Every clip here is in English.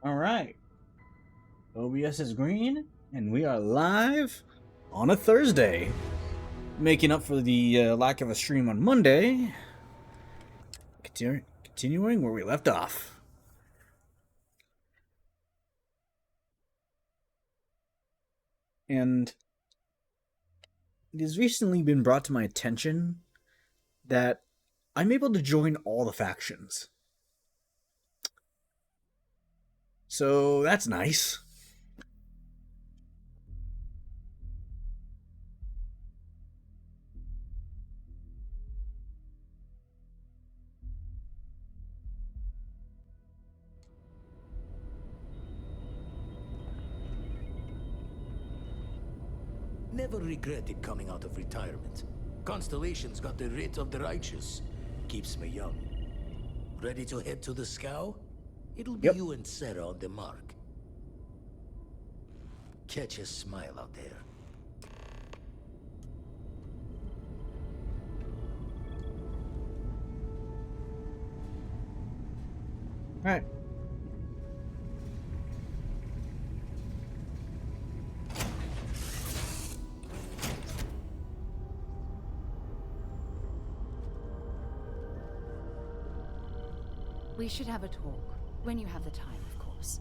All right. OBS is green, and we are live on a Thursday, making up for the lack of a stream on Monday. Continuing where we left off. And it has recently been brought to my attention that I'm able to join all the factions. So that's nice. Never regretted coming out of retirement. Constellation's got the writ of the righteous. Keeps me young. Ready to head to the scow? It'll be Yep. you and Sarah on the mark. Catch a smile out there. All right. We should have a talk, when you have the time, of course.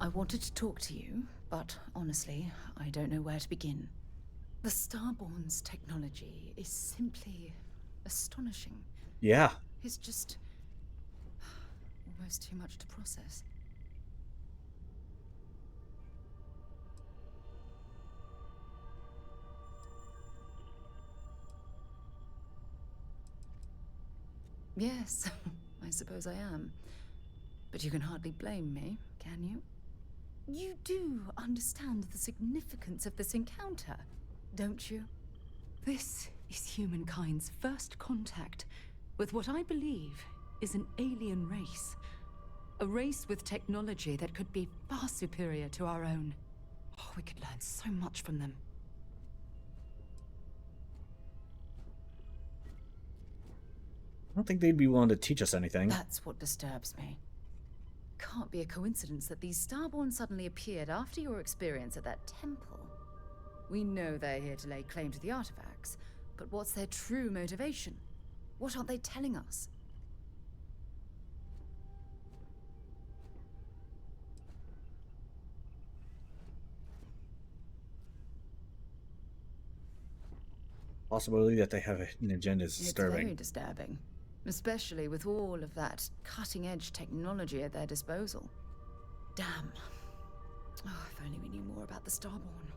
I wanted to talk to you, but honestly, I don't know where to begin. The Starborn's technology is simply astonishing. Yeah. It's just almost too much to process. Yes, I suppose I am. But you can hardly blame me, can you? You do understand the significance of this encounter, don't you? This is humankind's first contact with what I believe is an alien race. A race with technology that could be far superior to our own. Oh, we could learn so much from them. I don't think they'd be willing to teach us anything. That's what disturbs me. Can't be a coincidence that these Starborn suddenly appeared after your experience at that temple. We know they're here to lay claim to the artifacts, but what's their true motivation? What aren't they telling us? Possibility that they have an agenda is It's disturbing. very disturbing, especially with all of that cutting-edge technology at their disposal. Damn. Oh, if only we knew more about the Starborn.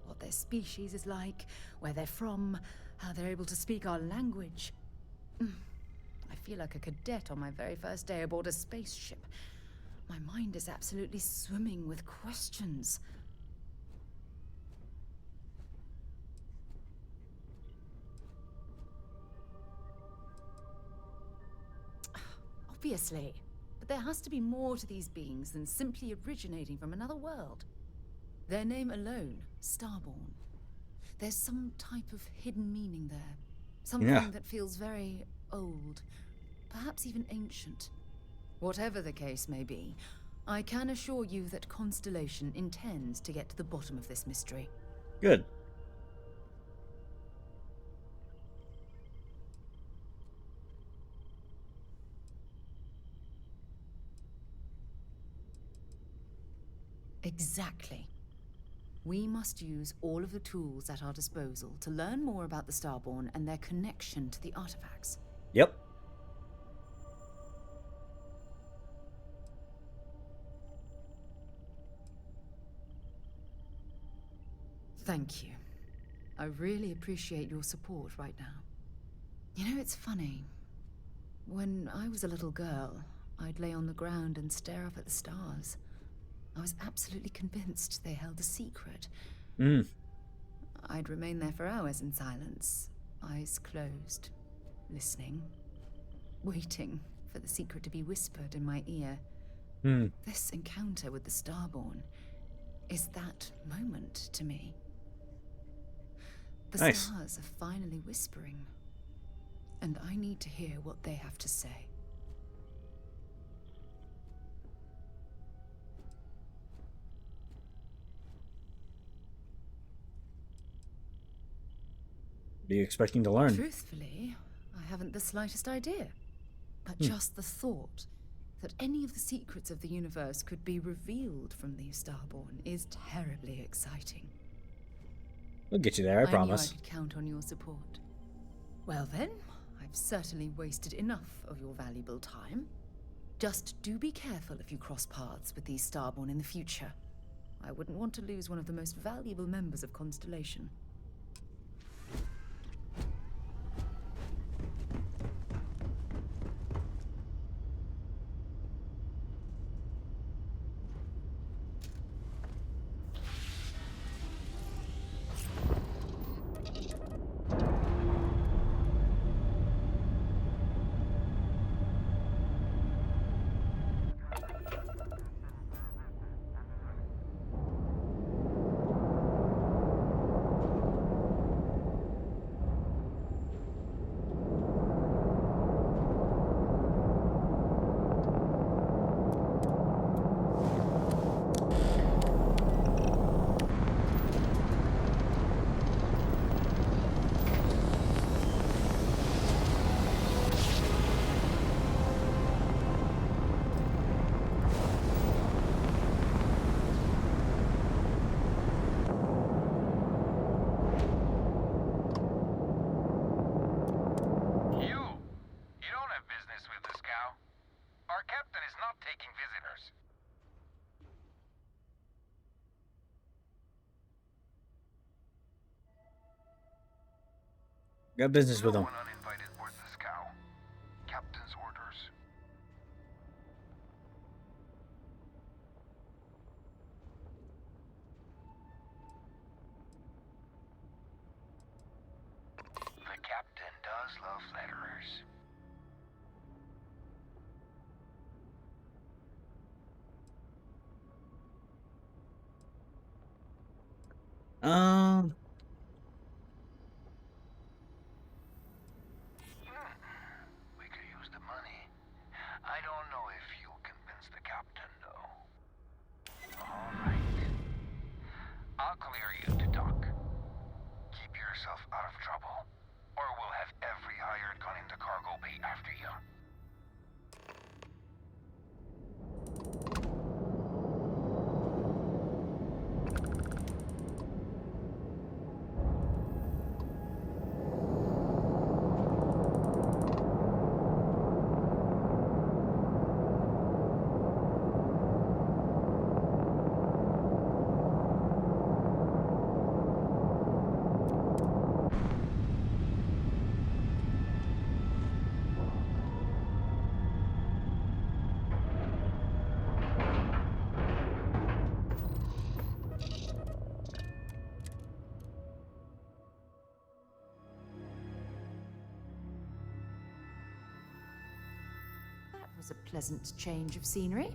What their species is like, where they're from, how they're able to speak our language. I feel like a cadet on my very first day aboard a spaceship. My mind is absolutely swimming with questions. Obviously. But there has to be more to these beings than simply originating from another world. Their name alone, Starborn. There's some type of hidden meaning there. Something that feels very old, perhaps even ancient. Whatever the case may be, I can assure you that Constellation intends to get to the bottom of this mystery. Good. Exactly. We must use all of the tools at our disposal to learn more about the Starborn and their connection to the artifacts. Yep. Thank you. I really appreciate your support right now. You know, it's funny. When I was a little girl, I'd lay on the ground and stare up at the stars. I was absolutely convinced they held a secret. I'd remain there for hours in silence, eyes closed, listening, waiting for the secret to be whispered in my ear. This encounter with the Starborn is that moment to me. The Nice. stars are finally whispering, and I need to hear what they have to say. What are you expecting to learn? Truthfully, I haven't the slightest idea. But just the thought that any of the secrets of the universe could be revealed from these Starborn is terribly exciting. We'll get you there, I promise. Knew I could count on your support. Well then, I've certainly wasted enough of your valuable time. Just do be careful if you cross paths with these Starborn in the future. I wouldn't want to lose one of the most valuable members of Constellation. Got business with him. No one uninvited board the scow. Captain's orders. The captain does love letterers. We could use the money. I don't know if you'll convince the captain, though. All right. I'll clear you to talk. Keep yourself out of trouble, or we'll have every hired gun in the cargo bay after you. That was a pleasant change of scenery.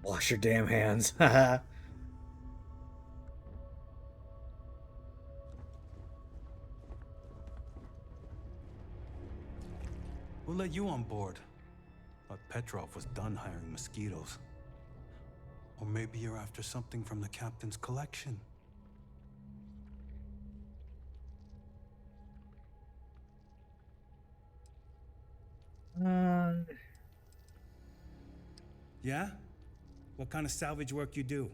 Wash your damn hands. Haha. We'll let you on board. But Petrov was done hiring mosquitoes. Or maybe you're after something from the captain's collection. Yeah? What kind of salvage work you do?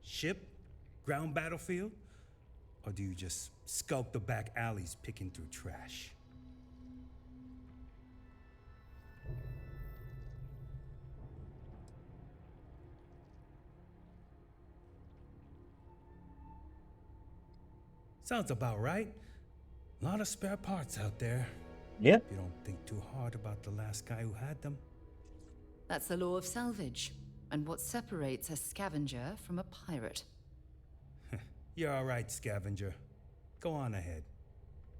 Ship? Ground battlefield? Or do you just skulk the back alleys picking through trash? Sounds about right. A lot of spare parts out there. Yep. If you don't think too hard about the last guy who had them. That's the law of salvage, and what separates a scavenger from a pirate. You're all right, scavenger. Go on ahead.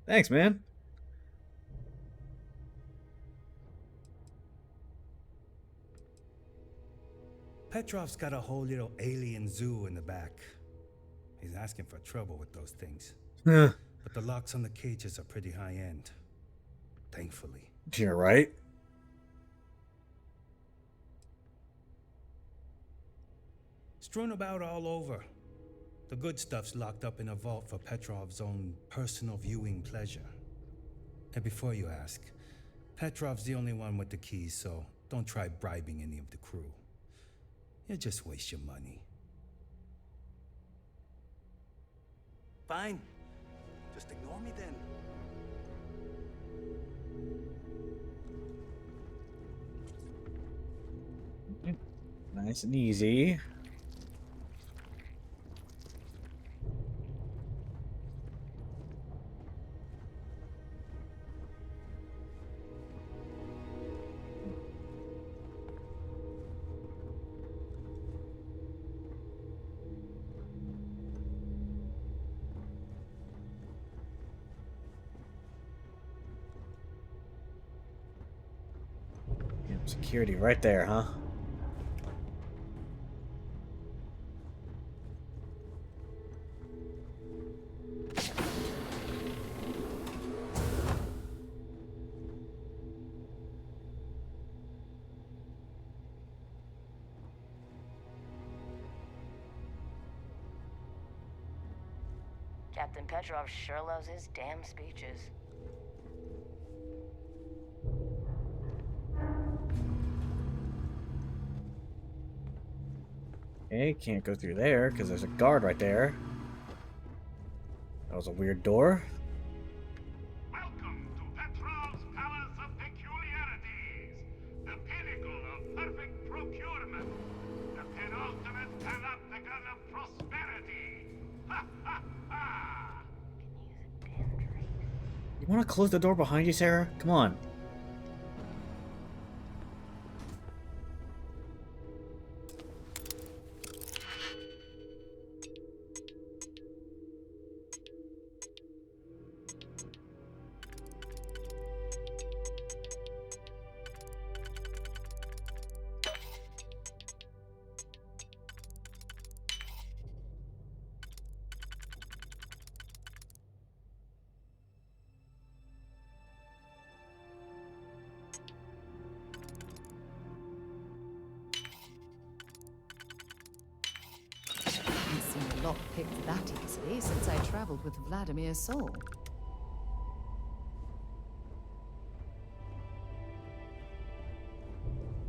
Thanks, man. Petrov's got a whole little alien zoo in the back. He's asking for trouble with those things. Huh. but the locks on the cages are pretty high end. Thankfully. You're right. Strewn about all over. The good stuff's locked up in a vault for Petrov's own personal viewing pleasure. And before you ask, Petrov's the only one with the keys, so don't try bribing any of the crew. You'll just waste your money. Fine. Just ignore me then. Nice and easy. Yep, security right there, huh? Captain Petrov sure loves his damn speeches. Okay, can't go through there because there's a guard right there. That was a weird door. Welcome to Petrov's Palace of Peculiarities, the pinnacle of perfect procurement, the penultimate panopticon of prosperity. Ha ha ha! Can use a damn drink. You want to close the door behind you, Sarah? Come on. Haven't seen a lock picked that easily since I traveled with Vladimir's soul.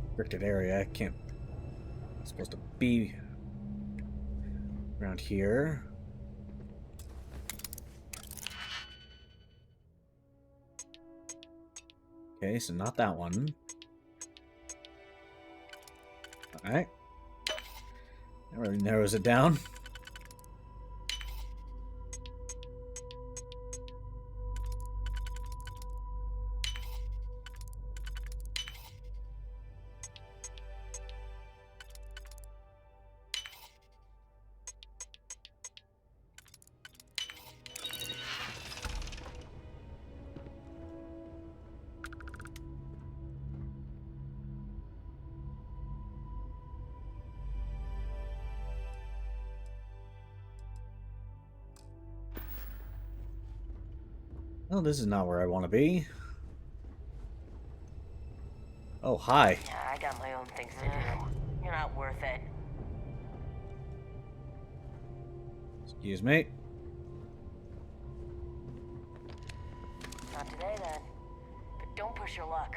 Restricted area. I can't. I'm supposed to be around here. Okay, so not that one. Alright. That really narrows it down. Oh, this is not where I want to be. Oh, hi. Yeah, I got my own things to do. You're not worth it. Excuse me. Not today, then. But don't push your luck.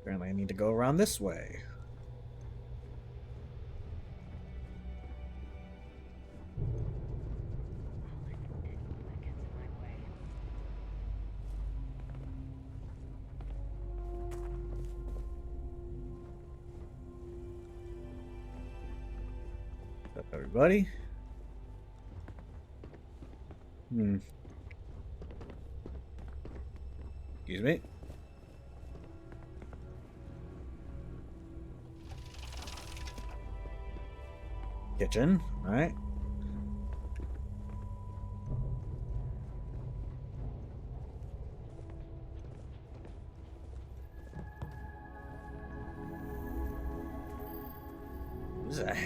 Apparently I need to go around this way. That gets in my way. What's up, everybody? Excuse me. Kitchen, alright.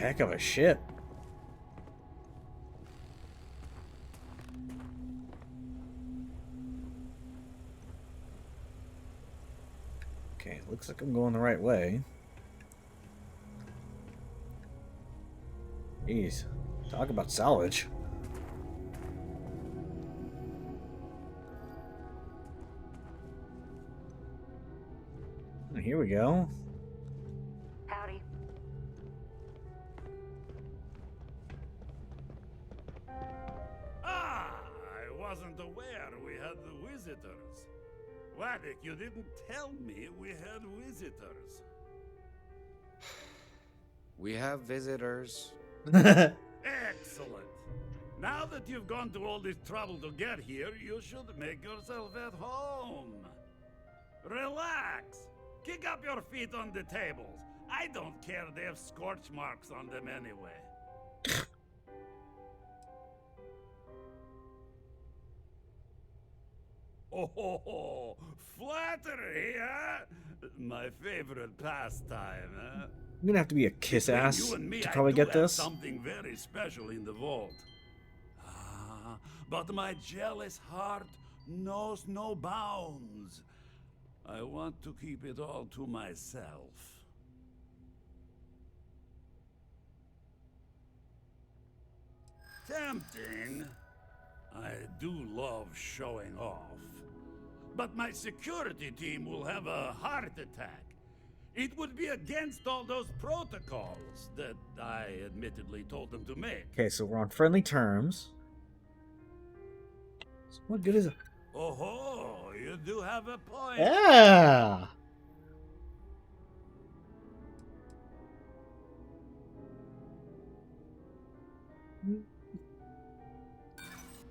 heck of a ship. Okay, looks like I'm going the right way. Jeez, talk about salvage. Here we go. Howdy. Ah, I wasn't aware we had the visitors. Waddick, you didn't tell me we had visitors. We have visitors. Excellent. Now that you've gone to all this trouble to get here, you should make yourself at home. Relax. Kick up your feet on the tables. I don't care they have scorch marks on them anyway. Oh, flattery, huh? My favorite pastime, huh? I'm gonna have to be a kiss Between ass you and me, to I probably do get have this. something very special in the vault. Ah, but my jealous heart knows no bounds. I want to keep it all to myself. Tempting. I do love showing off. But my security team will have a heart attack. It would be against all those protocols that I admittedly told them to make. Okay, so we're on friendly terms. So what good is it? Oh, you do have a point. Yeah.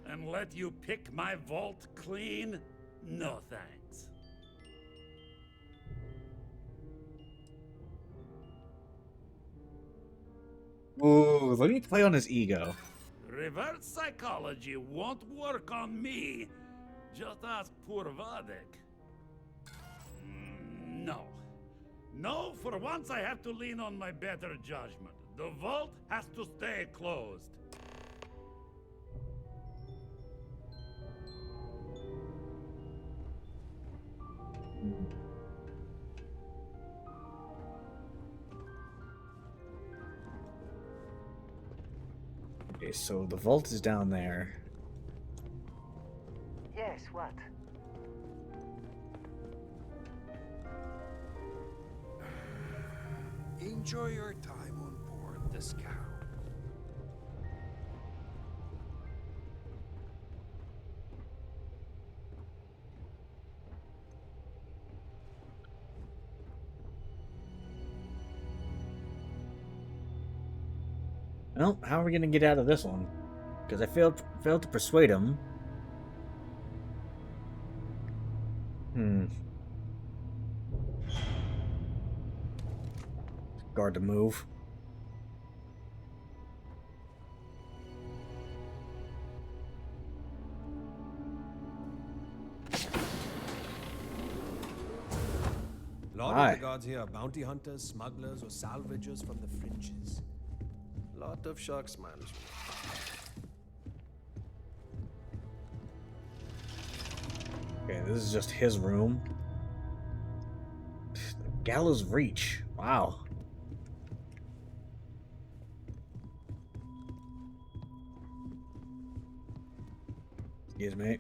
And let you pick my vault clean? No thanks. Ooh, let me play on his ego. Reverse psychology won't work on me. Just ask poor Waddick. No. No, for once I have to lean on my better judgment. The vault has to stay closed. Okay, so the vault is down there. Yes, what? Enjoy your time on board the scow. Well, how are we gonna get out of this one? Because I failed to persuade him. Guard to move. A lot Aye. of the gods here are bounty hunters, smugglers, or salvagers from the fringes. Lot of shark smiles. Okay, this is just his room. Gallows Reach. Wow. Excuse me.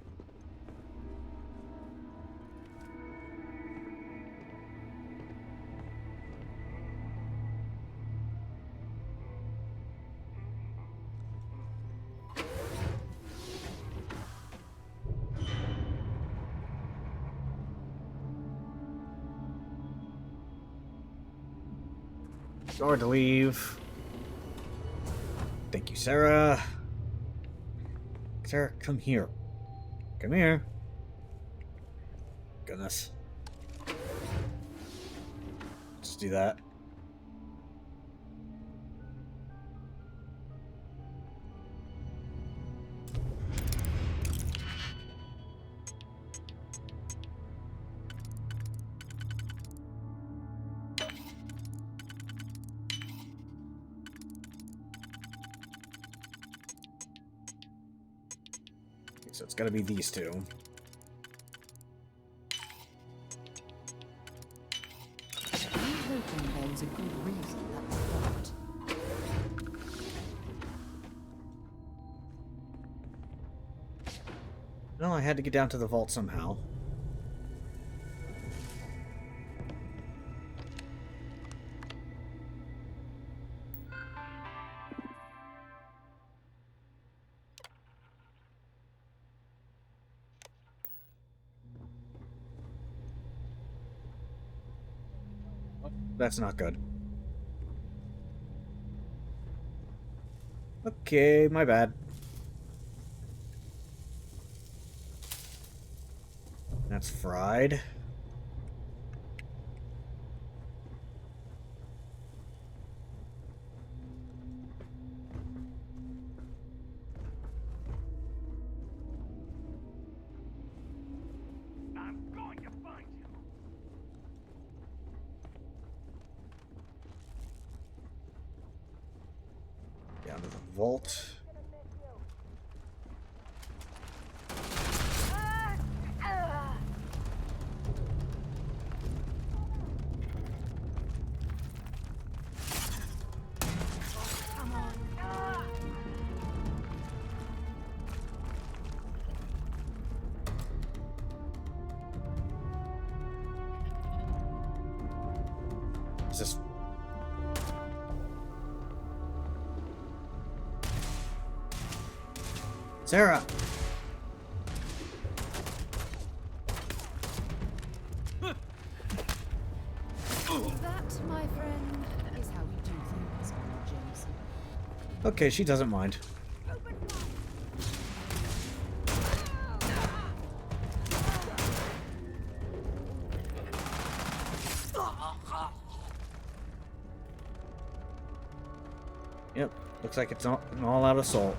Guard to leave. Thank you, Sarah. Sarah, come here. Come here. Goodness. Let's do that. So it's gotta be these two. I'm hoping there was a good reason that was locked. No, I had to get down to the vault somehow. That's not good. Okay, my bad. That's fried. I'm going to find you. Down to the vault. Is this... Sarah! That, my friend, is how we do things on Jameson. Okay, she doesn't mind. Yep, looks like it's an all-out assault.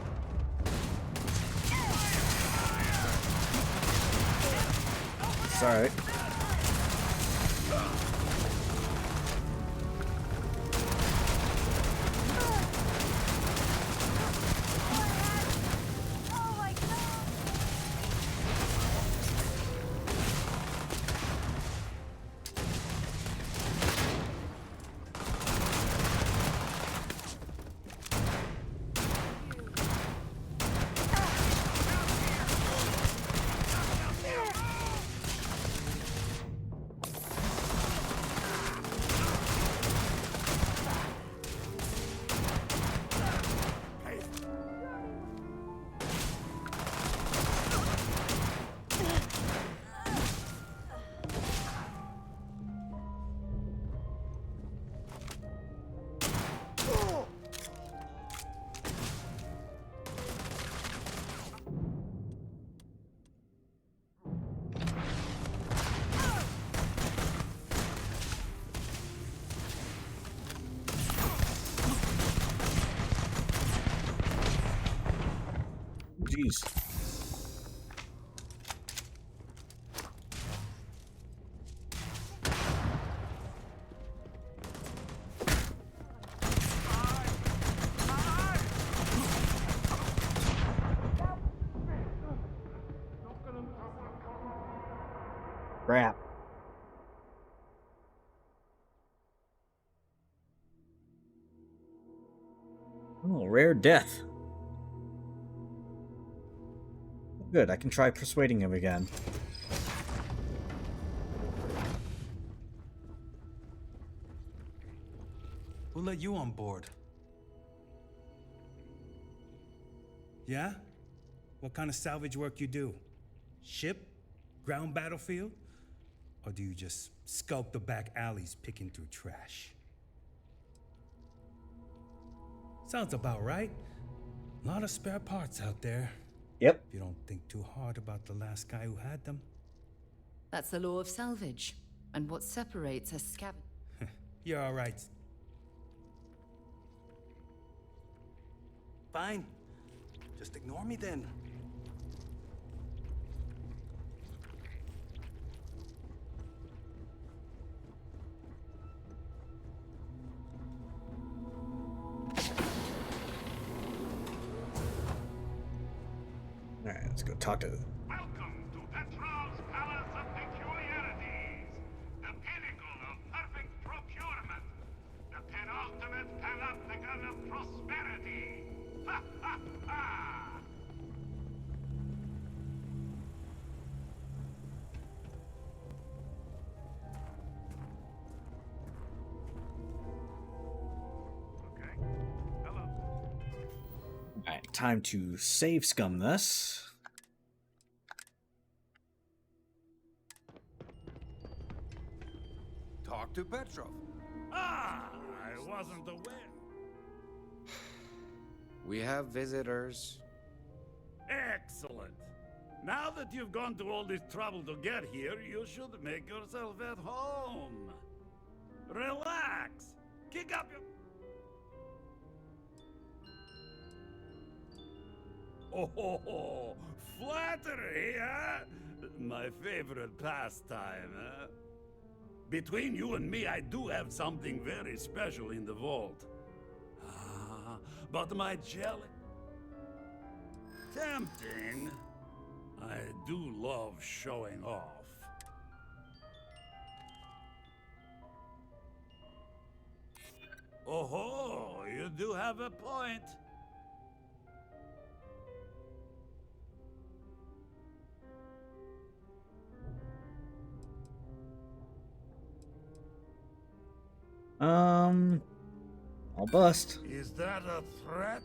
It's alright. Jeez. Crap. Oh, rare death. Good, I can try persuading him again. Who let you on board? Yeah? What kind of salvage work you do? Ship? Ground battlefield? Or do you just skulk the back alleys picking through trash? Sounds about right. A lot of spare parts out there. Yep. If you don't think too hard about the last guy who had them. That's the law of salvage, and what separates a scavenger. You're all right. Fine. Just ignore me then. All right, let's go talk to. Welcome to Petrov's Palace of Peculiarities, the pinnacle of perfect procurement, the penultimate panopticon of prosperity. Ha ha ha! Okay. Hello. All right, time to save scum this. Talk to Petrov. Ah, I wasn't aware. We have visitors. Excellent. Now that you've gone to all this trouble to get here, you should make yourself at home. Relax. Kick up your... Oh, flattery, huh? My favorite pastime, huh? Between you and me, I do have something very special in the vault. Ah, but my jelly... Tempting. I do love showing off. Oh, you do have a point. I'll bust. Is that a threat?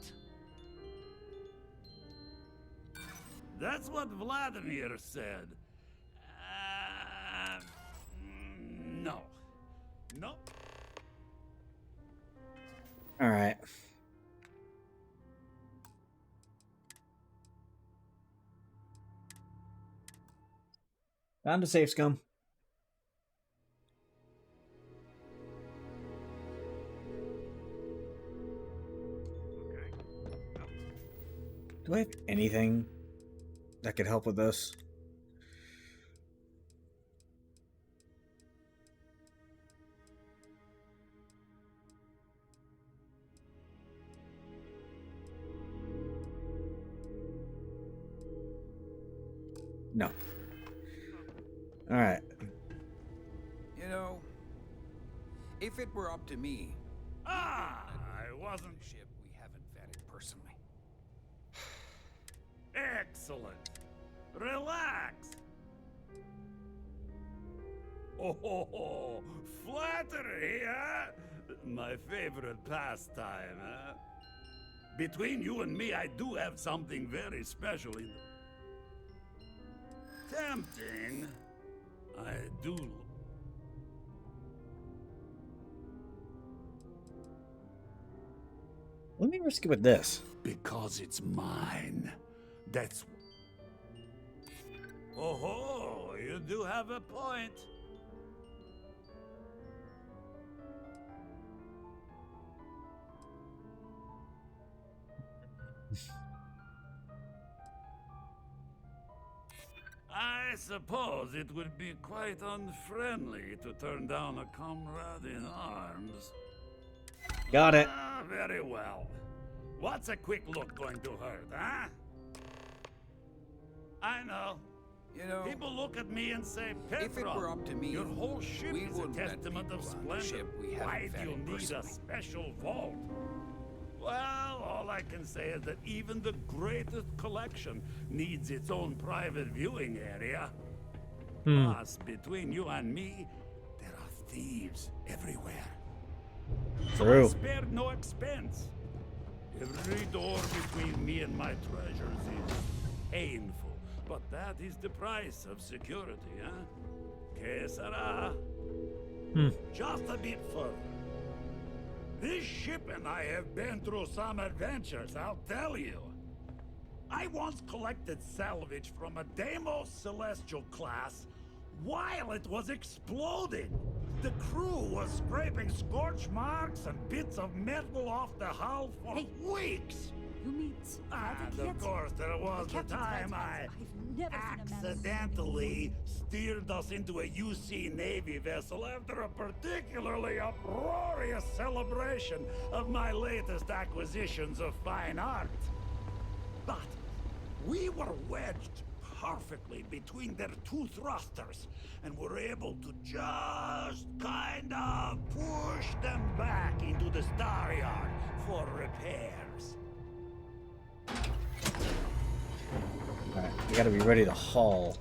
That's what Vladimir said. No. No. All right. Time to save scum. Do I have anything that could help with this? No. All right. You know, if it were up to me, Ah, I wasn't... ship we haven't vetted personally. Excellent. Relax. Oh, flattery, huh? My favorite pastime, huh? Between you and me, I do have something very special in the... Tempting. I do... Let me risk it with this. Because it's mine. That's... Oh, you do have a point. I suppose it would be quite unfriendly to turn down a comrade in arms. Got it. Ah, very well. What's a quick look going to hurt, huh? I know. You know, People look at me and say, if it Petrov, were up to me, your whole ship we is a wouldn't let testament of people on the splendor. ship we haven't Why do you vetted need a personally. special vault? Well, all I can say is that even the greatest collection needs its own private viewing area. Plus, between you and me, there are thieves everywhere. So I True. spared no expense. Every door between me and my treasures is painful, but that is the price of security, huh? Que sera? Just a bit further. This ship and I have been through some adventures, I'll tell you. I once collected salvage from a Deimos Celestial class while it was exploding. The crew was scraping scorch marks and bits of metal off the hull for weeks. You meet And the of course, there was the captain's time right. I I've never seen a man accidentally steered us into a UC Navy vessel after a particularly uproarious celebration of my latest acquisitions of fine art. But We were wedged perfectly between their two thrusters, and were able to just kind of push them back into the star yard for repairs. Alright, we gotta be ready to haul.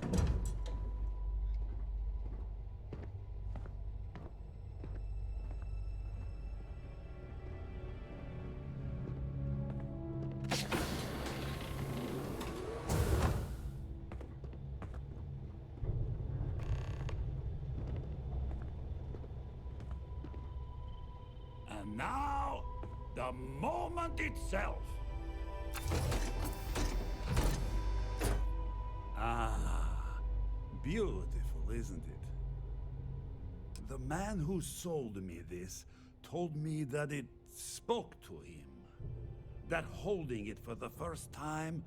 And now, the moment itself. Ah, beautiful, isn't it? The man who sold me this told me that it spoke to him. That holding it for the first time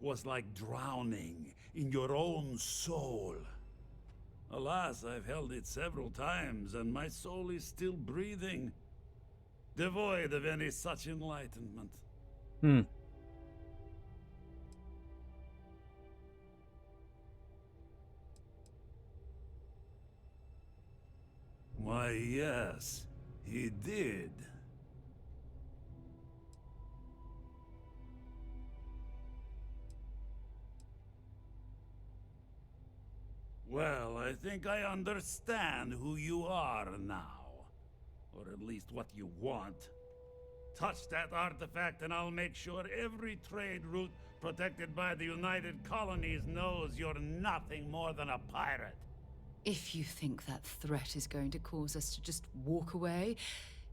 was like drowning in your own soul. Alas, I've held it several times, and my soul is still breathing, devoid of any such enlightenment. Why, yes, he did. Well, I think I understand who you are now. Or at least what you want. Touch that artifact and I'll make sure every trade route protected by the United Colonies knows you're nothing more than a pirate. If you think that threat is going to cause us to just walk away,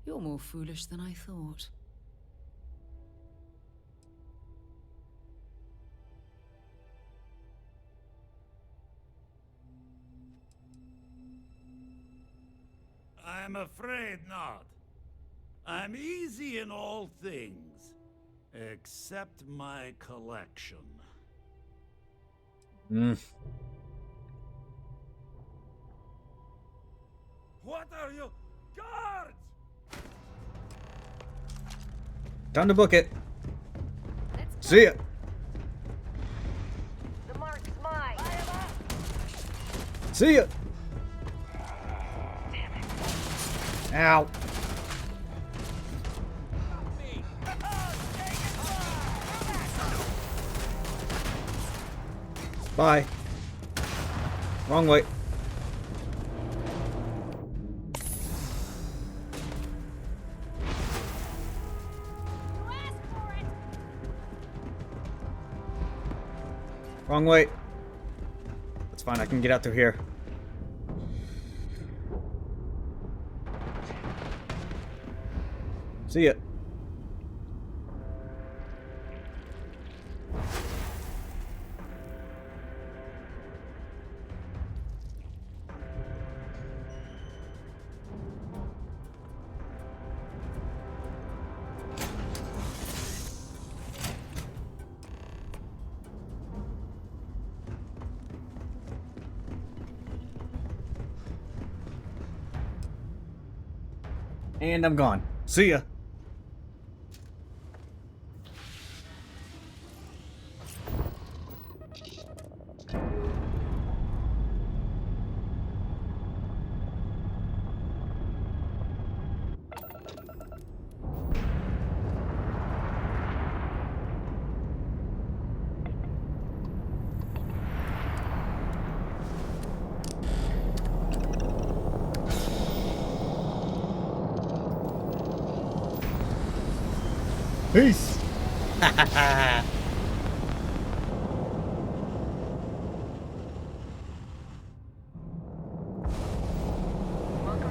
you're more foolish than I thought. I'm afraid not. I'm easy in all things, except my collection. What are you? Guards! Time to book it. See ya. The mark's mine. See ya. Ow. Bye. Wrong way. Wrong way. That's fine, I can get out through here. See ya. And I'm gone. See ya. Peace. Welcome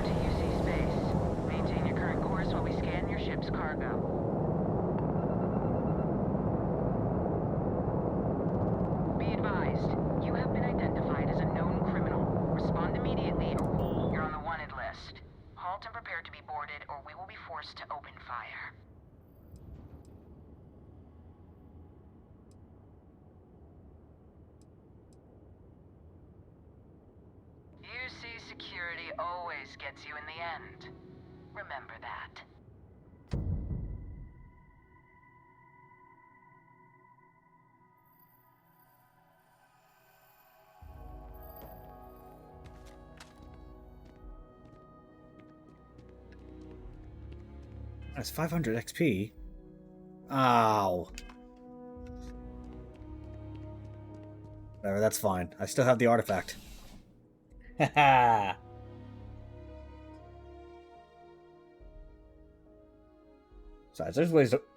to UC Space. Maintain your current course while we scan your ship's cargo. Be advised, you have been identified as a known criminal. Respond immediately or you're on the wanted list. Halt and prepare to be boarded or we will be forced to open fire. UC security always gets you in the end. Remember that. That's 500 XP. Ow. Whatever, that's fine. I still have the artifact. Haha. Besides,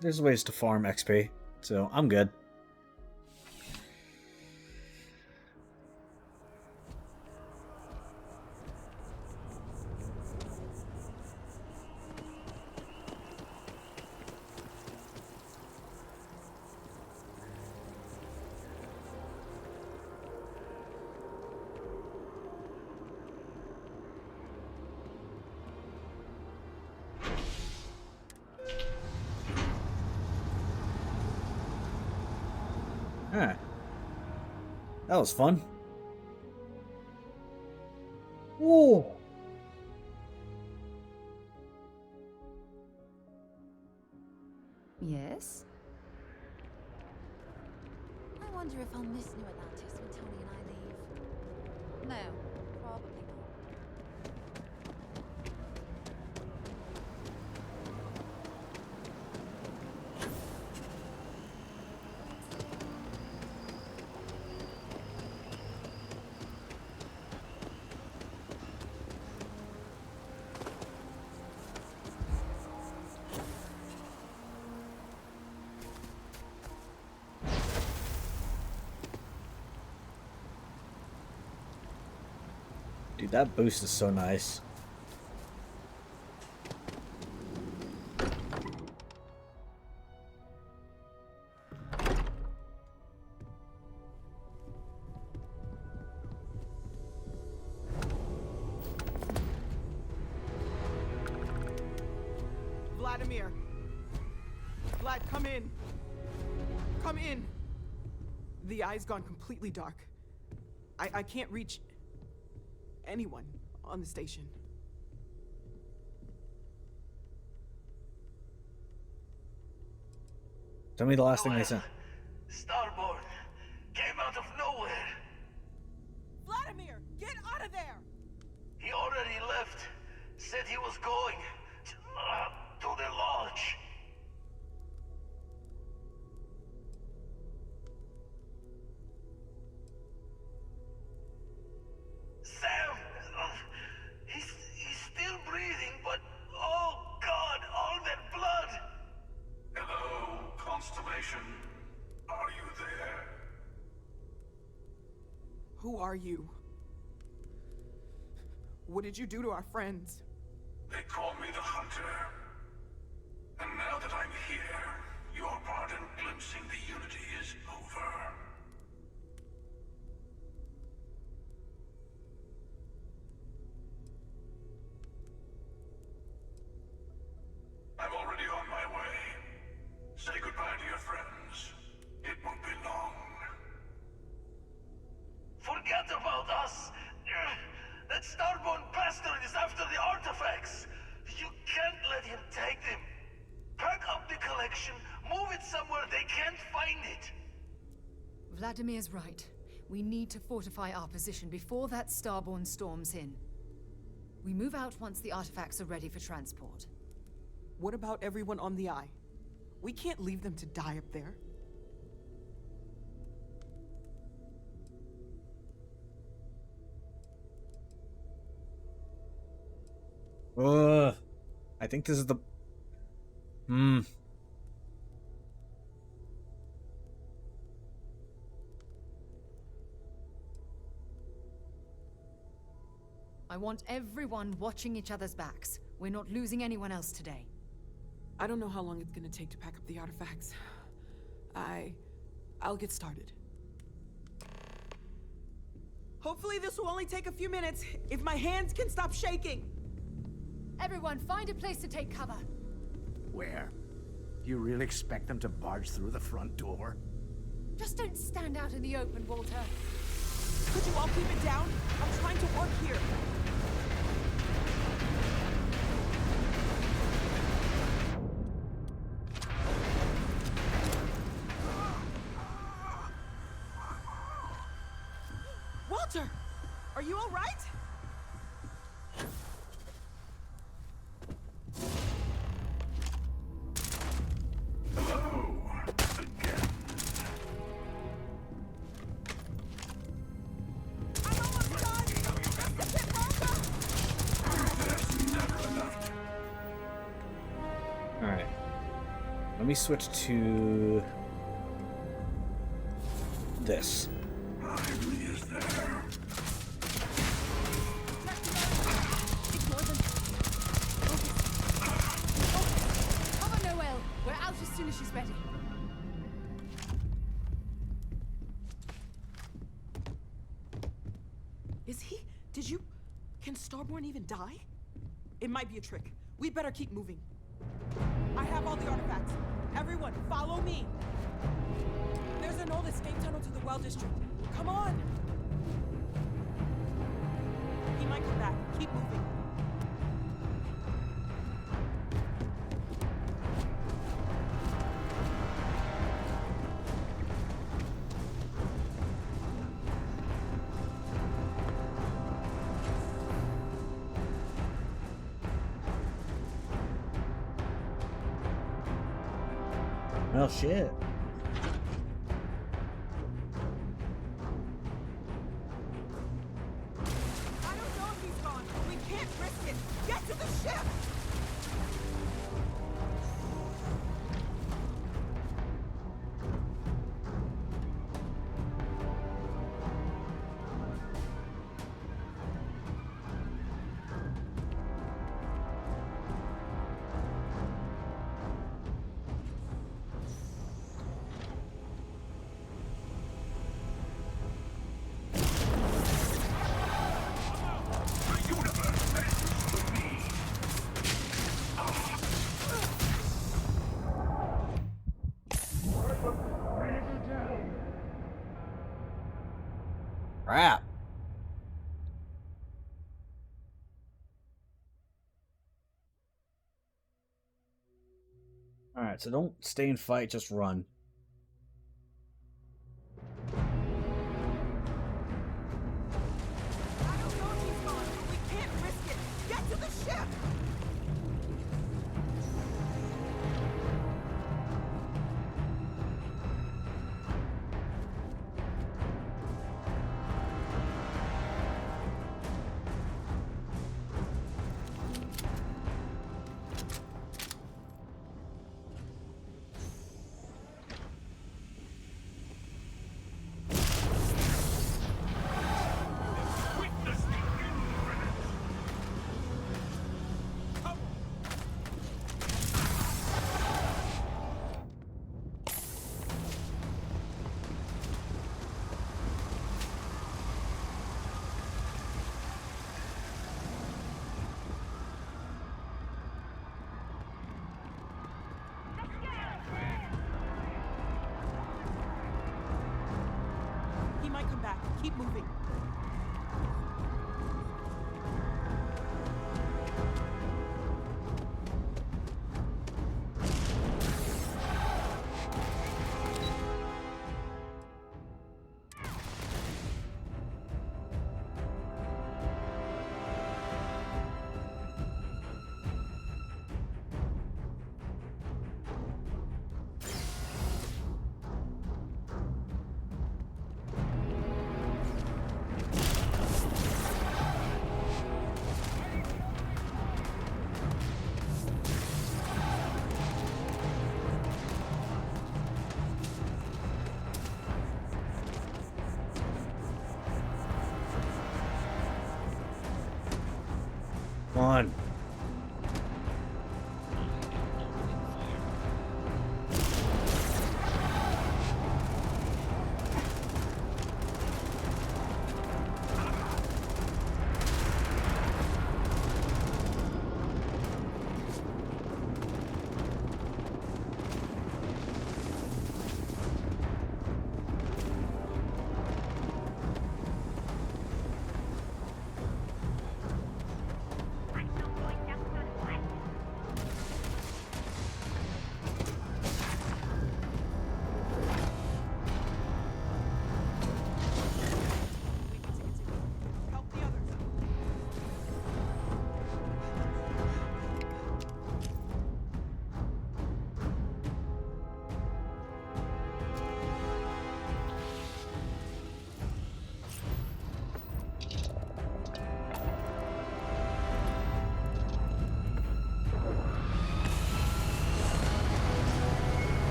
there's ways to farm XP, so I'm good. Huh. That was fun. Ooh. Yes? I wonder if I'll miss New Atlantis when Tony and I leave. No, probably not. Dude, that boost is so nice. Vladimir! Vlad, come in! Come in! The eye's gone completely dark. I can't reach anyone on the station. Tell me the last thing they said. Starborn came out of nowhere. Vladimir, get out of there! He already left. Said he was going to the lodge. Sam! He's still breathing, but oh God, all that blood! Hello, Constellation. Are you there? Who are you? What did you do to our friends? They call me the Hunter. And now that I'm here, your part in glimpsing the Unity is over. I'm already on my way. Say goodbye to your friends. It won't be long. Forget about us! That Starborn bastard is after the artifacts! You can't let him take them! Pack up the collection, move it somewhere they can't find it! Vladimir's right. We need to fortify our position before that Starborn storms in. We move out once the artifacts are ready for transport. What about everyone on the Eye? We can't leave them to die up there. I think this is the... I want everyone watching each other's backs. We're not losing anyone else today. I don't know how long it's gonna take to pack up the artifacts. I'll get started. Hopefully this will only take a few minutes, if my hands can stop shaking! Everyone, find a place to take cover. Where? Do you really expect them to barge through the front door? Just don't stand out in the open, Walter. Could you all keep it down? I'm trying to work here. Walter! Are you all right? Let me switch to this. Ignore them. Cover Noelle. We're out as soon as she's ready. Is he? Did you? Can Starborn even die? It might be a trick. We better keep moving. I have all the artifacts. Everyone, follow me. There's an old escape tunnel to the Well District. Come on. He might come back. Keep moving. Well, shit. I don't know if he's gone. We can't risk it. Get to the ship! Crap. Alright, so don't stay and fight, just run. I don't know if he's gone, but we can't risk it. Get to the ship! He might come back. Keep moving. Come on. I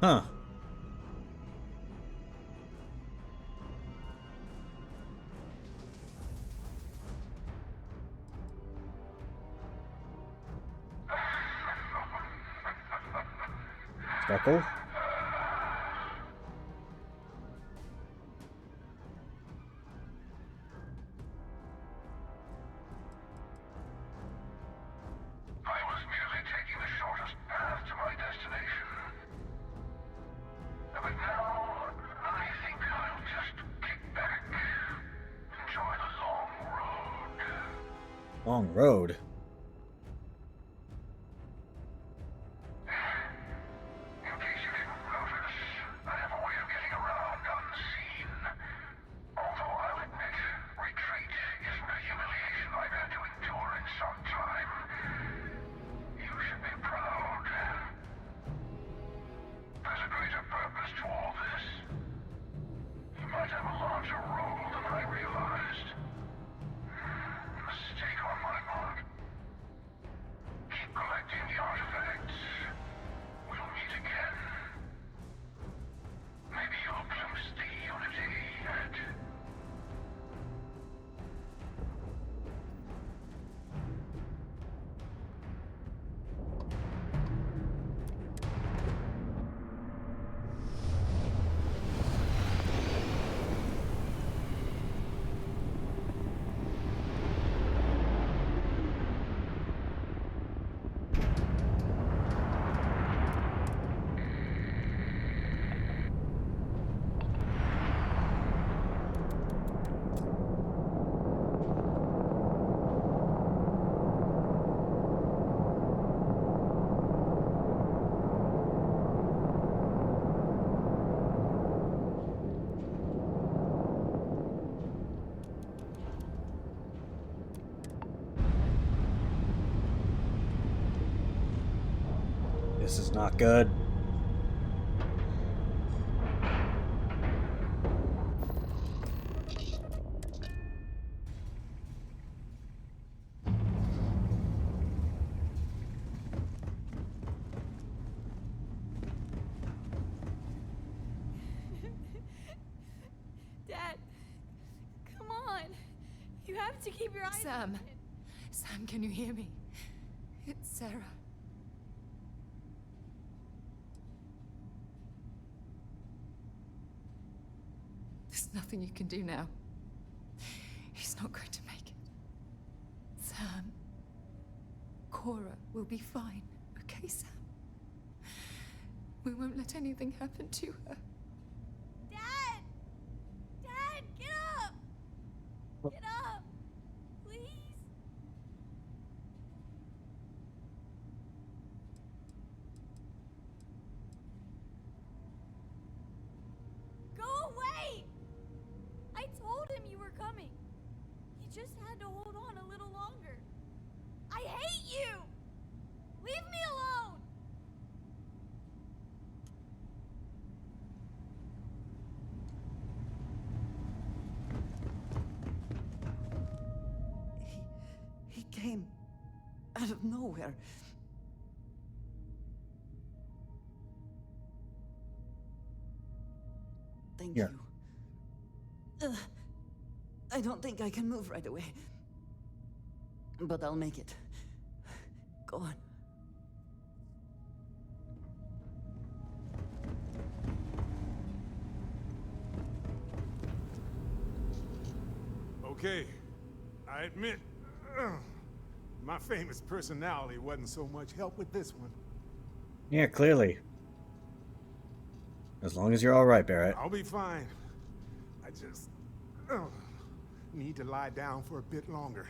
Huh. Speckle? I was merely taking the shortest path to my destination. But now, I think I'll just kick back. Enjoy the long road. Long road? In case you didn't notice, I have a way of getting around unseen. Although I'll admit, retreat isn't a humiliation I've had to endure in some time. You should be proud. There's a greater purpose to all this. You might have a larger role than I realized. Mistake on my part. Keep collecting the artifacts. We'll meet again. Maybe you'll glimpse the unity yet. This is not good. Dad, come on. You have to keep your eyes Sam. open. Sam, can you hear me? It's Sarah. There's nothing you can do now. He's not going to make it. Sam. Cora will be fine, okay, Sam? We won't let anything happen to her. Dad! Dad, get up! Get up! Please? Go away! I told him you were coming. He just had to hold on a little longer. I hate you! Leave me alone! He came out of nowhere. Thank Here. you. I don't think I can move right away. But I'll make it. Go on. Okay, I admit, my famous personality wasn't so much help with this one. Yeah, clearly. As long as you're all right, Barrett. I'll be fine. I just need to lie down for a bit longer.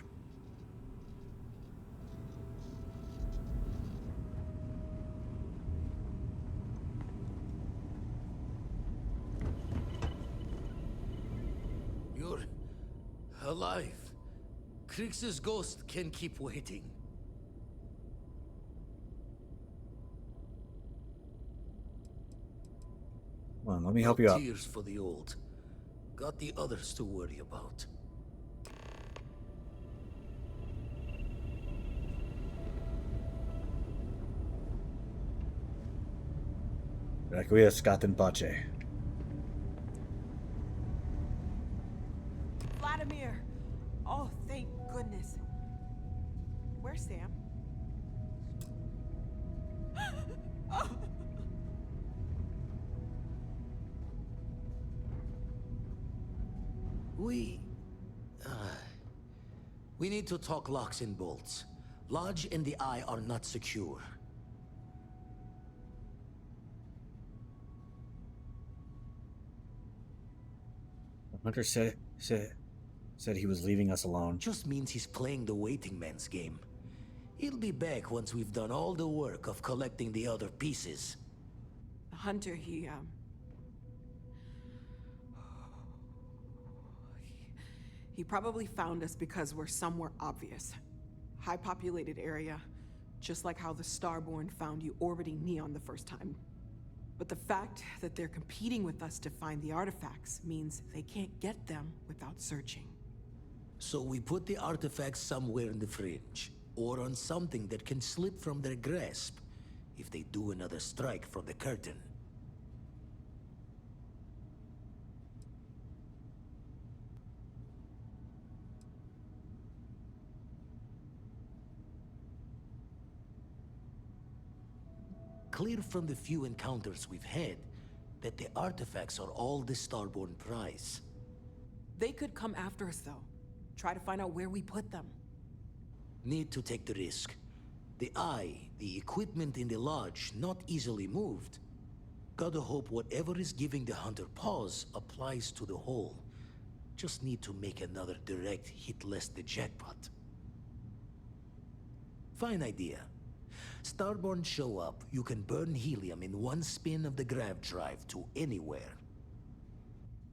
You're alive. Krix's ghost can keep waiting. Come on, let me help you out. Tears for the old. Got the others to worry about. Requiescat Scott and Pace. Vladimir! Oh, thank goodness. Where's Sam? Oh. We need to talk locks and bolts. Lodge and the Eye are not secure. Hunter said he was leaving us alone. Just means he's playing the waiting man's game. He'll be back once we've done all the work of collecting the other pieces. Hunter, he probably found us because we're somewhere obvious. High populated area, just like how the Starborn found you orbiting Neon the first time. But the fact that they're competing with us to find the artifacts means they can't get them without searching. So we put the artifacts somewhere in the fringe, or on something that can slip from their grasp if they do another strike from the curtain. Clear from the few encounters we've had that the artifacts are all the Starborn prize. They could come after us, though. Try to find out where we put them. Need to take the risk. The Eye, the equipment in the lodge, not easily moved. Gotta hope whatever is giving the Hunter pause applies to the whole. Just need to make another direct hit less the jackpot. Fine idea. Starborn show up, you can burn helium in one spin of the grav drive to anywhere.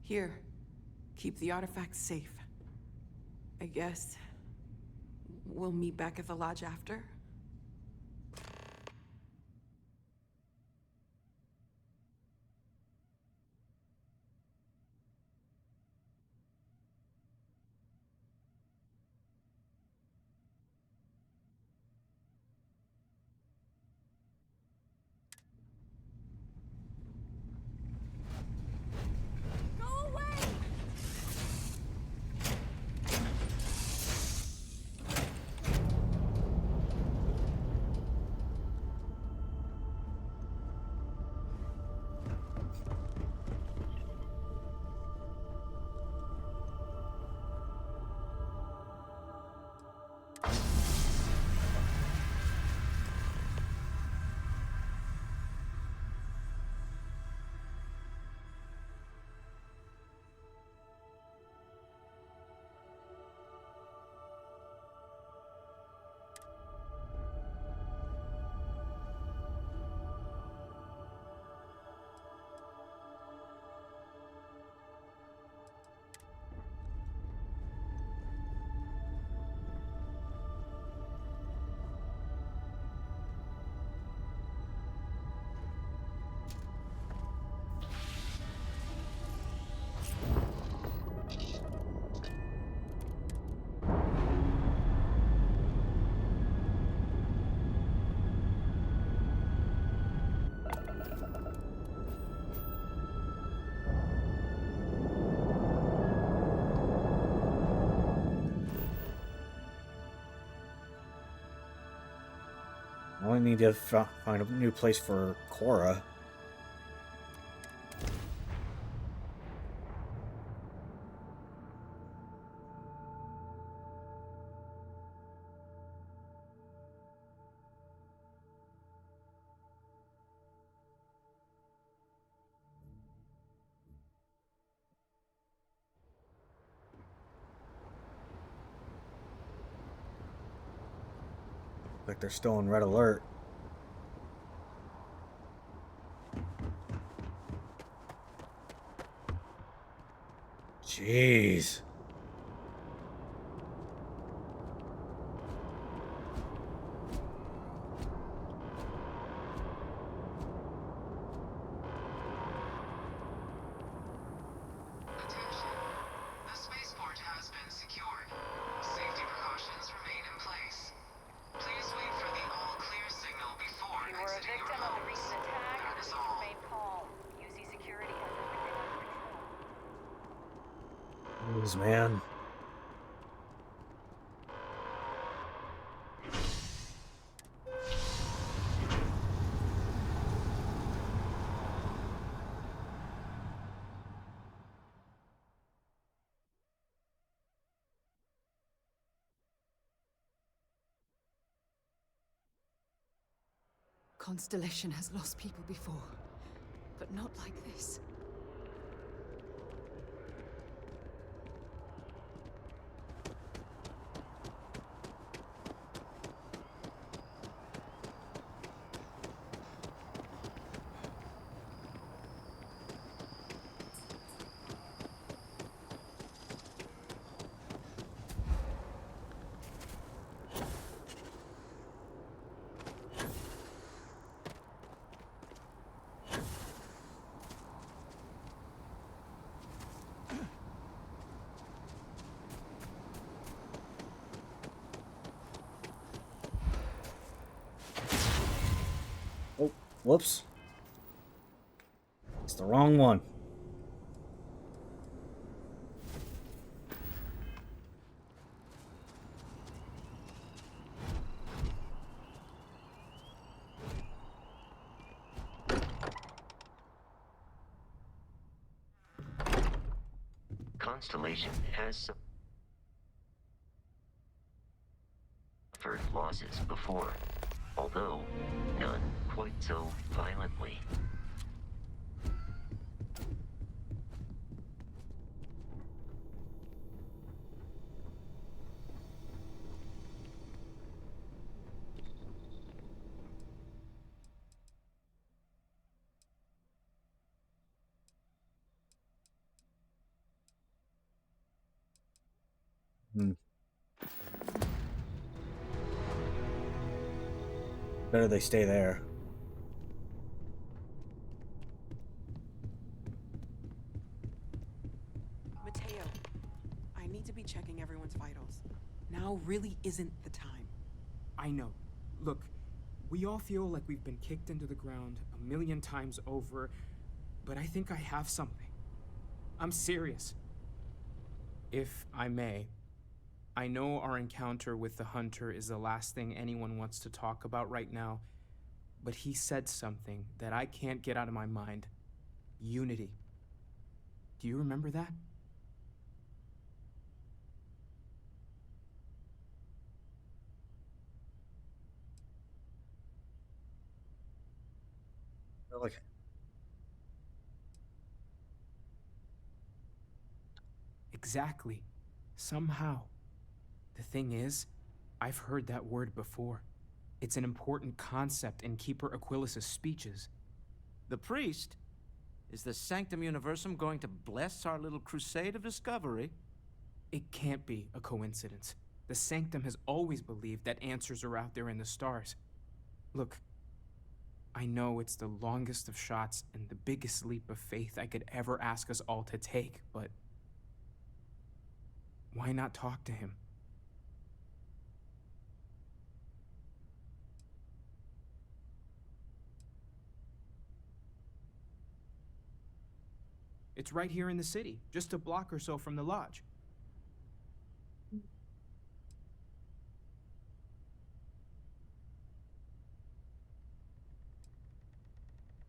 Here, keep the artifacts safe. I guess we'll meet back at the lodge after? I only need to find a new place for Cora. Like they're still on red alert. Jeez. You were a victim of the recent attack. You remain calm. Jeez, man. Constellation has lost people before, but not like this. Oh, whoops. It's the wrong one. Constellation has suffered losses before, although none quite so violently. Better they stay there. Mateo, I need to be checking everyone's vitals. Now really isn't the time. I know. Look, we all feel like we've been kicked into the ground a million times over, but I think I have something. I'm serious. If I may, I know our encounter with the Hunter is the last thing anyone wants to talk about right now, but he said something that I can't get out of my mind. Unity. Do you remember that? Like, Exactly. Somehow. The thing is, I've heard that word before. It's an important concept in Keeper Aquilas's speeches. The priest? Is the Sanctum Universum going to bless our little crusade of discovery? It can't be a coincidence. The Sanctum has always believed that answers are out there in the stars. Look, I know it's the longest of shots and the biggest leap of faith I could ever ask us all to take, but why not talk to him? It's right here in the city, just a block or so from the lodge.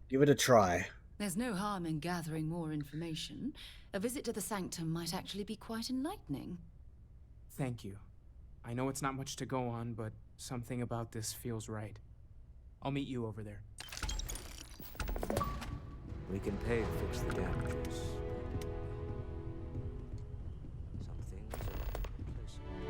give it a try. There's no harm in gathering more information. A visit to the Sanctum might actually be quite enlightening. Thank you. I know it's not much to go on, but something about this feels right. I'll meet you over there. We can pay to fix the damages. Some things are replaceable.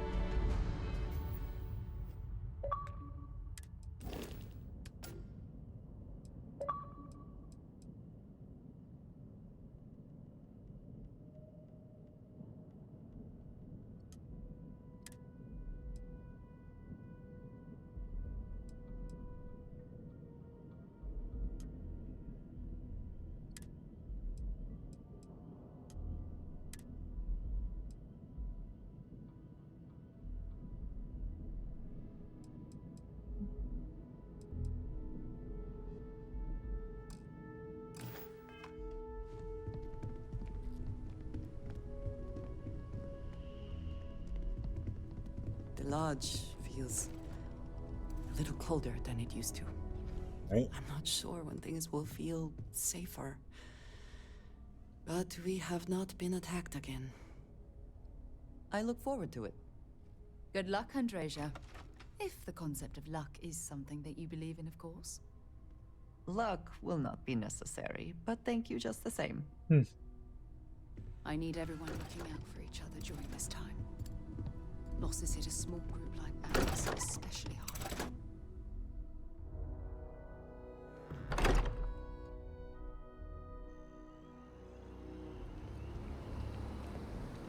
lodge feels a little colder than it used to. Right. I'm not sure when things will feel safer. But we have not been attacked again. I look forward to it. Good luck, Andreja. If the concept of luck is something that you believe in, of course. Luck will not be necessary, but thank you just the same. I need everyone looking out for each other during this time. Losses hit a small group like ours especially hard.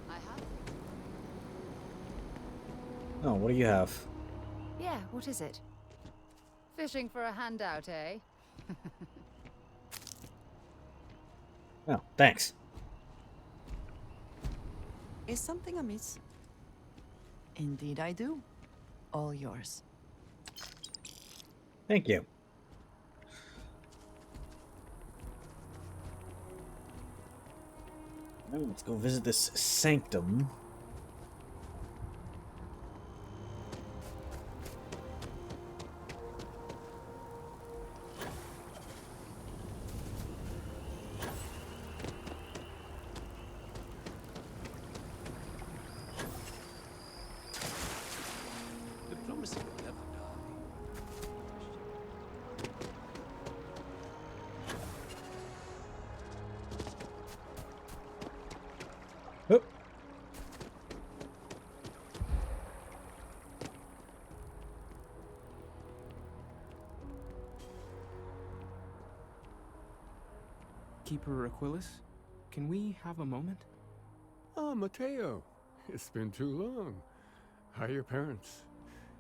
I have. Oh, what do you have? Yeah, what is it? Fishing for a handout, eh? Oh, thanks. Is something amiss? Indeed I do. All yours. Thank you. Now let's go visit this sanctum. Diplomacy will never die. Oop. Keeper Aquilus, can we have a moment? Ah, Mateo. It's been too long. How are your parents?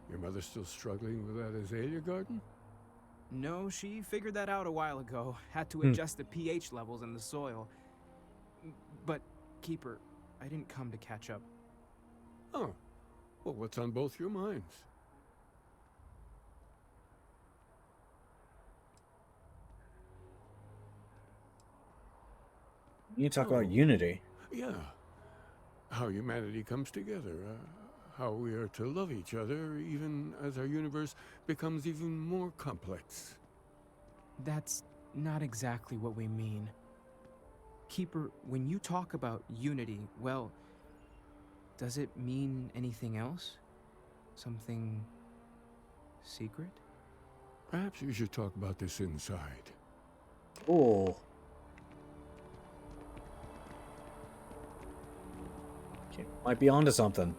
Your mother still struggling with that azalea garden? No, she figured that out a while ago. Had to adjust the pH levels in the soil. But, Keeper, I didn't come to catch up. Oh. Well, what's on both your minds? You talk about unity. Yeah. How humanity comes together. How we are to love each other even as our universe becomes even more complex. That's not exactly what we mean. Keeper, when you talk about unity, well, does it mean anything else? Something secret? Perhaps we should talk about this inside. Oh. Okay, might be onto something.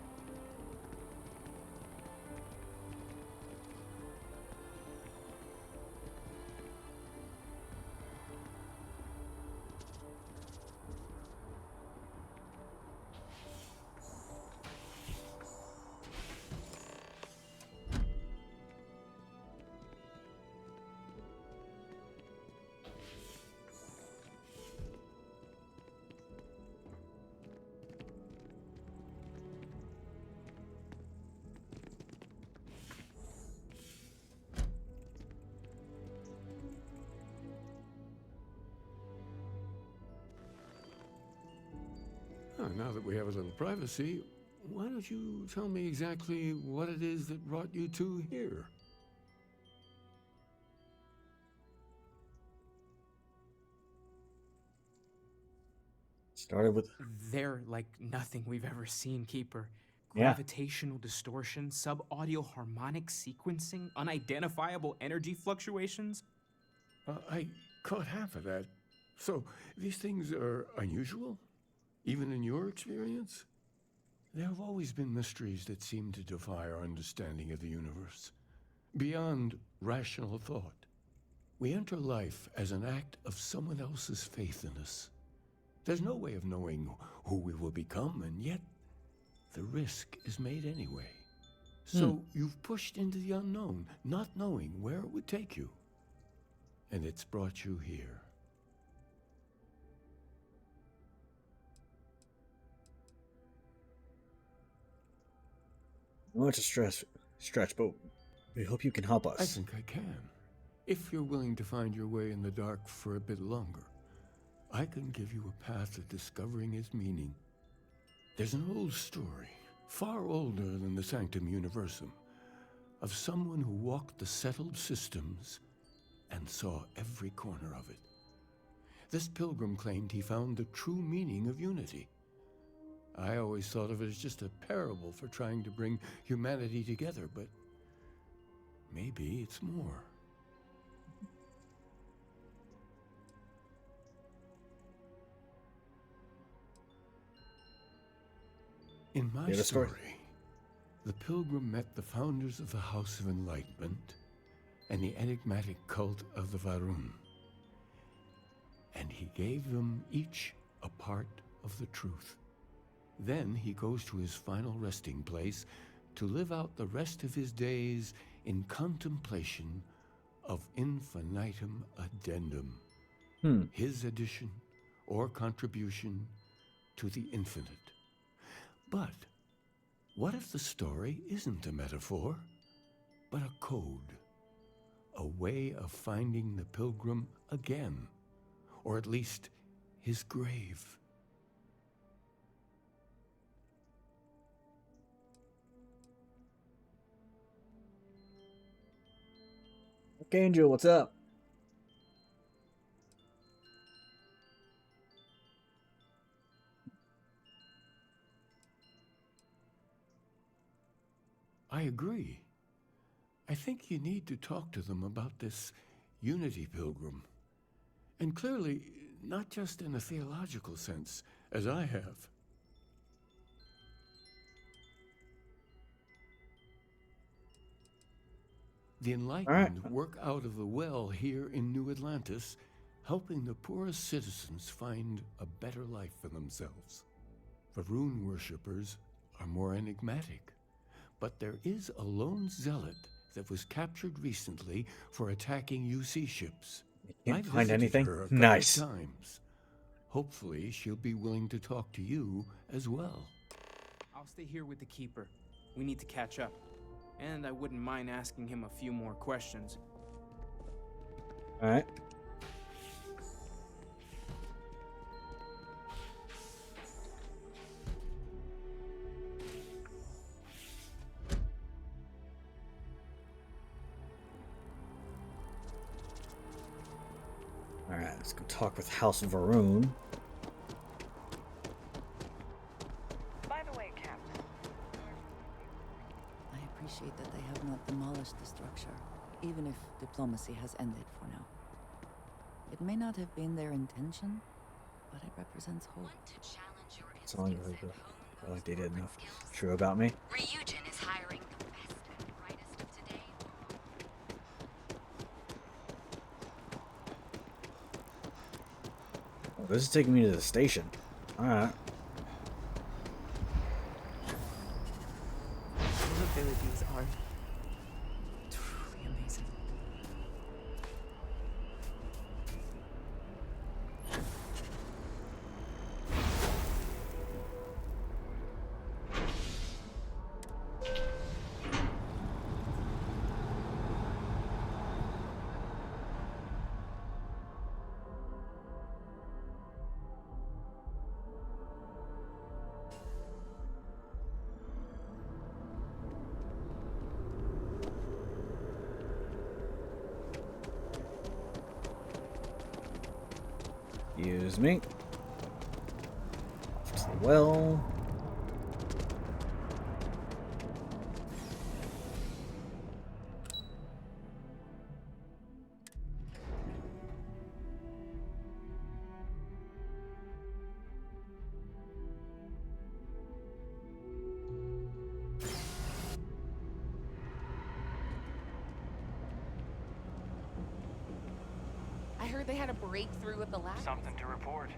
Now that we have a little privacy, why don't you tell me exactly what it is that brought you two here? Started with... They're like nothing we've ever seen, Keeper. Yeah. Gravitational distortion, sub-audio harmonic sequencing, unidentifiable energy fluctuations. I caught half of that. So, these things are unusual? Even in your experience? There have always been mysteries that seem to defy our understanding of the universe. Beyond rational thought. We enter life as an act of someone else's faith in us. There's no way of knowing who we will become, and yet the risk is made anyway. So you've pushed into the unknown, not knowing where it would take you. And it's brought you here. I want to stretch, but we hope you can help us. I think I can. If you're willing to find your way in the dark for a bit longer, I can give you a path to discovering its meaning. There's an old story, far older than the Sanctum Universum, of someone who walked the settled systems and saw every corner of it. This pilgrim claimed he found the true meaning of unity. I always thought of it as just a parable for trying to bring humanity together, but maybe it's more. In my story, the pilgrim met the founders of the House of Enlightenment and the enigmatic cult of the Varun, and he gave them each a part of the truth. Then he goes to his final resting place to live out the rest of his days in contemplation of infinitum addendum, his addition or contribution to the infinite. But what if the story isn't a metaphor, but a code? A way of finding the pilgrim again, or at least his grave. Angel, what's up? I agree. I think you need to talk to them about this unity pilgrim. And clearly, not just in a theological sense, as I have. The enlightened work out of the well here in New Atlantis, helping the poorest citizens find a better life for themselves. Varun worshippers are more enigmatic, but there is a lone zealot that was captured recently for attacking UC ships. Can't find anything? Her a couple Nice. of times. Hopefully, she'll be willing to talk to you as well. I'll stay here with the Keeper. We need to catch up. And I wouldn't mind asking him a few more questions. Alright. Alright, let's go talk with House Varun. By the way, Captain. I appreciate that they have not demolished the structure, even if diplomacy has ended for now. It may not have been their intention, but it represents hope. It's all like they didn't know true about me. Ryujin is hiring the best and brightest of today. Oh, this is taking me to the station. Alright. Those abilities are truly amazing. Excuse me. Off to the well. I heard they had a breakthrough with the lab. Something to report.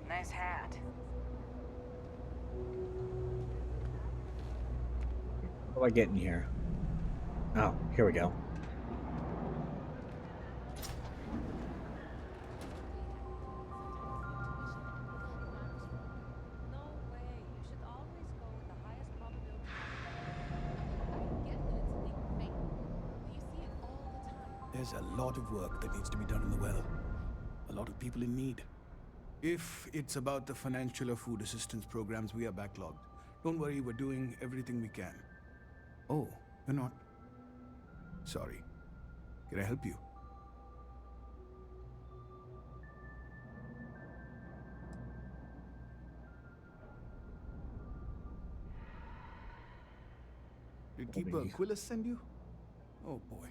Nice hat. How do I get in here? Oh, here we go. There's a lot of work that needs to be done in the well. A lot of people in need. If it's about the financial or food assistance programs, we are backlogged. Don't worry, we're doing everything we can. Oh, you're not. Sorry. Can I help you? Did Keeper Aquilus send you? Oh boy.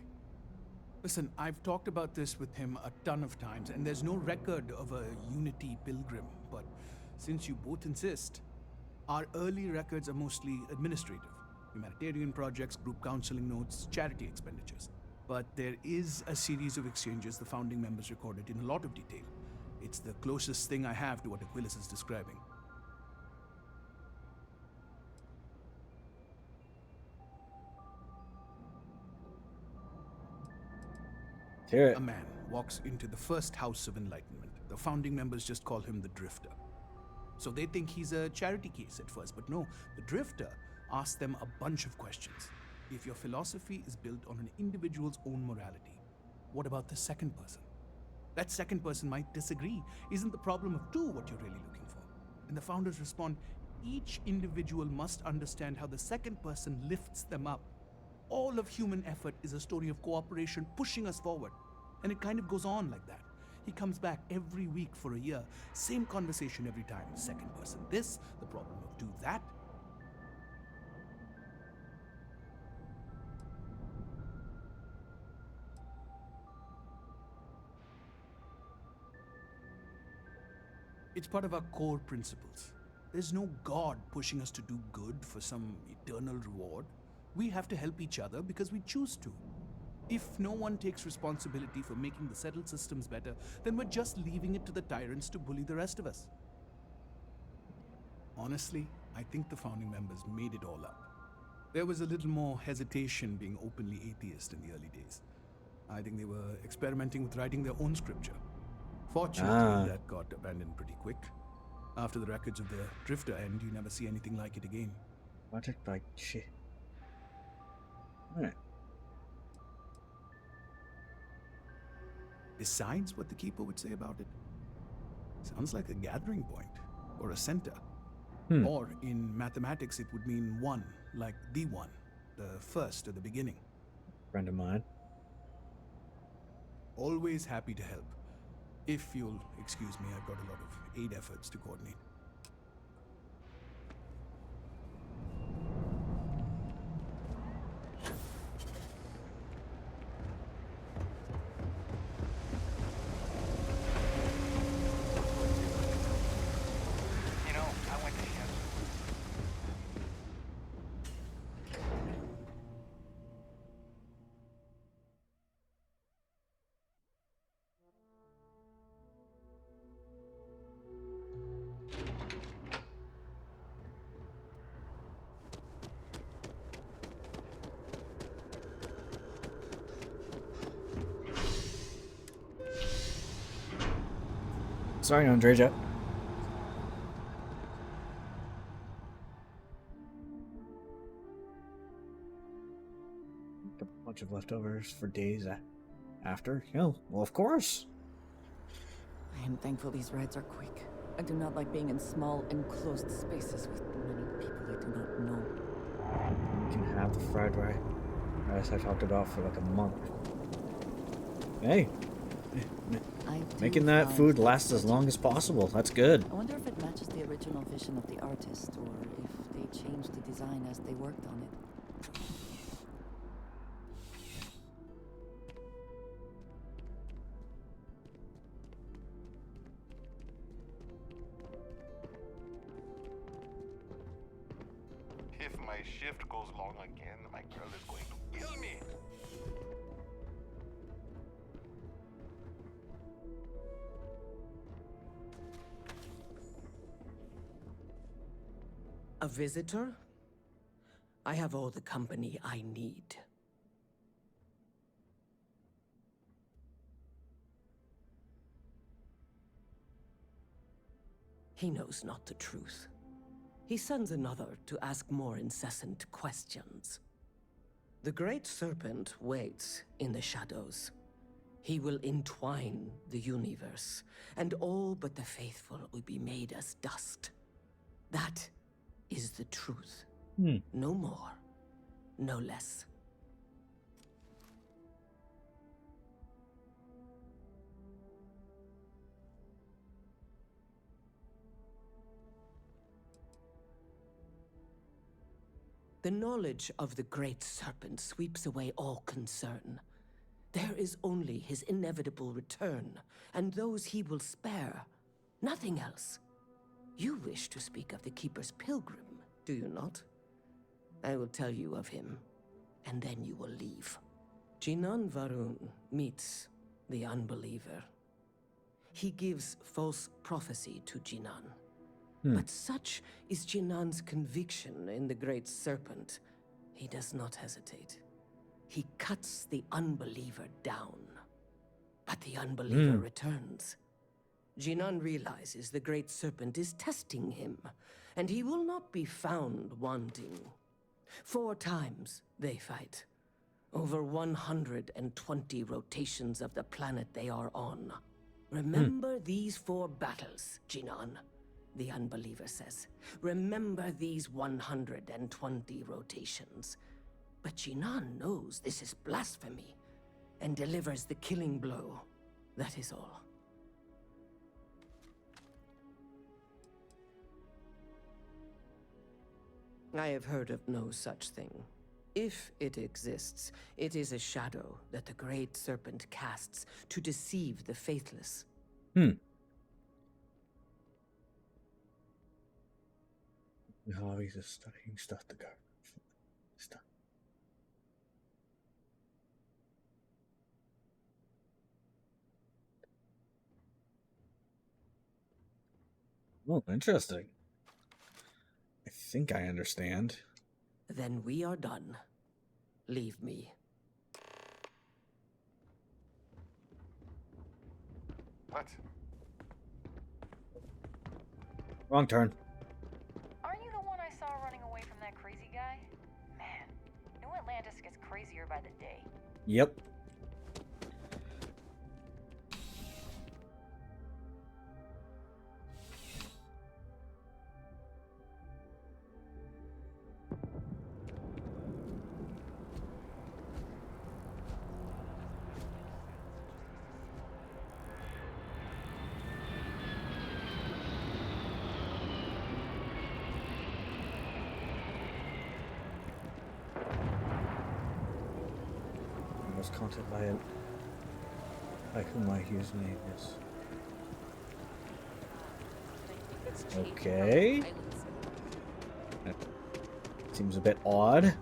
Listen, I've talked about this with him a ton of times, and there's no record of a Unity pilgrim, but since you both insist, our early records are mostly administrative. Humanitarian projects, group counseling notes, charity expenditures. But there is a series of exchanges the founding members recorded in a lot of detail. It's the closest thing I have to what Aquilus is describing. A man walks into the first House of Enlightenment. The founding members just call him the Drifter. So they think he's a charity case at first, but no, the Drifter asks them a bunch of questions. If your philosophy is built on an individual's own morality, what about the second person? That second person might disagree. Isn't the problem of two what you're really looking for? And the founders respond, each individual must understand how the second person lifts them up. All of human effort is a story of cooperation pushing us forward. And it kind of goes on like that. He comes back every week for a year. Same conversation every time. Second person this, the problem of do that. It's part of our core principles. There's no God pushing us to do good for some eternal reward. We have to help each other because we choose to. If no one takes responsibility for making the settled systems better, then we're just leaving it to the tyrants to bully the rest of us. Honestly, I think the founding members made it all up. There was a little more hesitation being openly atheist in the early days. I think they were experimenting with writing their own scripture. Fortunately, that got abandoned pretty quick. After the records of the Drifter end, you never see anything like it again. Project by shit. Alright. Besides what the Keeper would say about it, sounds like a gathering point or a center. Or in mathematics, it would mean one, like the one, the first at the beginning. Friend of mine. Always happy to help. If you'll excuse me, I've got a lot of aid efforts to coordinate. You know, I went to him. Sorry, Andreja. A bunch of leftovers for days after. Yeah, well, of course. I am thankful these rides are quick. I do not like being in small, enclosed spaces with many people I do not know. You can have the fried rice I talked about for like a month. Hey, making that food last as long as possible. That's good. I wonder if it matches the original vision of the artist, or if they changed the design as they worked on it. If my shift goes long again, my girl is going to kill me. A visitor? I have all the company I need. He knows not the truth. He sends another to ask more incessant questions. The Great Serpent waits in the shadows. He will entwine the universe, and all but the faithful will be made as dust. That is the truth. Hmm. No more, no less. The knowledge of the Great Serpent sweeps away all concern. There is only his inevitable return, and those he will spare. Nothing else. You wish to speak of the Keeper's Pilgrim, do you not? I will tell you of him, and then you will leave. Jinan Varun meets the Unbeliever. He gives false prophecy to Jinan. But such is Jinan's conviction in the Great Serpent, he does not hesitate. He cuts the Unbeliever down. But the Unbeliever returns. Jinan realizes the Great Serpent is testing him, and he will not be found wanting. 4 times they fight. Over 120 rotations of the planet they are on. Remember these 4 battles, Jinan. The Unbeliever says. Remember these 120 rotations. But Jinan knows this is blasphemy, and delivers the killing blow. That is all. I have heard of no such thing. If it exists, it is a shadow that the Great Serpent casts to deceive the faithless. Hobbies is studying stuff to go. Stuff. Oh, interesting. I think I understand. Then we are done. Leave me. What? Wrong turn. Aren't you the one I saw running away from that crazy guy? Man, New Atlantis gets crazier by the day. Yep. Was contacted by who my username is. Okay. That seems a bit odd.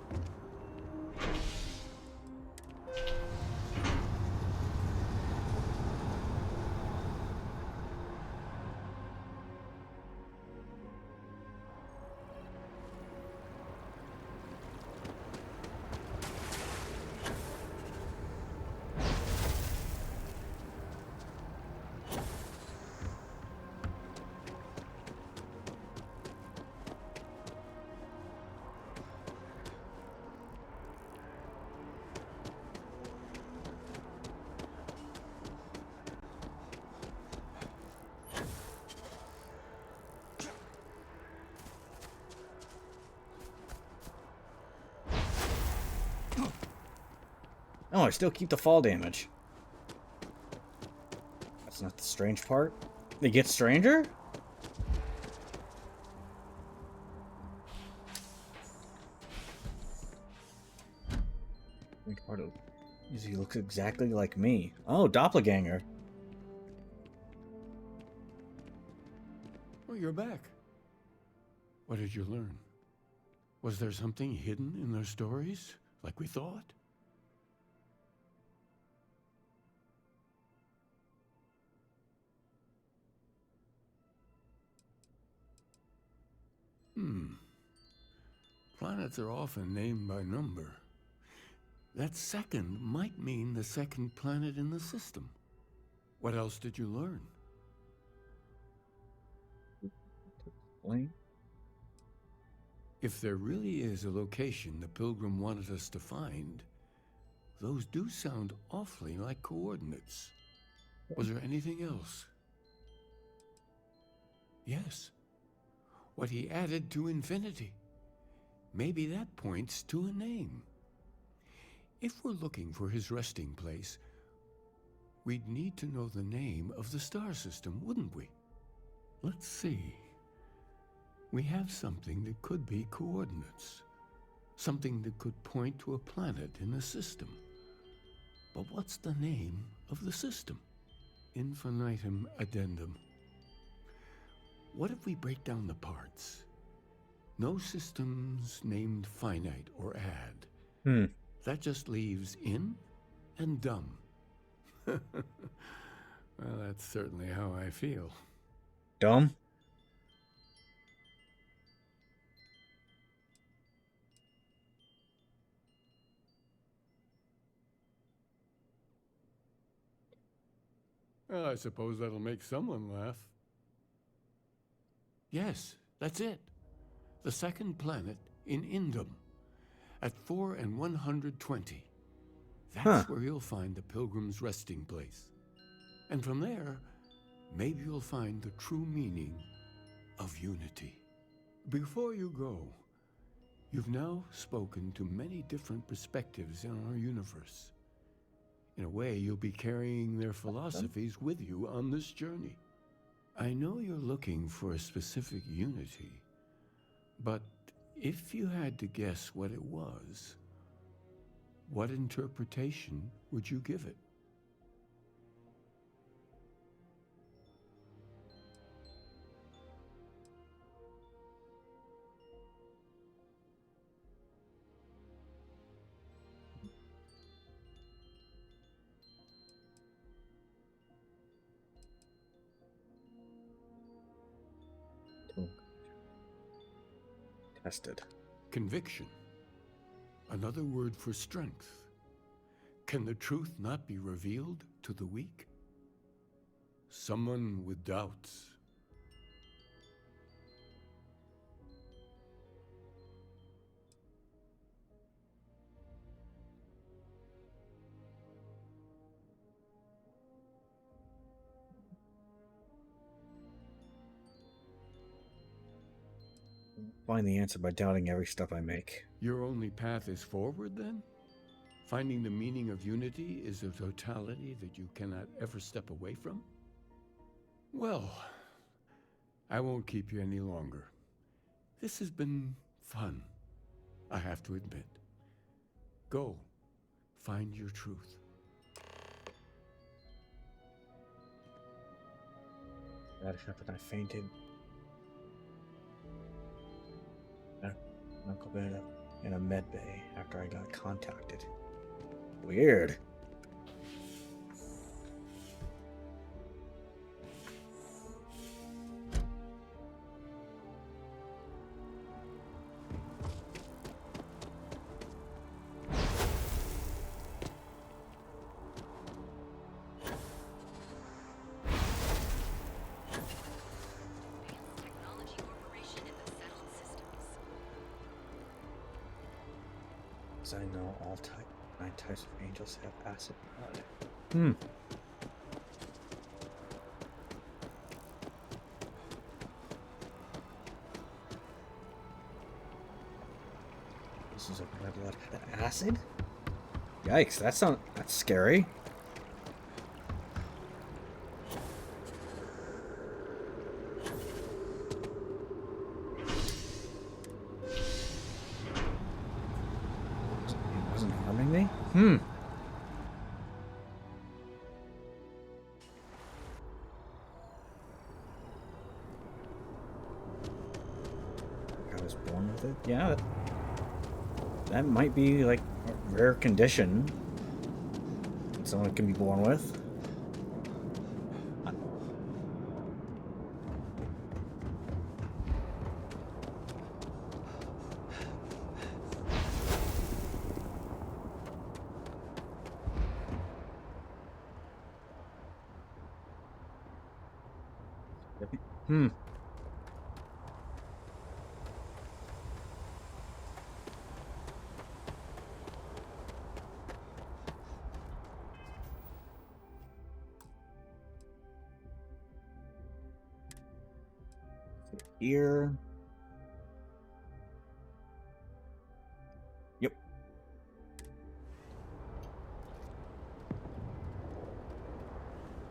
Oh, I still keep the fall damage. That's not the strange part. They get stranger? Strange part is he looks exactly like me. Oh, doppelganger. Oh, you're back. What did you learn? Was there something hidden in their stories, like we thought? Planets are often named by number. That second might mean the second planet in the system. What else did you learn? Explain. If there really is a location the Pilgrim wanted us to find, those do sound awfully like coordinates. Was there anything else? Yes. what he added to infinity. Maybe that points to a name. If we're looking for his resting place, we'd need to know the name of the star system, wouldn't we? Let's see. We have something that could be coordinates. Something that could point to a planet in a system. But what's the name of the system? Infinitum addendum. What if we break down the parts? No systems named finite or add. That just leaves in and dumb. Well, that's certainly how I feel. Dumb? Well, I suppose that'll make someone laugh. Yes, that's it. The second planet in Indum, at 4 and 120. That's where you'll find the Pilgrim's resting place. And from there, maybe you'll find the true meaning of unity. Before you go, you've now spoken to many different perspectives in our universe. In a way, you'll be carrying their philosophies with you on this journey. I know you're looking for a specific unity, but if you had to guess what it was, what interpretation would you give it? Tested. Conviction. Another word for strength. Can the truth not be revealed to the weak? Someone with doubts. Find the answer by doubting every step I make. Your only path is forward, then? Finding the meaning of unity is a totality that you cannot ever step away from? Well, I won't keep you any longer. This has been fun, I have to admit. Go, find your truth. That happened, I fainted. Uncle Ben in a med bay after I got contacted. Weird. As I know, all 9 types of angels have acid blood. This is a red blood acid? Yikes, that's scary. I was born with it. Yeah, that might be like a rare condition that someone can be born with. Here.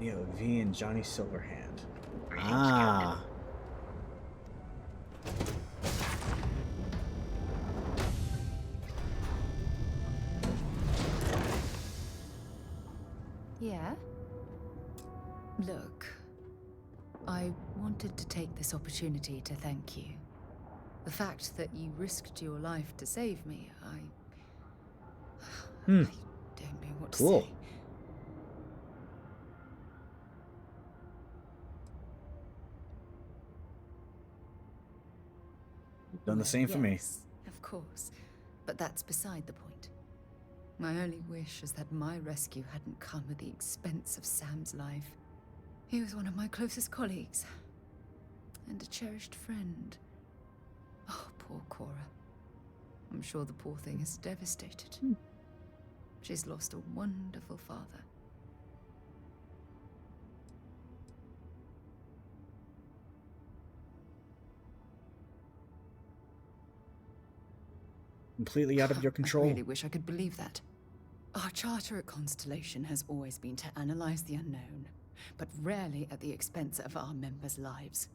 Leo V and Johnny Silverhand. Greetings, Ah. Yeah? Look, I wanted to take this opportunity to thank you. The fact that you risked your life to save me, I don't know what to Cool. say. You've done the same for me. Yes, of course. But that's beside the point. My only wish is that my rescue hadn't come at the expense of Sam's life. He was one of my closest colleagues. And a cherished friend. Oh, poor Cora. I'm sure the poor thing is devastated. She's lost a wonderful father. Completely out of your control. I really wish I could believe that. Our charter at Constellation has always been to analyze the unknown, but rarely at the expense of our members' lives.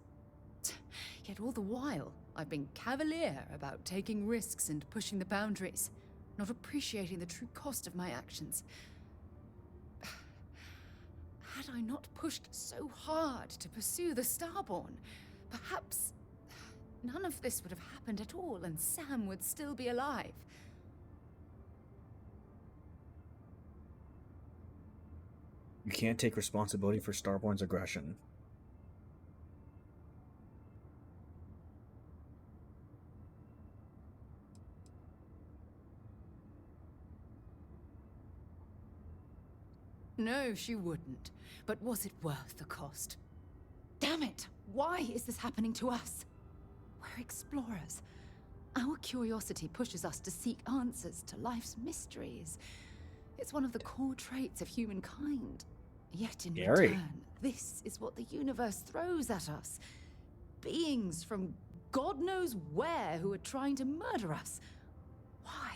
Yet all the while, I've been cavalier about taking risks and pushing the boundaries, not appreciating the true cost of my actions. Had I not pushed so hard to pursue the Starborn, perhaps none of this would have happened at all, and Sam would still be alive. You can't take responsibility for Starborn's aggression. No, she wouldn't. But was it worth the cost? Damn it! Why is this happening to us? We're explorers. Our curiosity pushes us to seek answers to life's mysteries. It's one of the core traits of humankind. Yet in return, this is what the universe throws at us. Beings from God knows where who are trying to murder us. Why?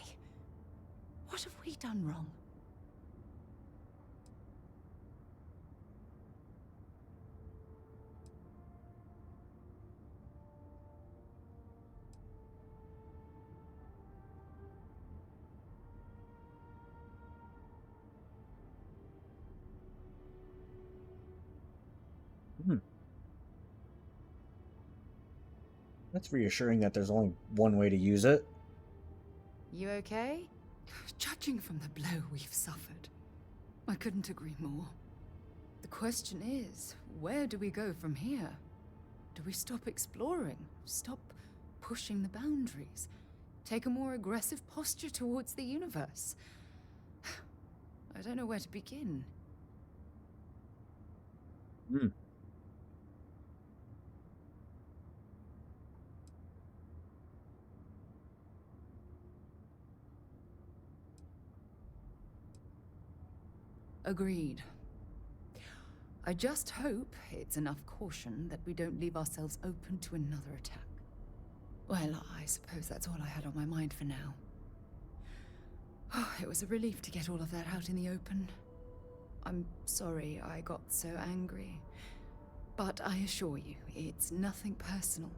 What have we done wrong? That's reassuring that there's only one way to use it. You okay? Judging from the blow we've suffered, I couldn't agree more. The question is, where do we go from here? Do we stop exploring? Stop pushing the boundaries? Take a more aggressive posture towards the universe? I don't know where to begin. Agreed. I just hope it's enough caution that we don't leave ourselves open to another attack. Well, I suppose that's all I had on my mind for now. Oh, it was a relief to get all of that out in the open. I'm sorry I got so angry. But I assure you, it's nothing personal.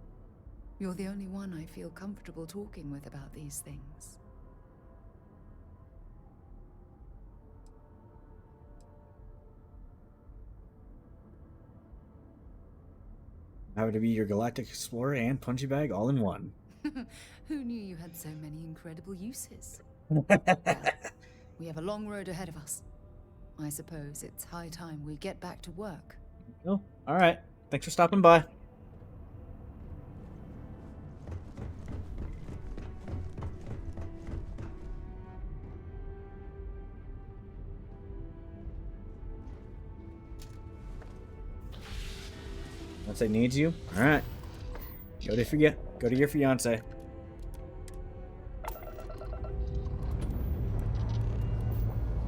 You're the only one I feel comfortable talking with about these things. Happy to be your galactic explorer and punchy bag all in one. Who knew you had so many incredible uses? Well, we have a long road ahead of us. I suppose it's high time we get back to work. Oh, all right. Thanks for stopping by. Fiance needs you. All right. Go to your fiance.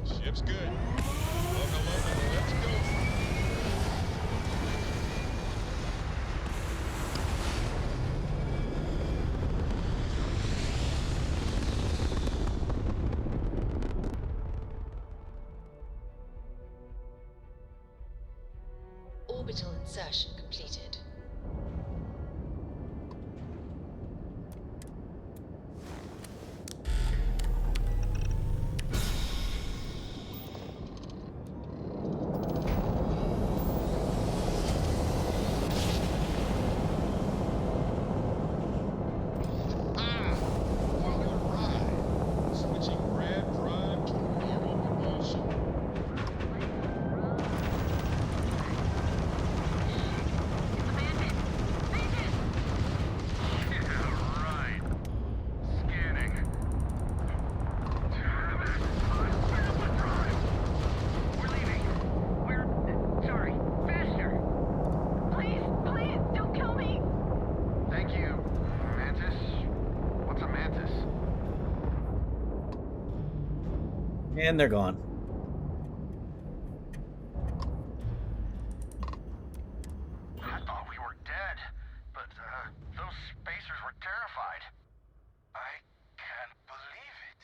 Ship's good. Let's go. And they're gone. I thought we were dead, but those spacers were terrified. I can't believe it.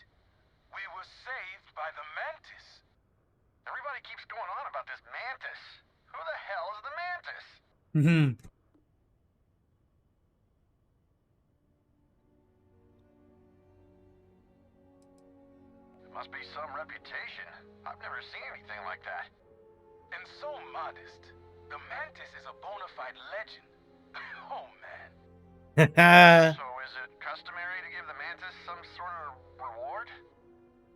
We were saved by the Mantis. Everybody keeps going on about this Mantis. Who the hell is the Mantis? It must be some reputation. I've never seen anything like that. And so modest. The Mantis is a bona fide legend. Oh, man. So is it customary to give the Mantis some sort of reward?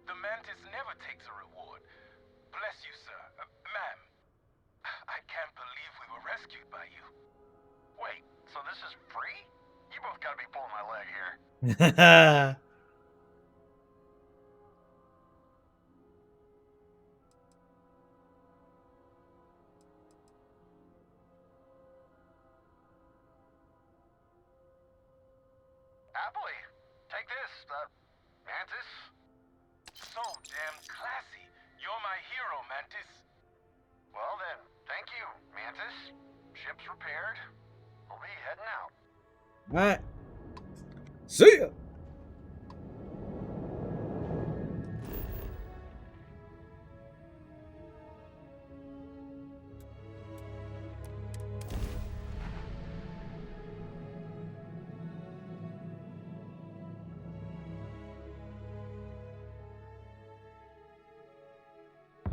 The Mantis never takes a reward. Bless you, sir. Ma'am. I can't believe we were rescued by you. Wait, so this is free? You both gotta be pulling my leg here. Happily. Take this, Mantis. So damn classy. You're my hero, Mantis. Well then, thank you, Mantis. Ship's repaired. We'll be heading out. Alright. See ya!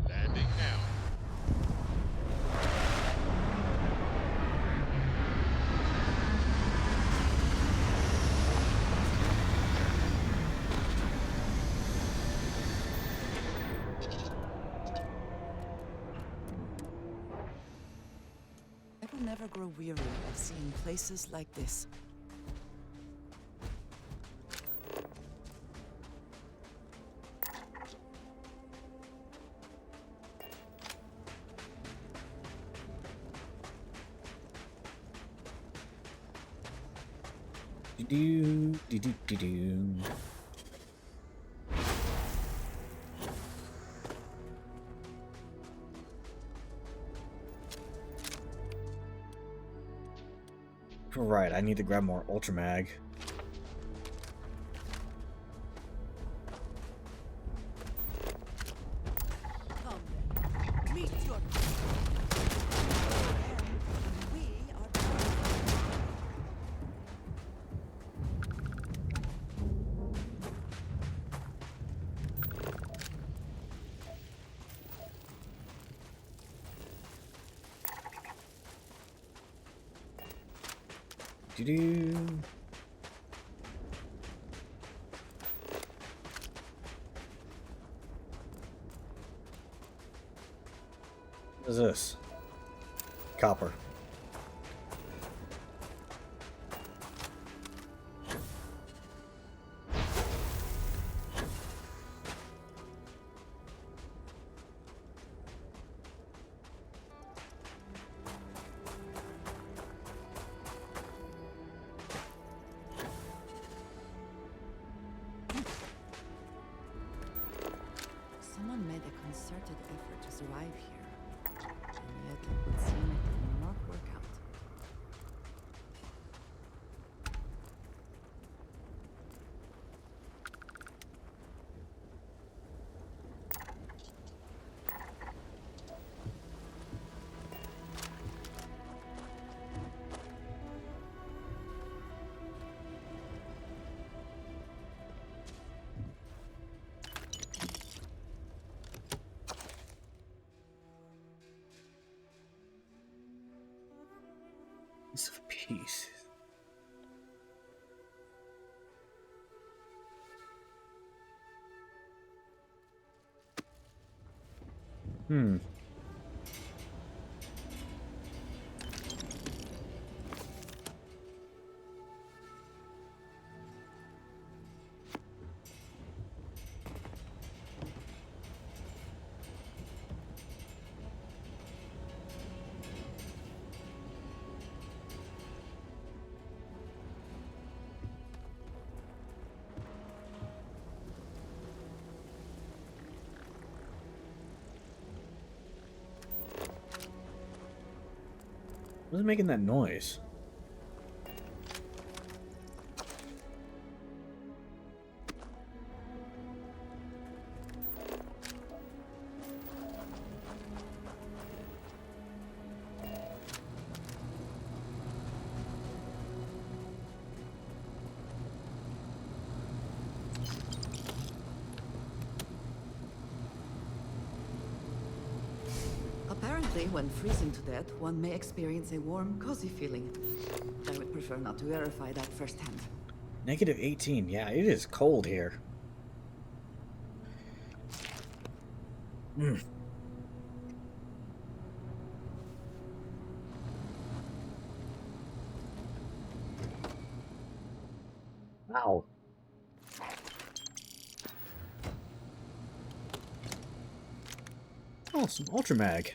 Landing now. I will never grow weary of seeing places like this. Do-do-do-do-do. Right, I need to grab more Ultra Mag. Meet your... We are... Do-do. What is this? Copper. Someone made a concerted effort to survive here. And yet it would seem it did not work out. Piece of peace. Who's making that noise? Apparently, when freezing to death, one may experience a warm, cozy feeling. I would prefer not to verify that firsthand. Negative 18. Yeah, it is cold here. Mm. Wow. Oh, some Ultra Mag.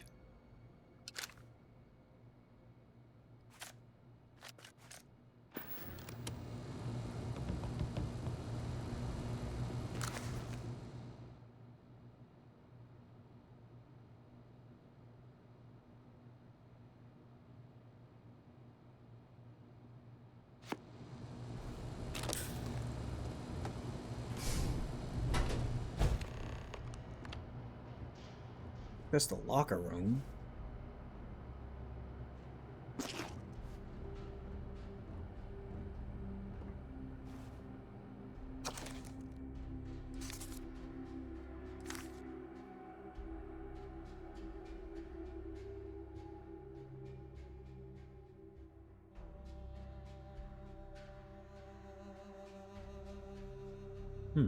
That's the locker room. Hmm.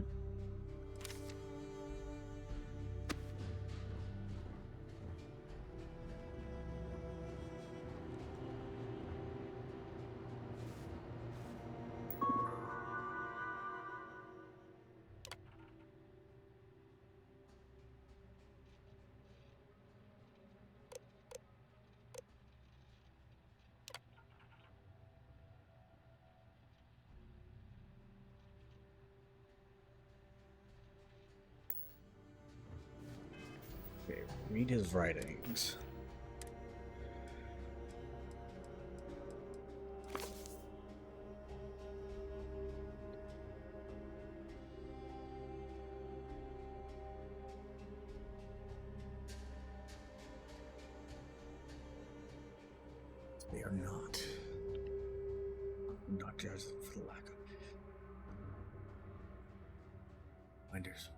Okay, read his writings. They are not judged for the lack of finders.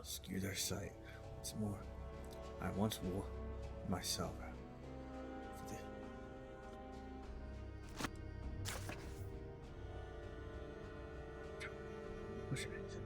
Skew their sight. What's more, I once wore myself for the what should I say?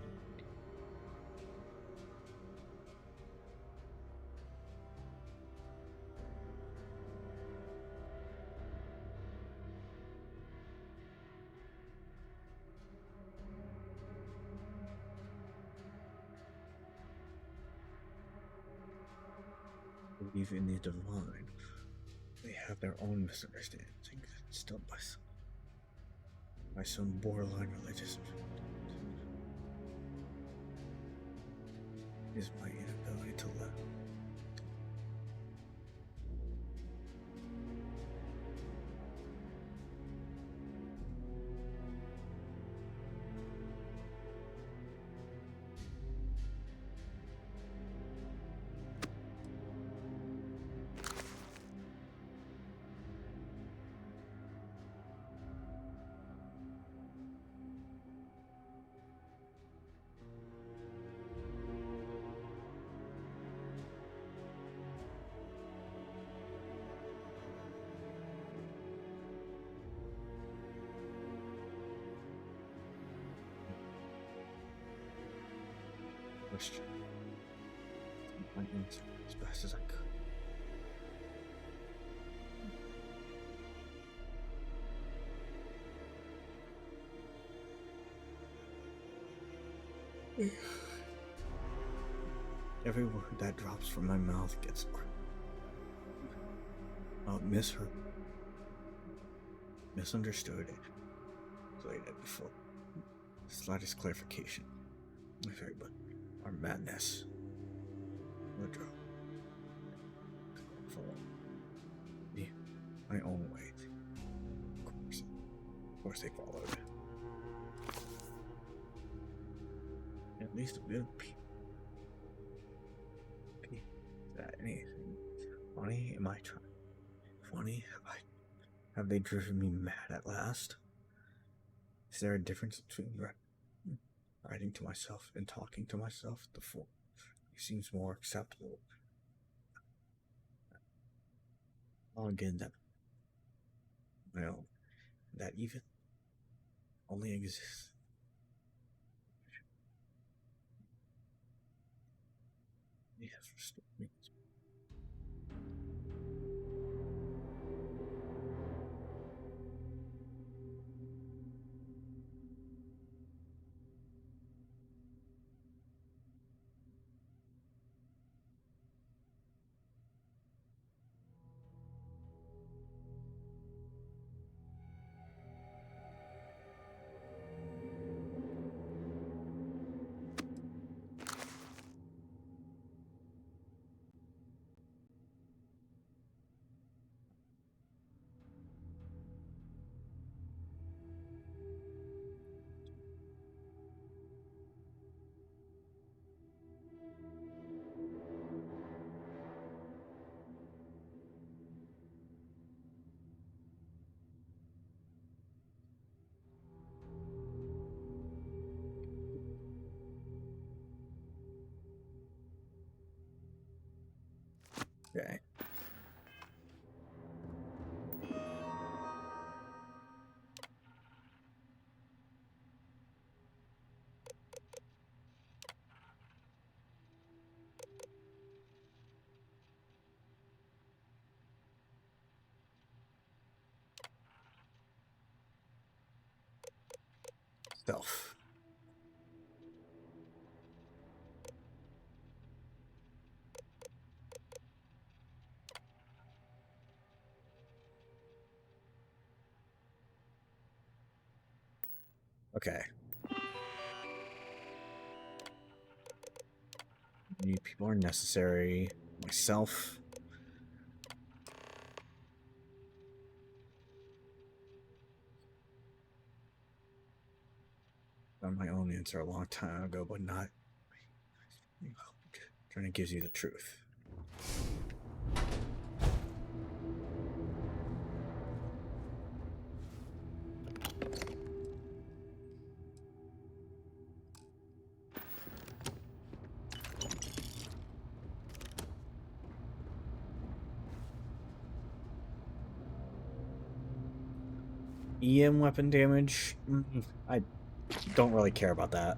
Believe in the divine. They have their own misunderstandings, instilled by some borderline religious. Is my inability to let. Question. My answer as best as I could. Every word that drops from my mouth gets misheard, misunderstood, played it before. Slightest clarification. Very but our madness. The drop. Me. my own way. Of course they followed. At least a bit of peace. Is that anything funny? Am I trying? Funny? Have they driven me mad at last? Is there a difference between writing to myself and talking to myself? The former seems more acceptable. I'll again that my own. That even only exists. He has restored me. Okay. Self. Okay. New people are necessary. Myself. Found my own answer a long time ago, but not. Trying to gives you the truth. EM weapon damage? I don't really care about that.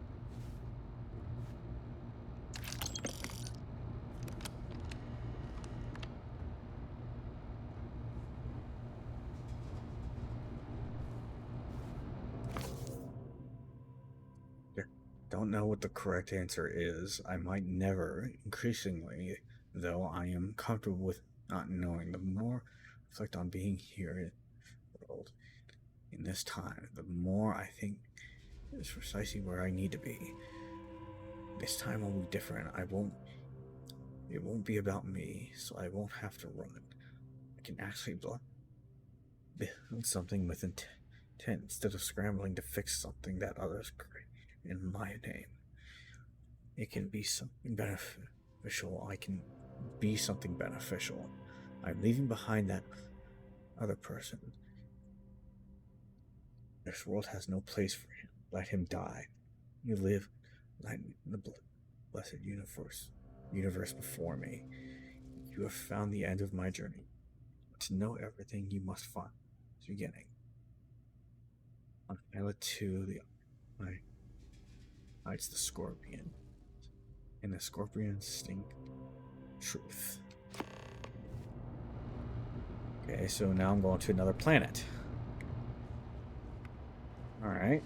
Don't know what the correct answer is. I might never. Increasingly, though, I am comfortable with not knowing. The more I reflect on being here in the world in this time, the more I think it's precisely where I need to be. This time will be different. It won't be about me, so I won't have to run. I can actually build something with intent instead of scrambling to fix something that others create in my name. It can be something beneficial. I can be something beneficial. I'm leaving behind that other person. This world has no place for him. Let him die. You live in the blessed universe before me. You have found the end of my journey. To know everything, you must find the beginning. On Pilot 2, hides the scorpion. And the scorpion sting truth. Okay, so now I'm going to another planet. Alright.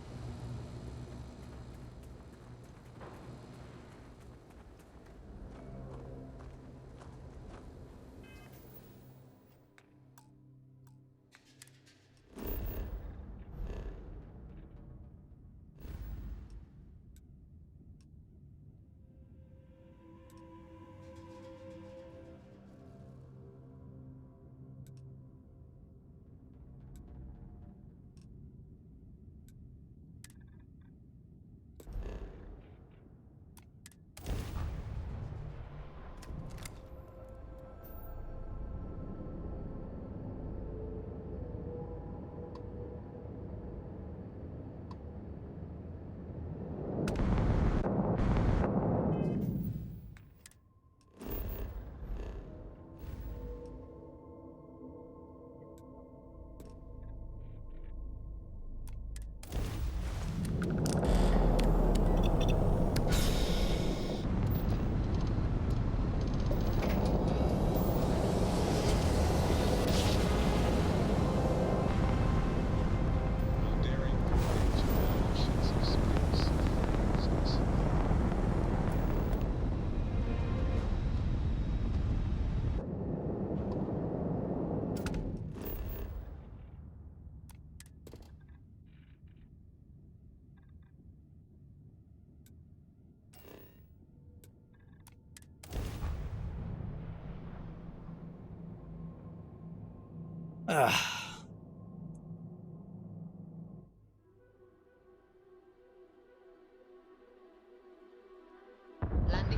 Landing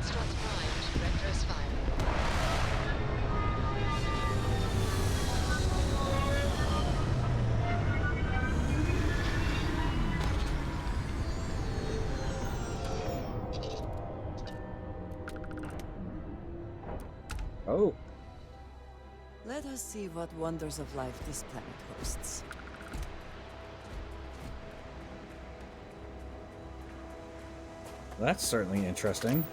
slots primed. Retros firing. Oh. Let us see what wonders of life this planet hosts. That's certainly interesting.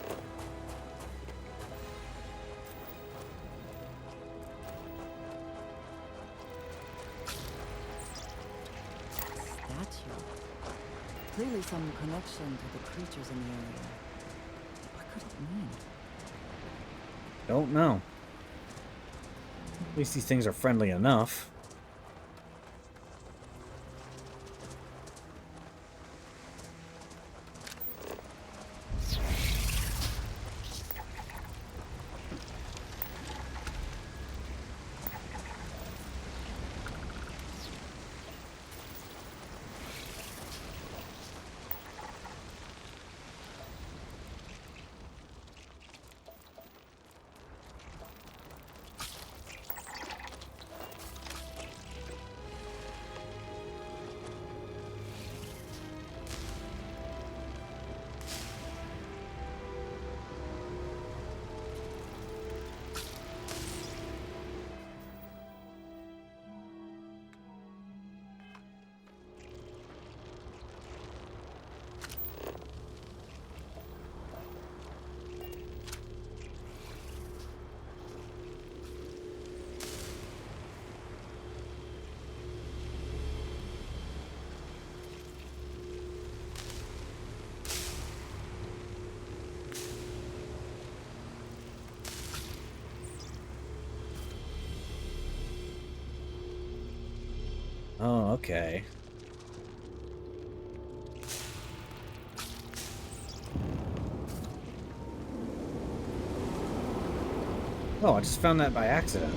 Statue. Clearly some connection to the creatures in the area. What could it mean? Don't know. At least these things are friendly enough. Oh, okay. Oh, I just found that by accident.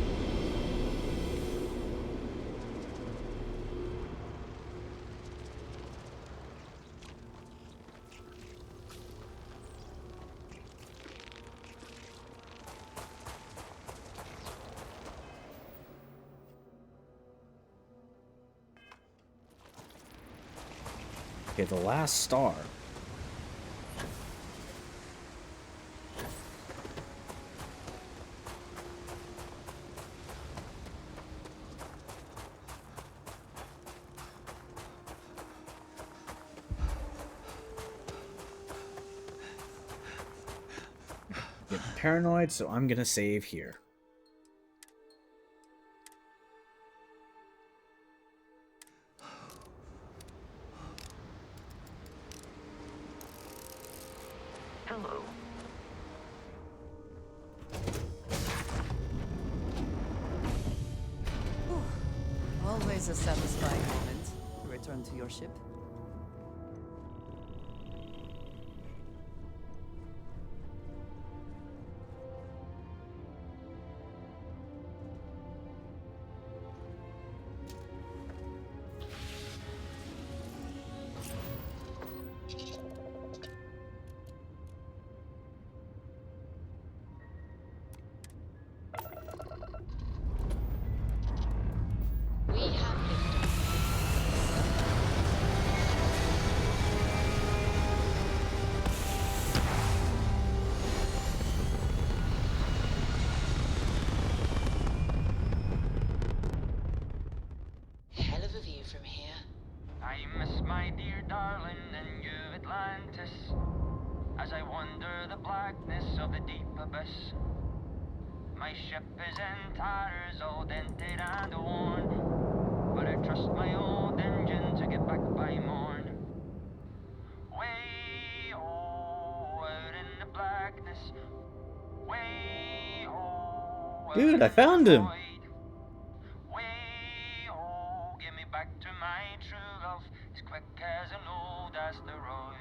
Okay, the last star. Getting paranoid, so I'm gonna save here. Hello. Always a satisfying moment to return to your ship. We have hell of a view from here. I miss my dear darling and New Atlantis, as I wander the blackness of the deep abyss. My ship is in tatters, all dented and worn, but I trust my old engine to get back by morn. Way out in the blackness, way Dude, I found him. get me back to my true love, as quick as an old asteroid.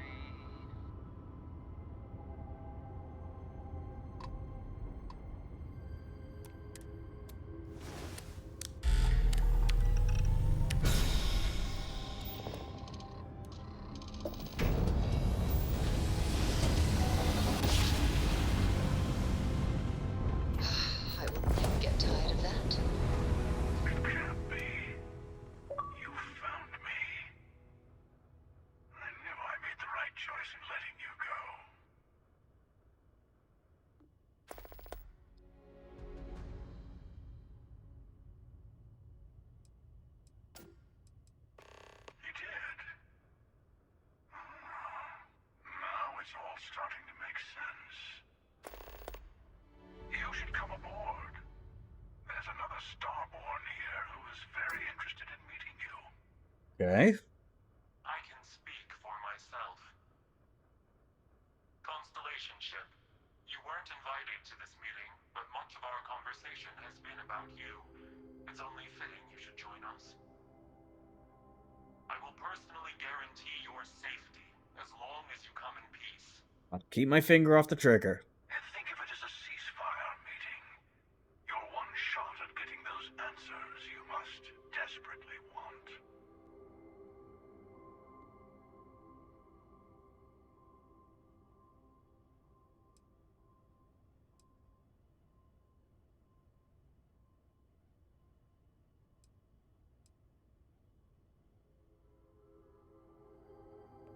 Okay. I can speak for myself. Constellation ship, you weren't invited to this meeting, but much of our conversation has been about you. It's only fitting you should join us. I will personally guarantee your safety as long as you come in peace. I'll keep my finger off the trigger. And think of it as a ceasefire meeting. Your one shot at getting those answers you must desperately want.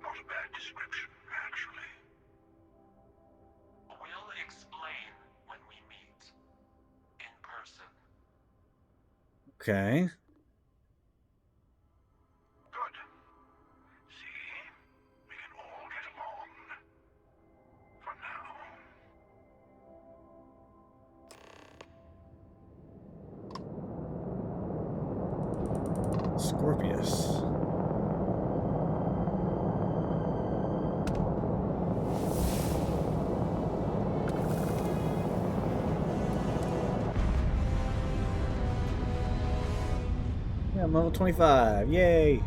Not a bad description, actually. We'll explain when we meet. In person. Okay. Good. See? We can all get along. For now. Scorpius. Yeah, I'm level 25. Yay!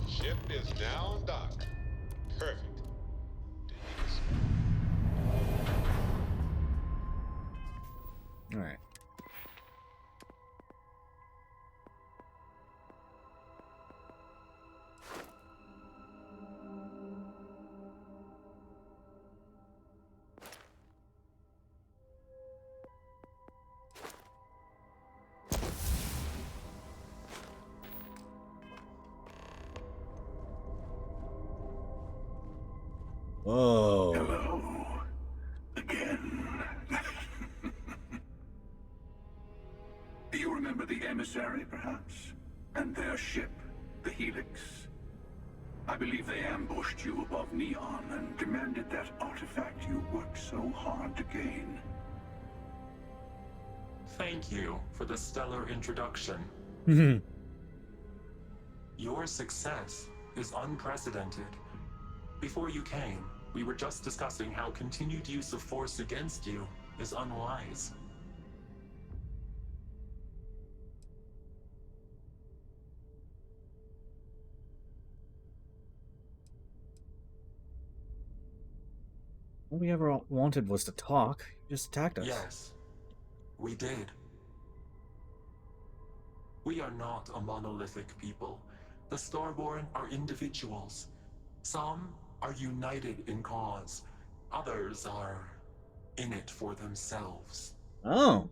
Ship is now docked. Perfect. Alright. Whoa. Hello. Again. You remember the emissary, perhaps? And their ship, the Helix? I believe they ambushed you above Neon and demanded that artifact you worked so hard to gain. Thank you for the stellar introduction. Your success is unprecedented. Before you came, we were just discussing how continued use of force against you is unwise. All we ever wanted was to talk. You just attacked us. Yes, we did. We are not a monolithic people. The Starborn are individuals. Some are united in cause. Others are in it for themselves. Oh.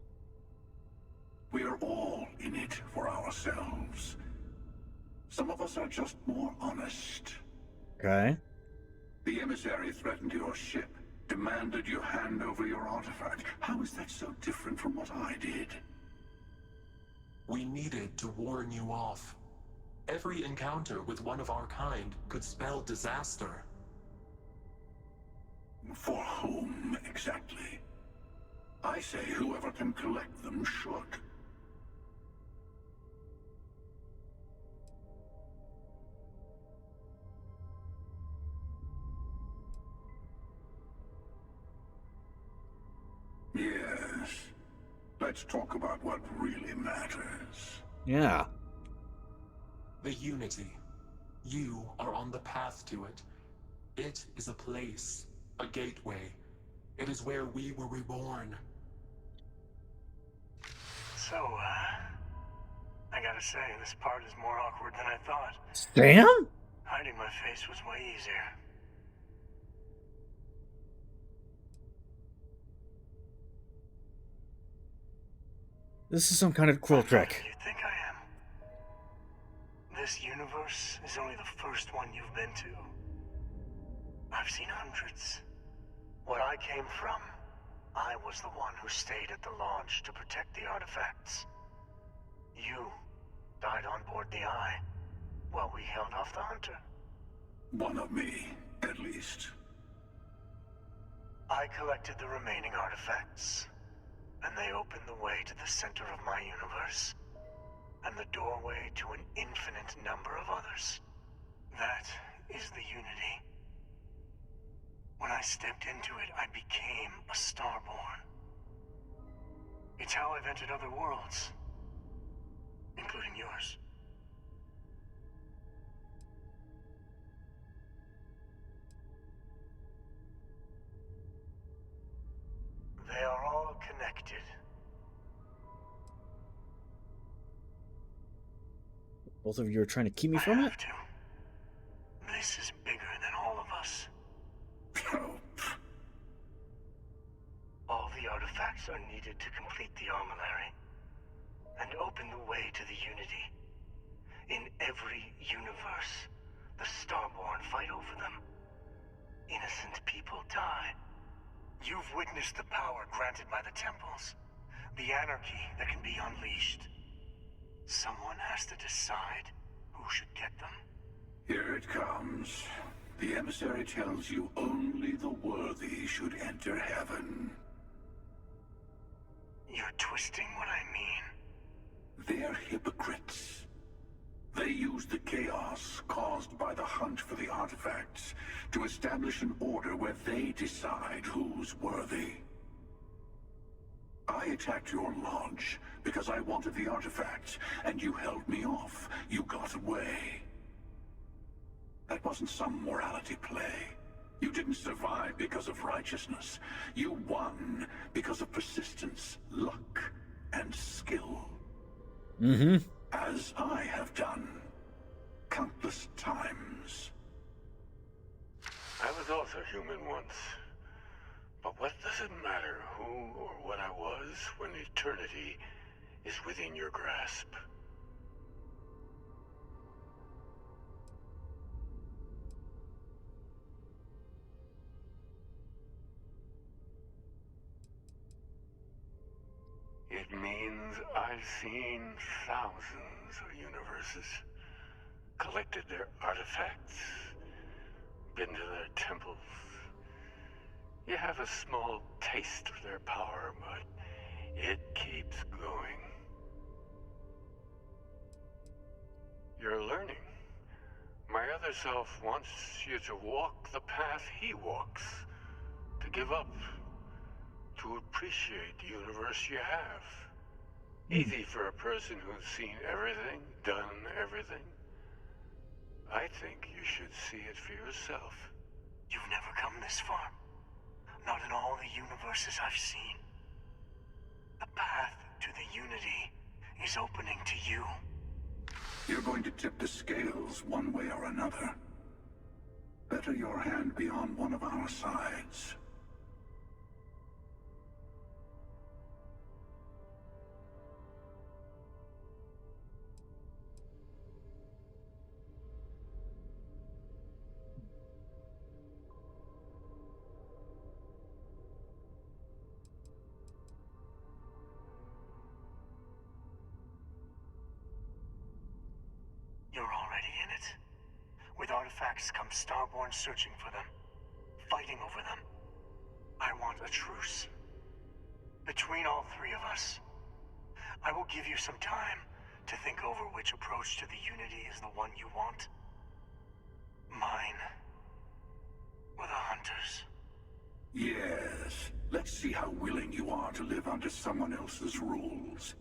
We are all in it for ourselves. Some of us are just more honest. Okay. The emissary threatened your ship, demanded you hand over your artifact. How is that so different from what I did? We needed to warn you off. Every encounter with one of our kind could spell disaster. For whom, exactly? I say whoever can collect them should. Yes. Let's talk about what really matters. Yeah. The Unity. You are on the path to it. It is a place, a gateway. It is where we were reborn. So, I gotta say, this part is more awkward than I thought. Sam? Hiding my face was way easier. This is some kind of cruel trick. You think I am? This universe is only the first one you've been to. I've seen hundreds. Where I came from, I was the one who stayed at the launch to protect the artifacts. You died on board the Eye, while we held off the Hunter. One of me, at least. I collected the remaining artifacts, and they open the way to the center of my universe, and the doorway to an infinite number of others. That is the Unity. When I stepped into it, I became a Starborn. It's how I've entered other worlds, including yours. They are all connected. Both of you are trying to keep me from it? This is bigger than all of us. All the artifacts are needed to complete the armillary and open the way to the Unity. In every universe, the Starborn fight over them. Innocent people die. You've witnessed the power granted by the temples, the anarchy that can be unleashed. Someone has to decide who should get them. Here it comes. The emissary tells you only the worthy should enter heaven. You're twisting what I mean. They're hypocrites. They use the chaos caused by the hunt for the artifacts to establish an order where they decide who's worthy. I attacked your lodge because I wanted the artifacts, and you held me off. You got away. That wasn't some morality play. You didn't survive because of righteousness. You won because of persistence, luck, and skill. Mm-hmm. As I have done countless times. I was also human once. But what does it matter who or what I was when eternity is within your grasp? It means I've seen thousands of universes, collected their artifacts, been to their temples. You have a small taste of their power, but it keeps going. You're learning. My other self wants you to walk the path he walks, to give up, to appreciate the universe you have. Easy for a person who's seen everything, done everything. I think you should see it for yourself. You've never come this far. Not in all the universes I've seen. The path to the Unity is opening to you. You're going to tip the scales one way or another. Better your hand be on one of our sides. You're already in it. With artifacts comes Starborn searching for them, fighting over them. I want a truce. Between all three of us. I will give you some time to think over which approach to the Unity is the one you want. Mine. Or the Hunters. Yes. Let's see how willing you are to live under someone else's rules.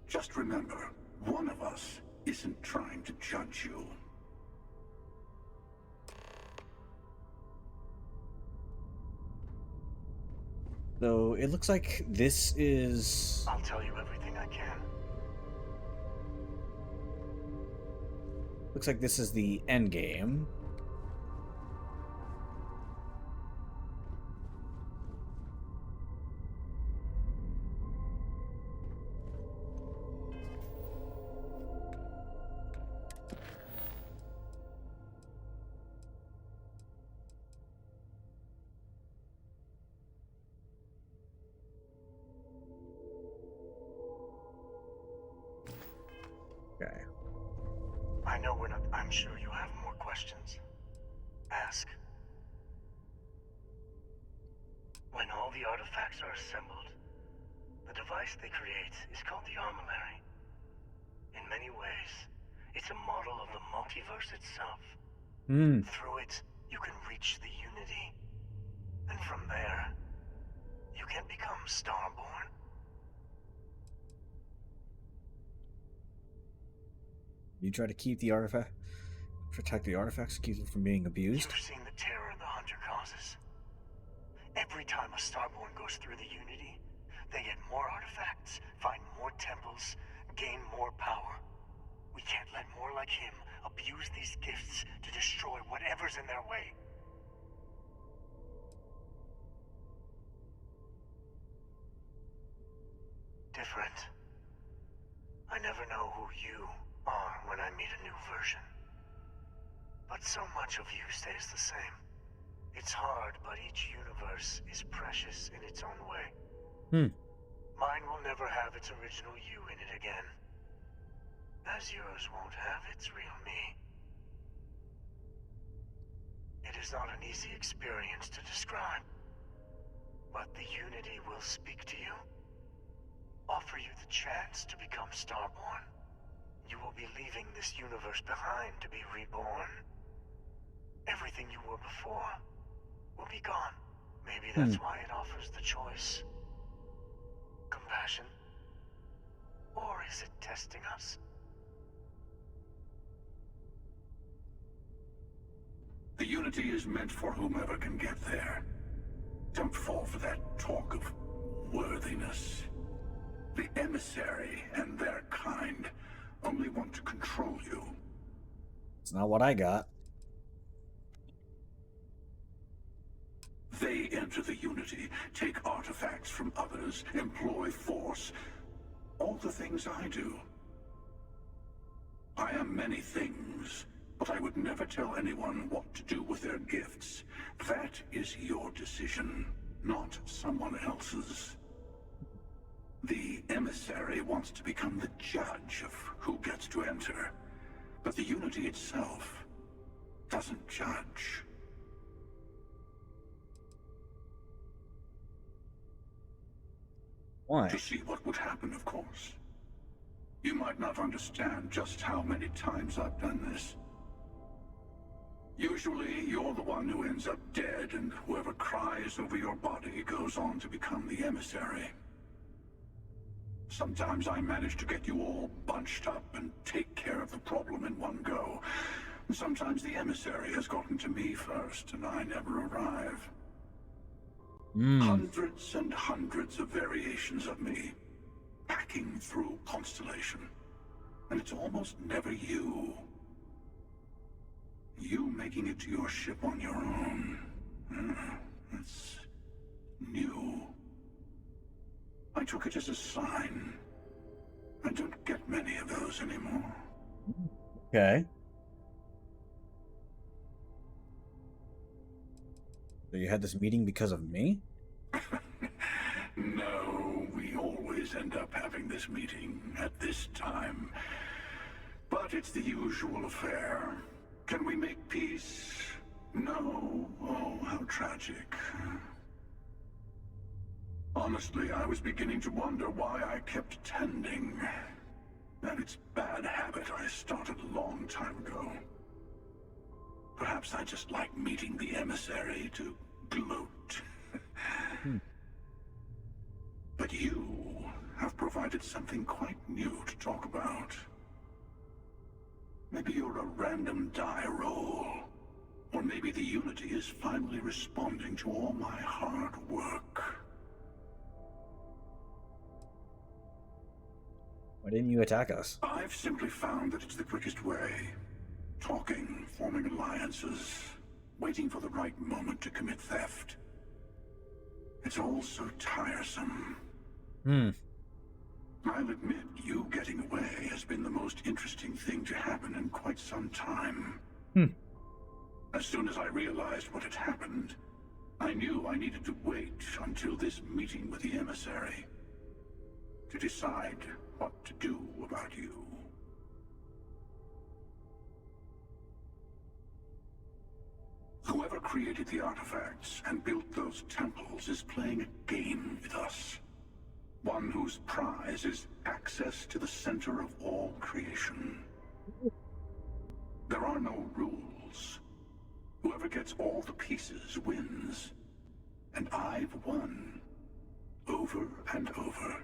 Just remember, one of us isn't trying to judge you. So it looks like this is... I'll tell you everything I can. Looks like this is the end game. Okay. I know we're not... I'm sure you have more questions. Ask. When all the artifacts are assembled, The device they create is called the Armillary. In many ways, it's a model of the multiverse itself. Through it, you can reach the Unity. And from there, you can become Starborn. You try to keep the artifact, protect the artifacts, keep them from being abused. You've seen the terror the Hunter causes. Every time a Starborn goes through the Unity, they get more artifacts, find more temples, gain more power. We can't let more like him abuse these gifts to destroy whatever's in their way. Different. I never know who you are when I meet a new version. But so much of you stays the same. It's hard, but each universe is precious in its own way. Mine will never have its original you in it again. As yours won't have its real me. It is not an easy experience to describe. But the Unity will speak to you. Offer you the chance to become Starborn. You will be leaving this universe behind to be reborn. Everything you were before will be gone. Maybe that's why it offers the choice. Compassion? Or is it testing us? The Unity is meant for whomever can get there. Don't fall for that talk of worthiness. The Emissary and their kind only want to control you. It's not what I got. They enter the Unity, take artifacts from others, employ force. All the things I do. I am many things, but I would never tell anyone what to do with their gifts. That is your decision, not someone else's. The Emissary wants to become the judge of who gets to enter, but the Unity itself doesn't judge. Why? To see what would happen, of course. You might not understand just how many times I've done this. Usually, you're the one who ends up dead, and whoever cries over your body goes on to become the Emissary. Sometimes I manage to get you all bunched up and take care of the problem in one go. Sometimes the Emissary has gotten to me first, and I never arrive. Hundreds and hundreds of variations of me, packing through Constellation. And it's almost never you. You making it to your ship on your own. That's new. I took it as a sign. I don't get many of those anymore. Okay. So you had this meeting because of me? No, we always end up having this meeting at this time. But it's the usual affair. Can we make peace? No. Oh, how tragic. Honestly, I was beginning to wonder why I kept attending. And it's bad habit I started a long time ago. Perhaps I just like meeting the Emissary to gloat. But you have provided something quite new to talk about. Maybe you're a random die roll. Or maybe the Unity is finally responding to all my hard work. Why didn't you attack us? I've simply found that it's the quickest way. Talking, forming alliances, waiting for the right moment to commit theft. It's all so tiresome. I'll admit, you getting away has been the most interesting thing to happen in quite some time. As soon as I realized what had happened, I knew I needed to wait until this meeting with the Emissary to decide what to do about you. Whoever created the artifacts and built those temples is playing a game with us. One whose prize is access to the center of all creation. There are no rules. Whoever gets all the pieces wins. And I've won. Over and over.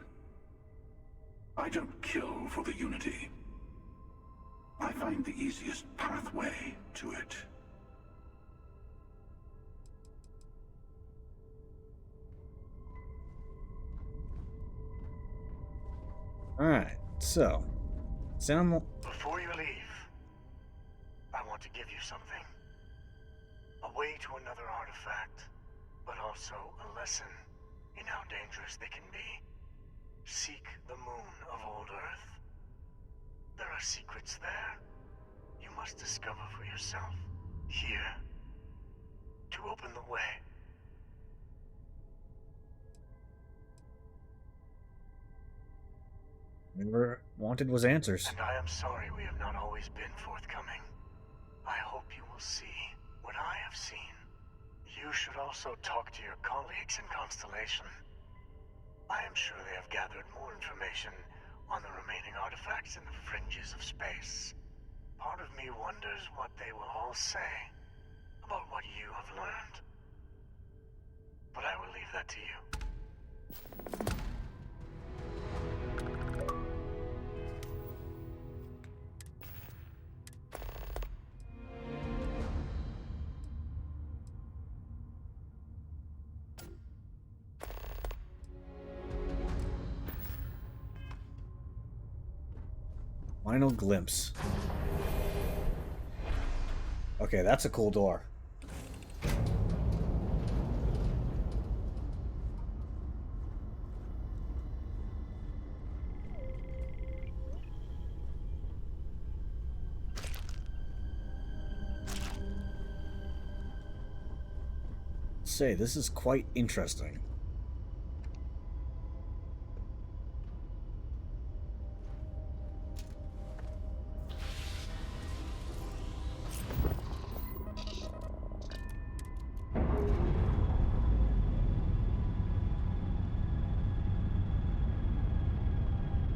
I don't kill for the Unity. I find the easiest pathway to it. Alright, so. Sound. Before you leave, I want to give you something. A way to another artifact, but also a lesson in how dangerous they can be. Seek the moon of old Earth. There are secrets there. You must discover for yourself. Here. To open the way. Never wanted was answers. And I am sorry we have not always been forthcoming. I hope you will see what I have seen. You should also talk to your colleagues in Constellation. I am sure they have gathered more information on the remaining artifacts in the fringes of space. Part of me wonders what they will all say about what you have learned. But I will leave that to you. Final glimpse. Okay, that's a cool door. Say, this is quite interesting.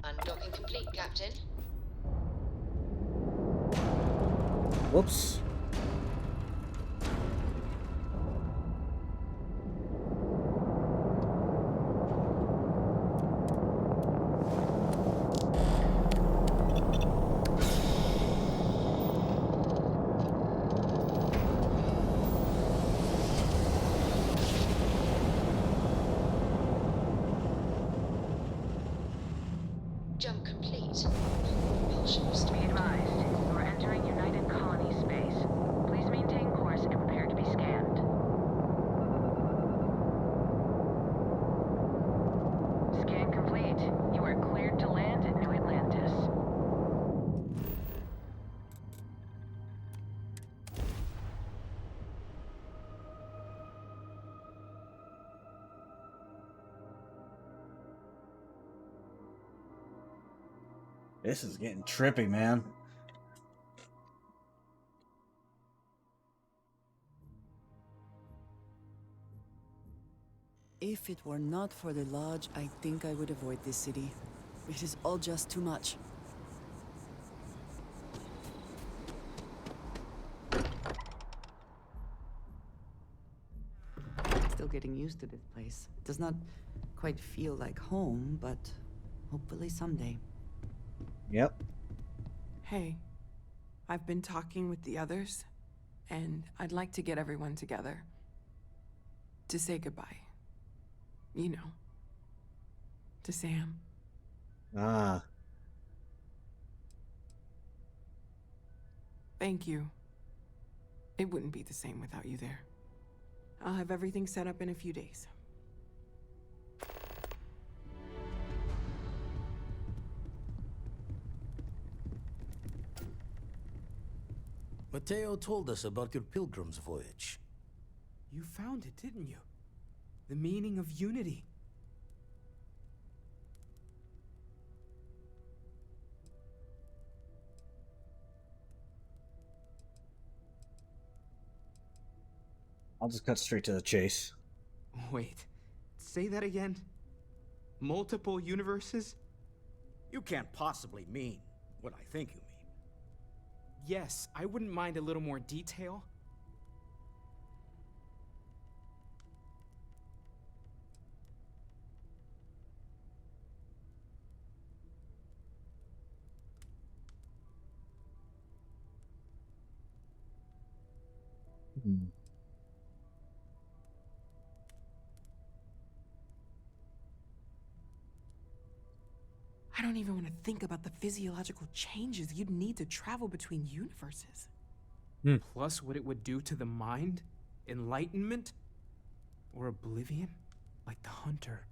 Undocking complete, Captain. Whoops. Jump complete. Propulsion Be advised, you are entering United Colony space. Please maintain course and prepare to be scanned. Scan complete. You are cleared to land at New Atlantis. This is getting trippy, man. If it were not for the lodge, I think I would avoid this city. It is all just too much. Still getting used to this place. It does not quite feel like home, but hopefully someday. Yep. Hey, I've been talking with the others, and I'd like to get everyone together. To say goodbye. You know. To Sam. Ah. Thank you. It wouldn't be the same without you there. I'll have everything set up in a few days. Mateo told us about your pilgrim's voyage. You found it, didn't you? The meaning of unity. I'll just cut straight to the chase. Wait, say that again? Multiple universes? You can't possibly mean what I think you mean. Yes, I wouldn't mind a little more detail. I don't even want to think about the physiological changes you'd need to travel between universes. Plus what it would do to the mind? Enlightenment? Or oblivion? Like the Hunter.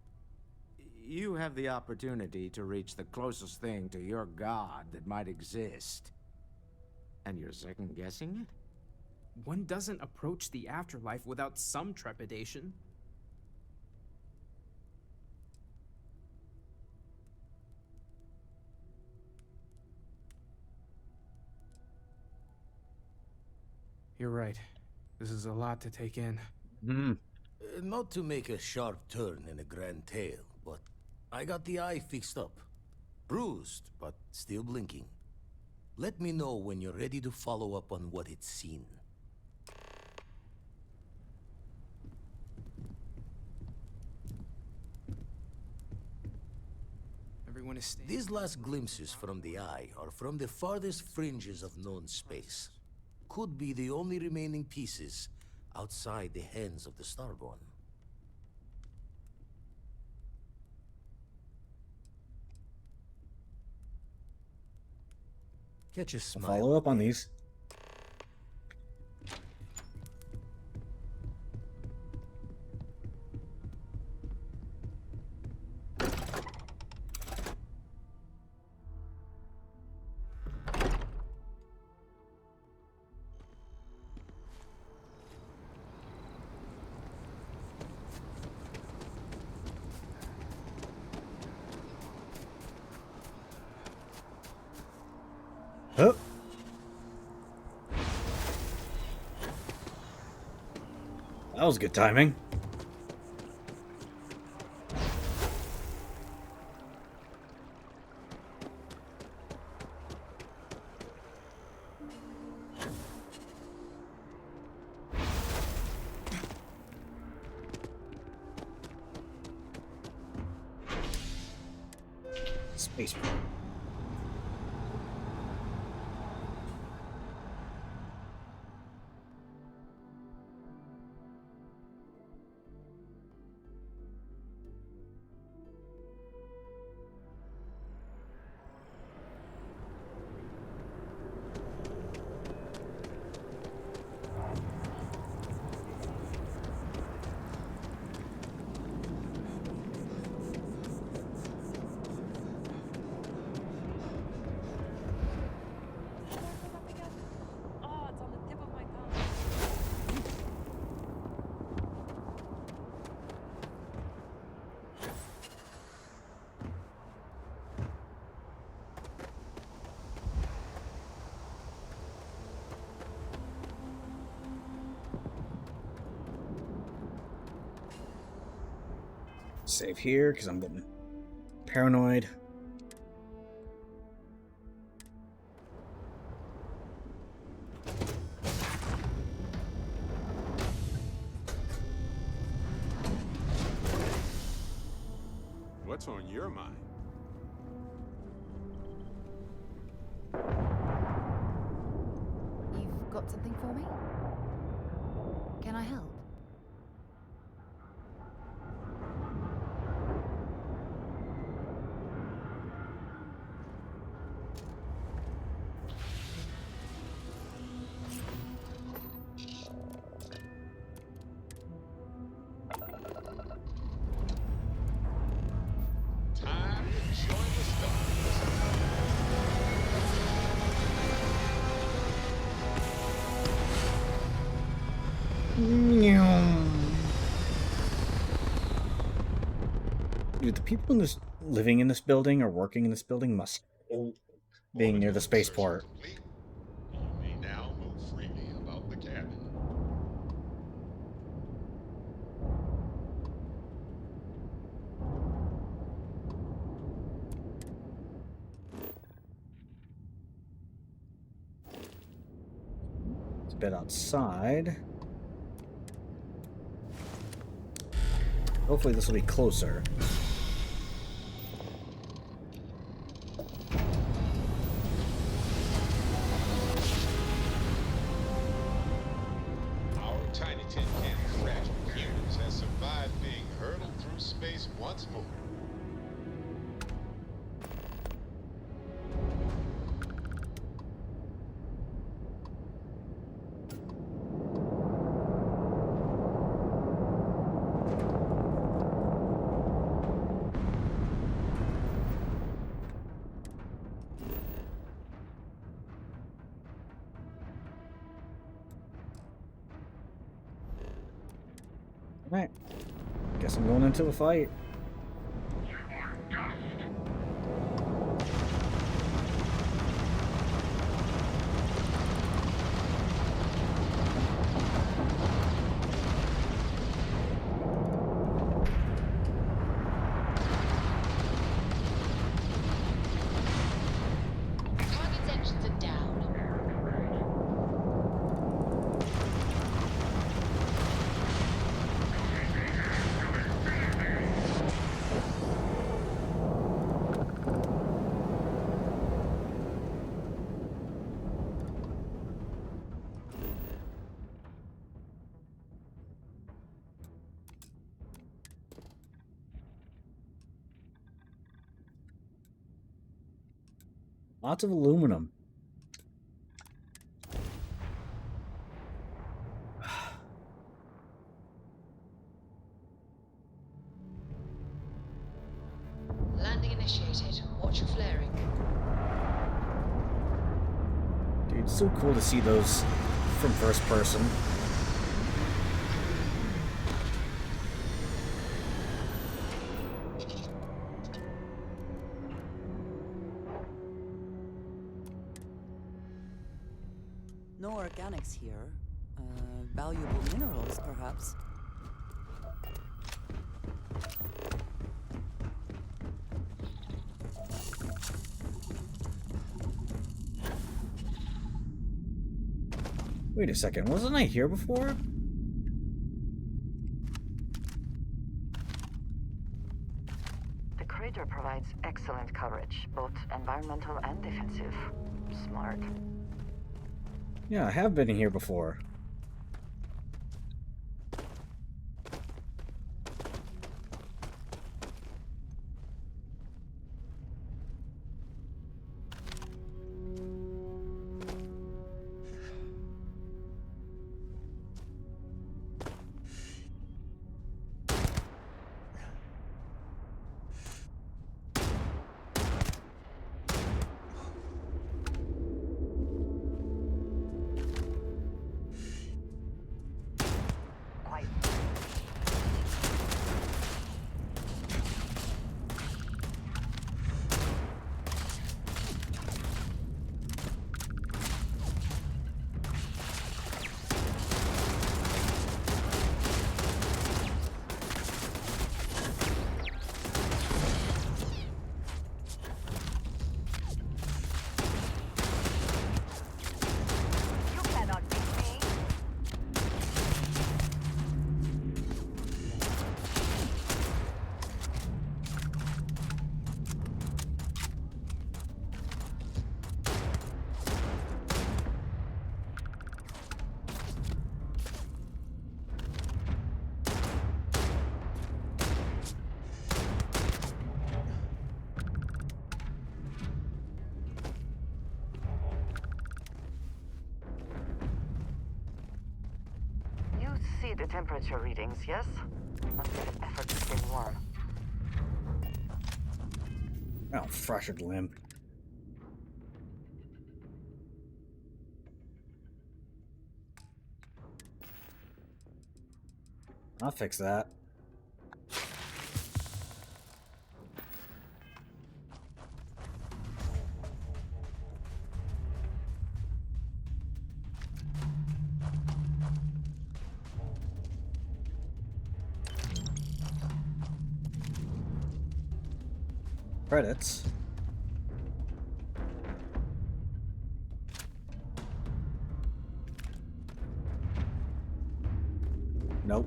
You have the opportunity to reach the closest thing to your god that might exist. And you're second-guessing it? One doesn't approach the afterlife without some trepidation. You're right. This is a lot to take in. Not to make a sharp turn in a grand tale, but I got the eye fixed up. Bruised, but still blinking. Let me know when you're ready to follow up on what it's seen. Everyone is staying. These last glimpses from the eye are from the farthest fringes of known space. Could be the only remaining pieces outside the hands of the Starborn. Catch a smile. Follow up on these. Oh. That was good timing. Spaceport. Save here, because I'm getting paranoid. What's on your mind? You've got something for me? Can I help? Time to join the stars. Dude, the people in this living in this building or working in this building must being near the spaceport. You may now move freely about the cabin. bed outside. Hopefully this will be closer. Our tiny tin can fragile humans has survived being hurtled through space once more. Alright. Guess I'm going into a fight. Target's engines are down. Lots of aluminum. Landing initiated. Watch your flaring. Dude, it's so cool to see those from first person. No organics here. Valuable minerals, perhaps. Wait a second, wasn't I here before? The crater provides excellent coverage, both environmental and defensive. Smart. Yeah, I have been here before. You see the temperature readings, yes? Must make an effort to stay warm. Oh, fractured limb. I'll fix that. Credits. Nope.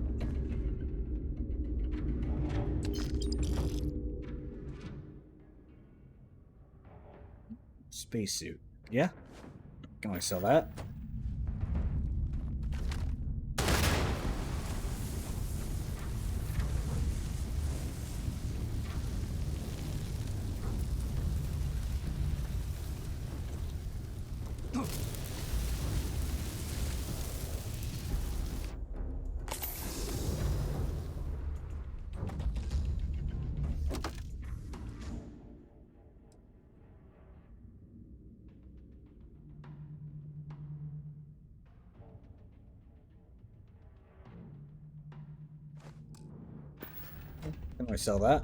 Spacesuit. Yeah. Can I sell that? Can I sell that?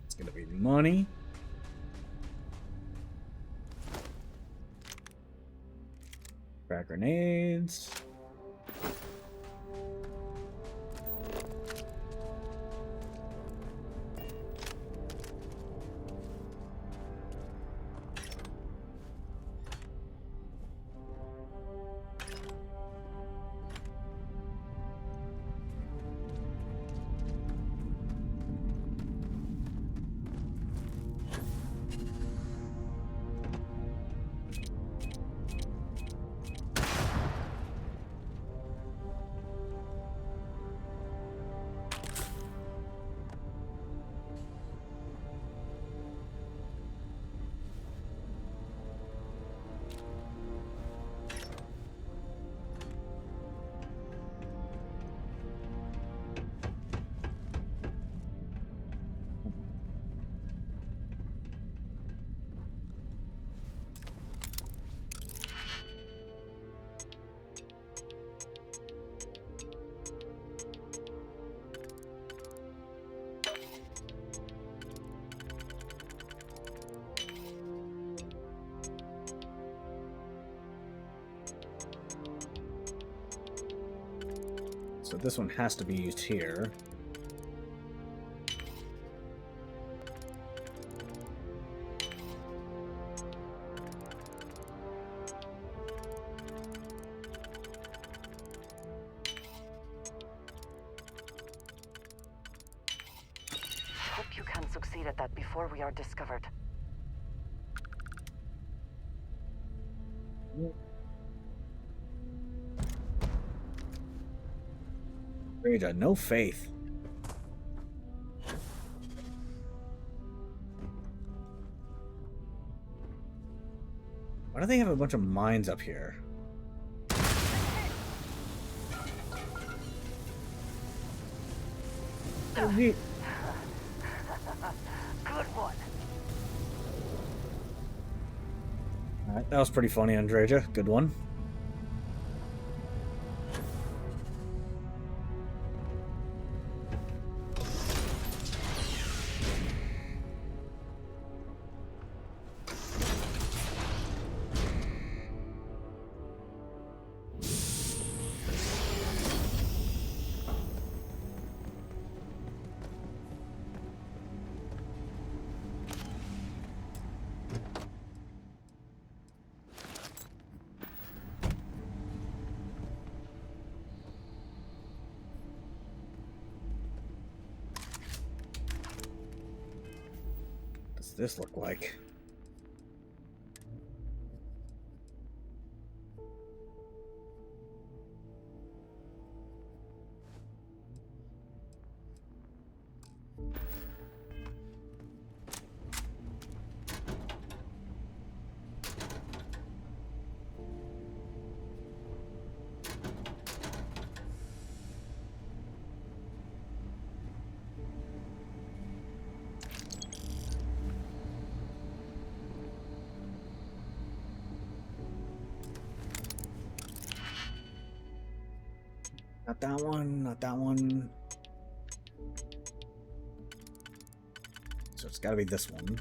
It's gonna be money. Crack grenades. So this one has to be used here. Hope you can succeed at that before we are discovered. Rita, no faith. Why do they have a bunch of mines up here? Good one. Alright, that was pretty funny, Andreja. Good one. What's this look like? Not that one, not that one. So it's gotta be this one.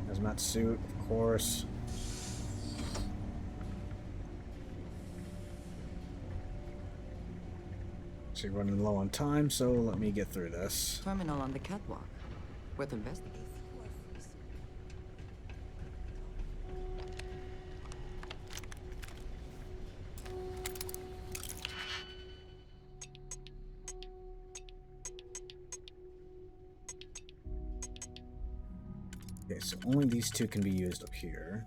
Hazmat suit, of course. Actually running low on time, so let me get through this. Terminal on the catwalk. Worth investigating. Okay, so only these two can be used up here.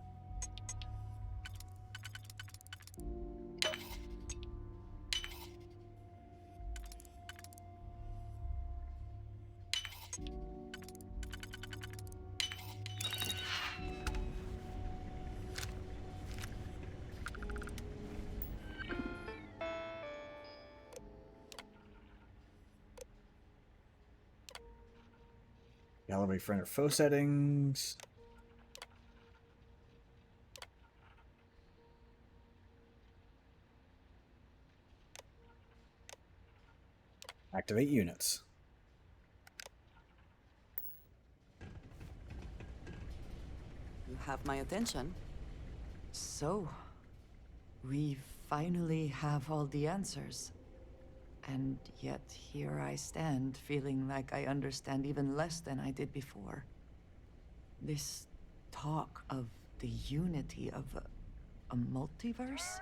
Gallery friend or foe settings. Activate units. You have my attention. So, we finally have all the answers. And yet here I stand, feeling like I understand even less than I did before. This talk of the unity of a multiverse?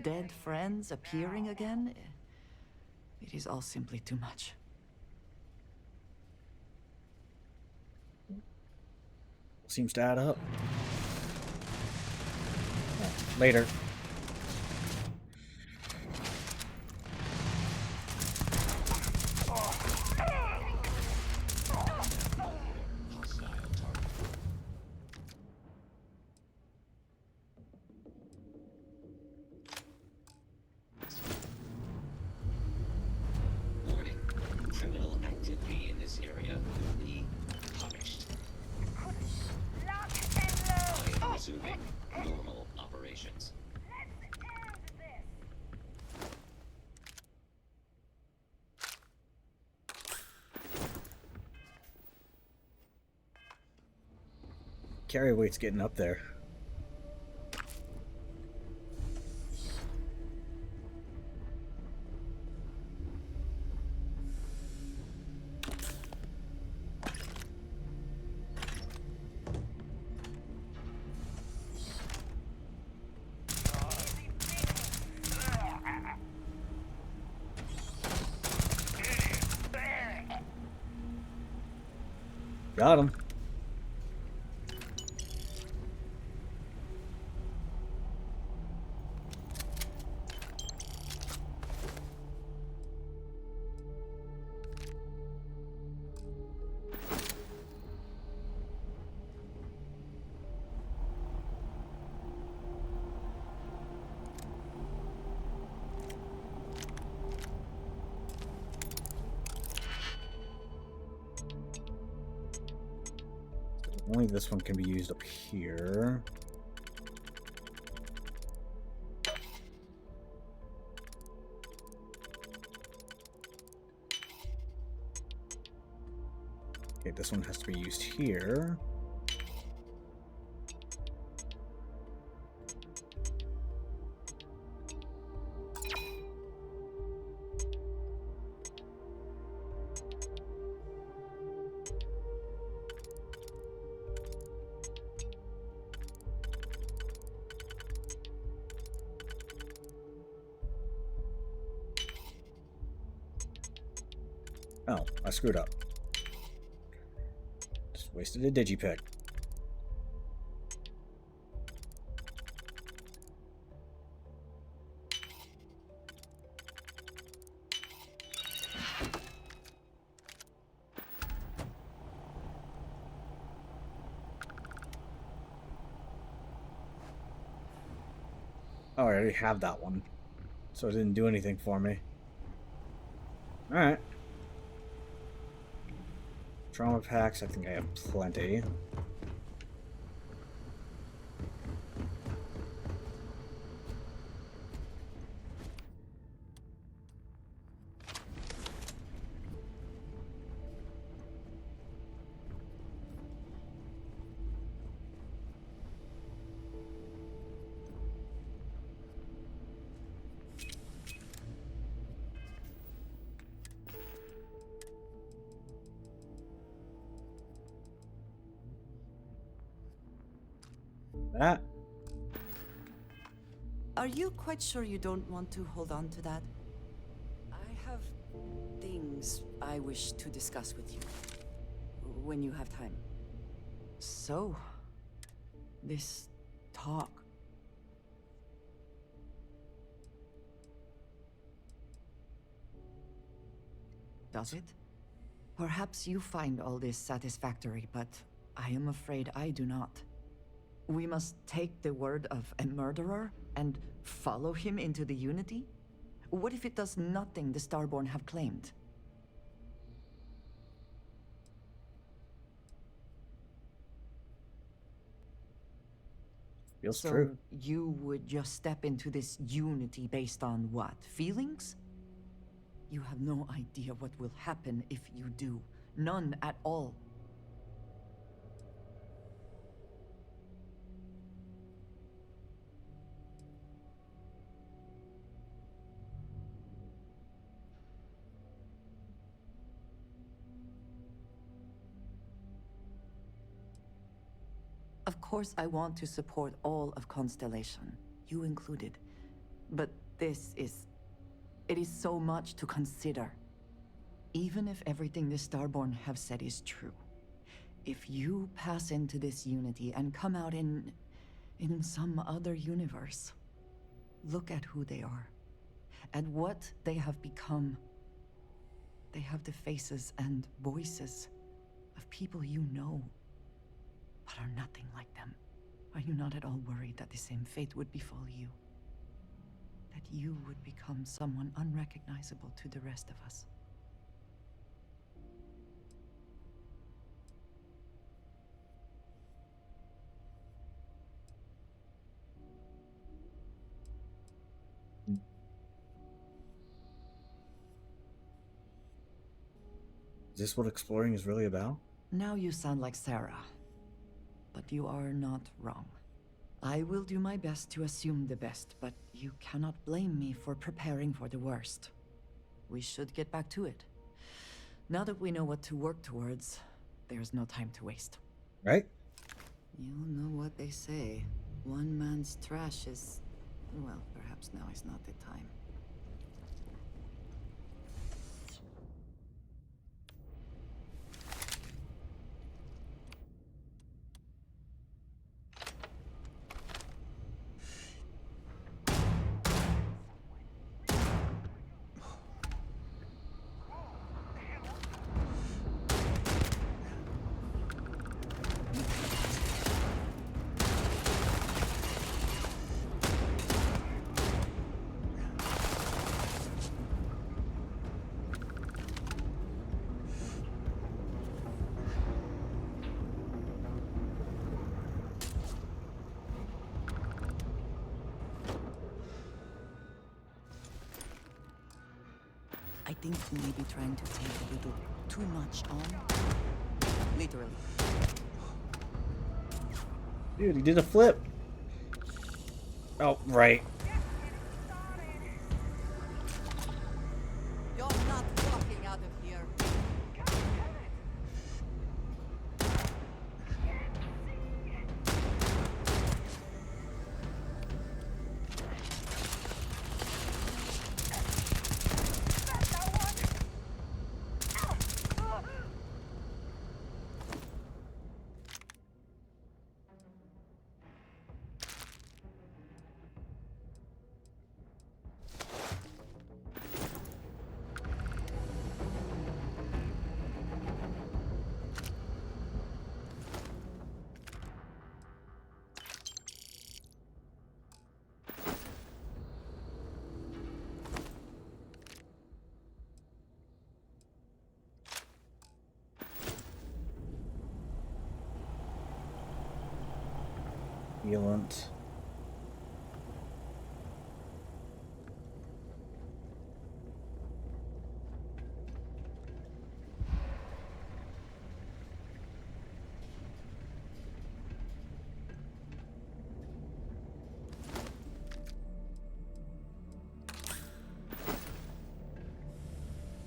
Dead friends appearing again? It is all simply too much. Seems to add up. Oh, later. Warning. Criminal activity in this area will be punished. I am resuming normal operations. Carry weight's getting up there. Got him. Only this one can be used up here. Okay, this one has to be used here. Oh, I screwed up. Just wasted a digipick. Oh, I already have that one. So it didn't do anything for me. Alright. Trauma packs, I think I have plenty. That. Are you quite sure you don't want to hold on to that? I have things I wish to discuss with you when you have time. So, this talk. Does it? Perhaps you find all this satisfactory, but I am afraid I do not. We must take the word of a murderer and follow him into the Unity? What if it does nothing the Starborn have claimed? Feels so true. You would just step into this Unity based on what? Feelings? You have no idea what will happen if you do. None at all. Of course, I want to support all of Constellation, you included. But it is so much to consider. Even if everything the Starborn have said is true, if you pass into this Unity and come out in some other universe, look at who they are, and what they have become. They have the faces and voices of people you know, but are nothing like them. Are you not at all worried that the same fate would befall you? That you would become someone unrecognizable to the rest of us? Is this what exploring is really about? Now you sound like Sarah. But you are not wrong. I will do my best to assume the best, but you cannot blame me for preparing for the worst. We should get back to it. Now that we know what to work towards, there's no time to waste. Right? You know what they say. One man's trash is... well, perhaps now is not the time. I think you may be trying to take a little too much on. Literally. Dude, he did a flip. Oh, right. You're not walking out of here. sealant.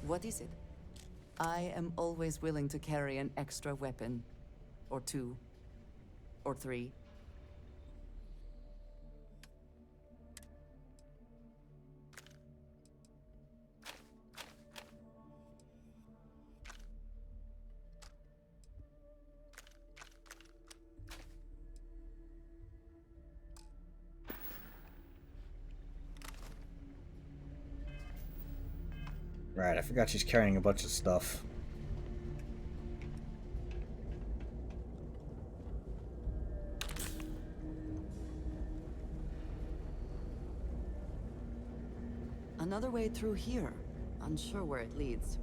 What is it? I am always willing to carry an extra weapon. Or two. Or three. Right, I forgot she's carrying a bunch of stuff. Another way through here. Unsure where it leads.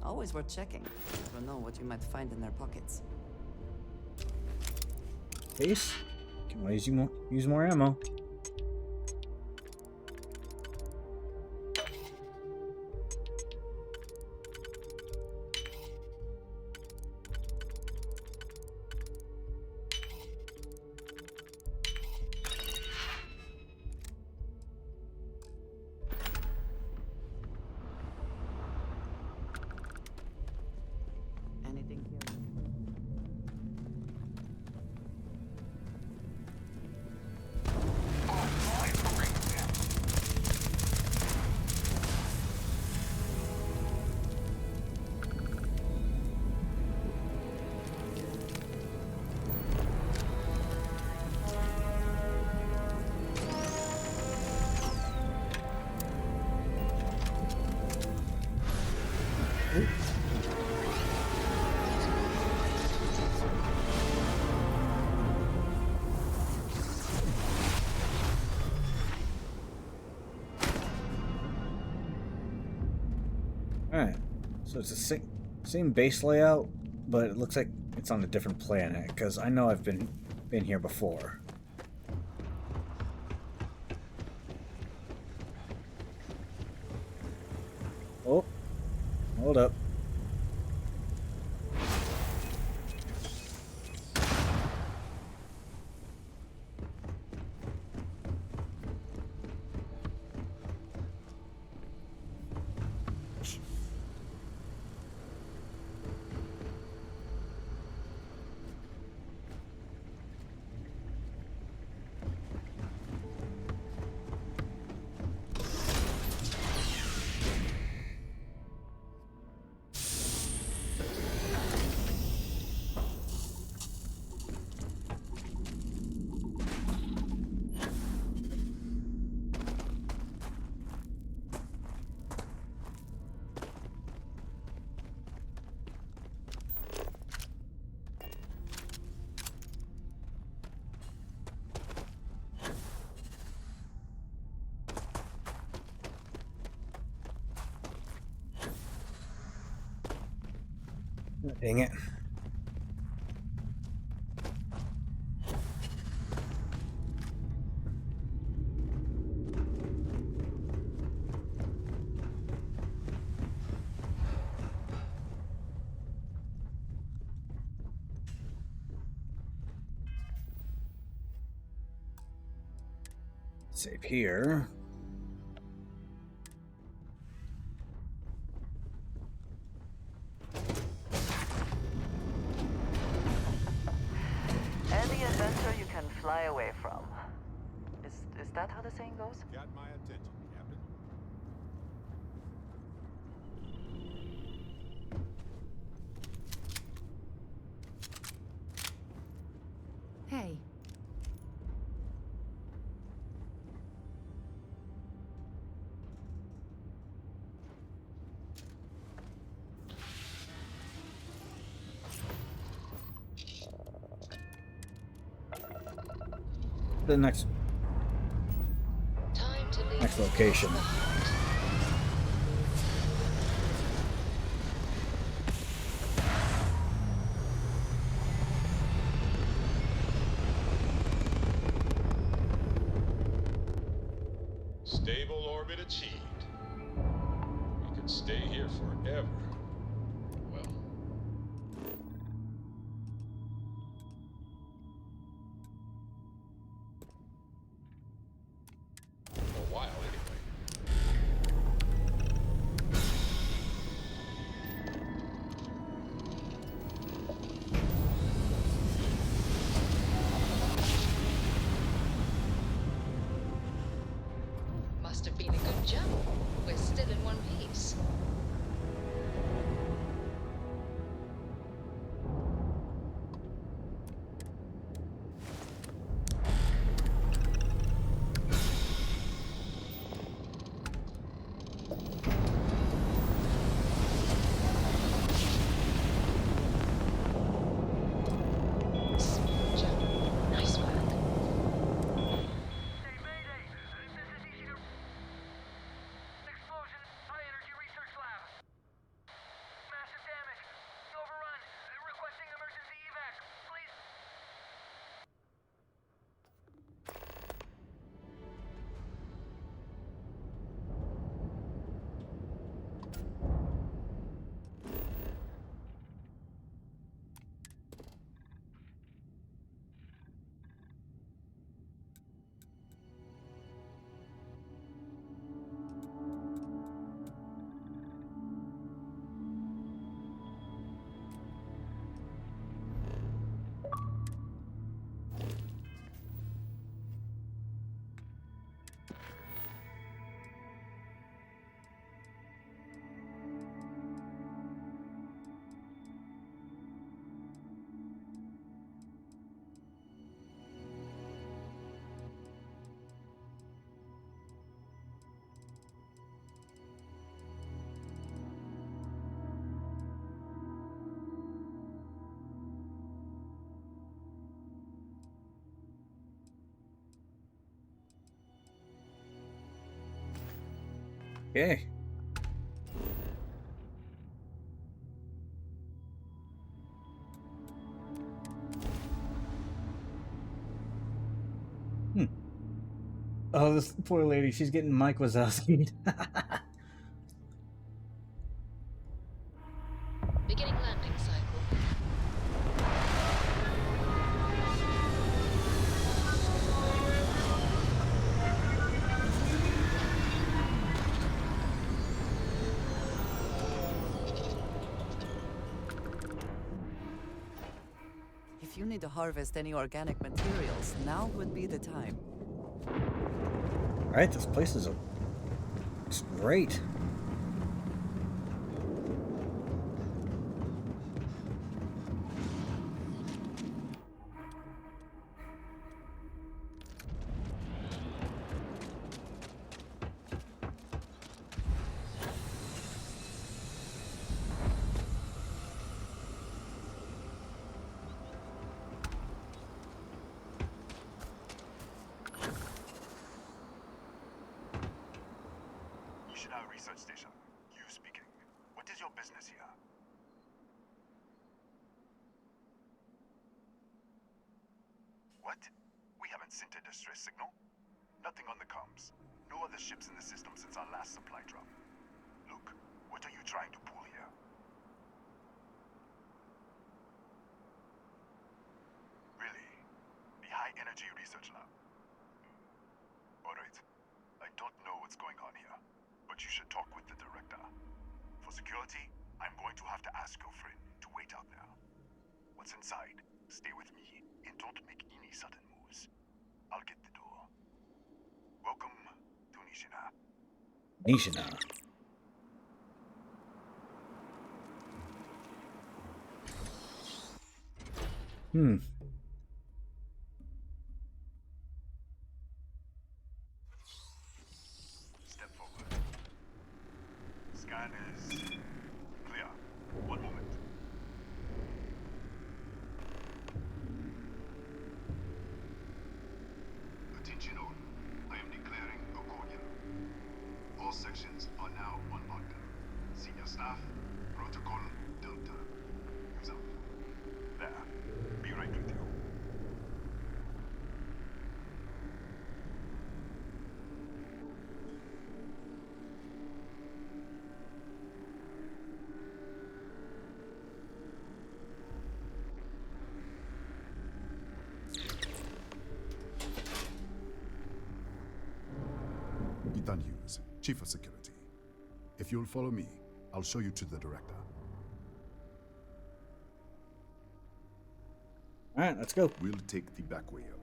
Always worth checking. Never know what you might find in their pockets. Case? Can always use more ammo. Anything here? Alright, so it's the same base layout, but it looks like it's on a different planet, because I know I've been here before. Oh, hold up. Dang it. Save here. Any adventure you can fly away that how the saying goes? Got my attention, Captain. Hey. The next location. Stable orbit achieved. We could stay here forever. Well, for a while anyway. Must have been a good jump. We're still in one piece. Smooth jump. Nice work. Explosion, high energy research lab. Massive damage. Overrun. Requesting emergency evac. Please. Okay. Oh, this poor lady, she's getting Mike Wazowski. Beginning landing cycle. If you need to harvest any organic materials, now would be the time. Alright, this place is it's great. Ishida Research Station. You speaking. What is your business here? What? We haven't sent a distress signal. Nothing on the comms. No other ships in the system since our last supply drop. Look, what are you trying to pull here? Really? The High Energy Research Lab? Alright. I don't know what's going on here, but you should talk with the director. For security, I'm going to have to ask your friend to wait out there. What's inside? Stay with me, and don't make any sudden moves. I'll get the door. Welcome to Nishina. Nishina. Step forward. Scan is clear. One moment. Attention all. I am declaring accordion. All sections are now on lockdown. Senior staff, protocol Delta. Use up. There. Be right with you. Ethan Hughes, Chief of Security. If you'll follow me, I'll show you to the director. All right, let's go. We'll take the back way up.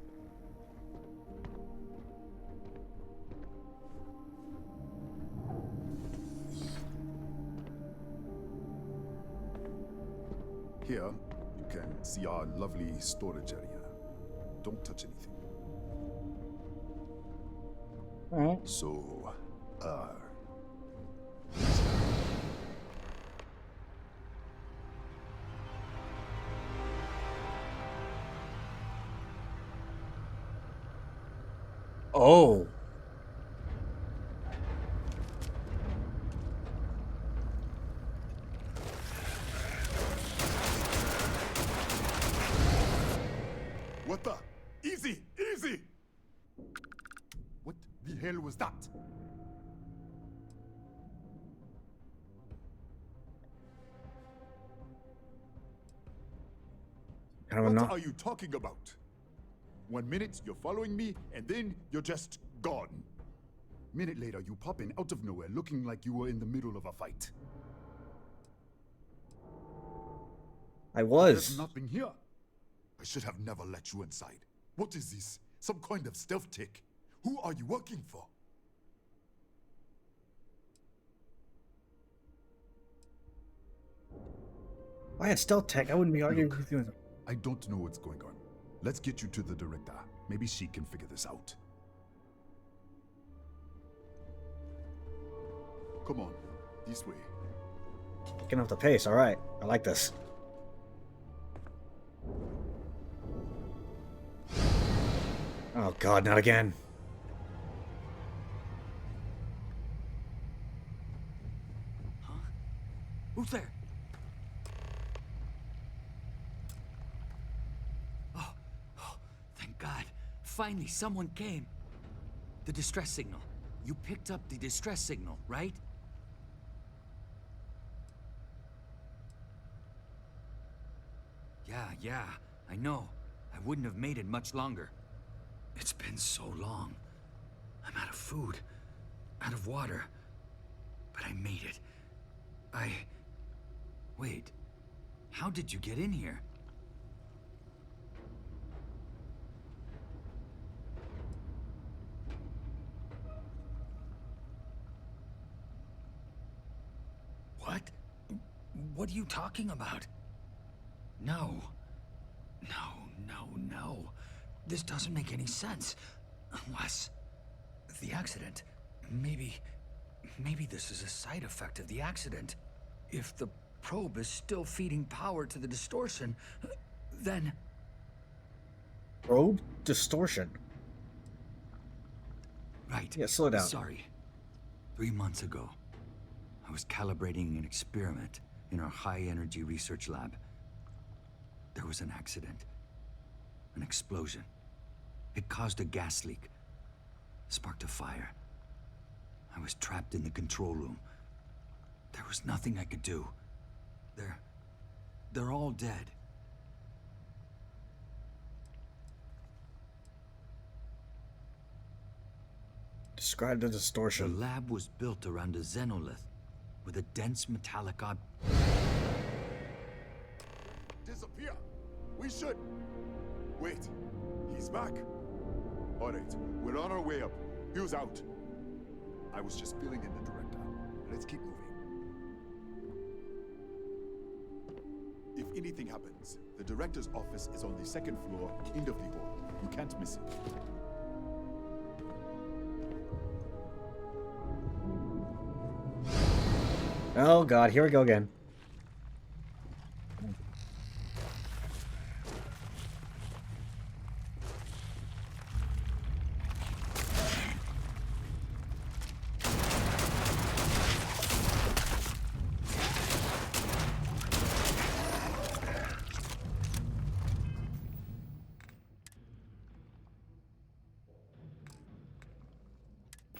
Here, you can see our lovely storage area. Don't touch anything. All right. So, Oh. What the? Easy! Easy! What the hell was that? What are you talking about? 1 minute you're following me, and then you're just gone. Minute later, you pop in out of nowhere looking like you were in the middle of a fight. I was. There's nothing here. I should have never let you inside. What is this? Some kind of stealth tech? Who are you working for? If I had stealth tech, I wouldn't be arguing with you. I don't know what's going on. Let's get you to the director. Maybe she can figure this out. Come on, this way. Picking up the pace, all right. I like this. Oh god, not again. Who's there? Oh, thank God. Finally, someone came. The distress signal. You picked up the distress signal, right? Yeah, I know. I wouldn't have made it much longer. It's been so long. I'm out of food, out of water. But I made it. Wait. How did you get in here? What? What are you talking about? No. No. This doesn't make any sense. Unless... the accident. Maybe this is a side effect of the accident. If the probe is still feeding power to the distortion, then... Probe? Distortion? Right. Yeah, slow down. Sorry. 3 months ago, I was calibrating an experiment in our high-energy research lab. There was an accident. An explosion. It caused a gas leak. Sparked a fire. I was trapped in the control room. There was nothing I could do. They're all dead. Describe the distortion. The lab was built around a xenolith with a dense metallic Disappear! We should... Wait, he's back. Alright, we're on our way up. Fuse out. I was just filling in the director. Let's keep moving. If anything happens, the director's office is on the second floor, end of the hall. You can't miss it. Oh god, here we go again.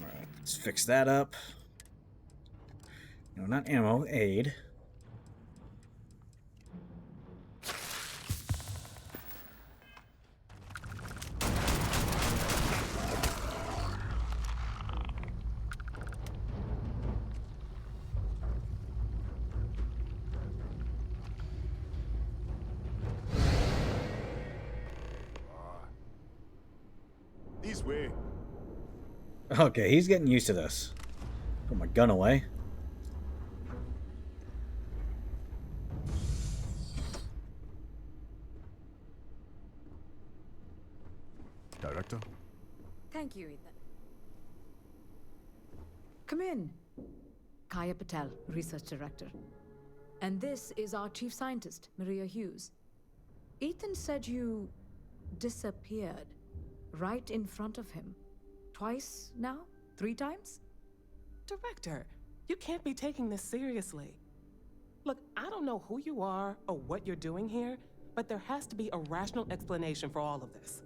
Alright, let's fix that up. No, not ammo, aid. This way. Okay, he's getting used to this. Put my gun away. Director? Thank you, Ethan. Come in. Kaya Patel, Research Director. And this is our Chief Scientist, Maria Hughes. Ethan said you disappeared right in front of him. Twice now? 3 times? Director, you can't be taking this seriously. Look, I don't know who you are or what you're doing here, but there has to be a rational explanation for all of this.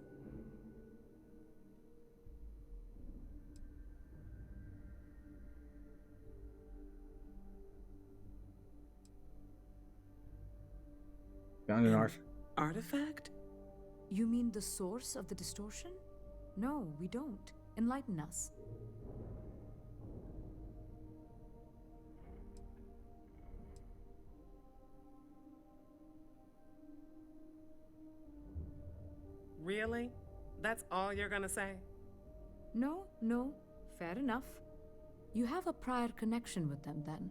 Found an artifact? You mean the source of the distortion? No, we don't. Enlighten us. Really? That's all you're gonna say? No. Fair enough. You have a prior connection with them then.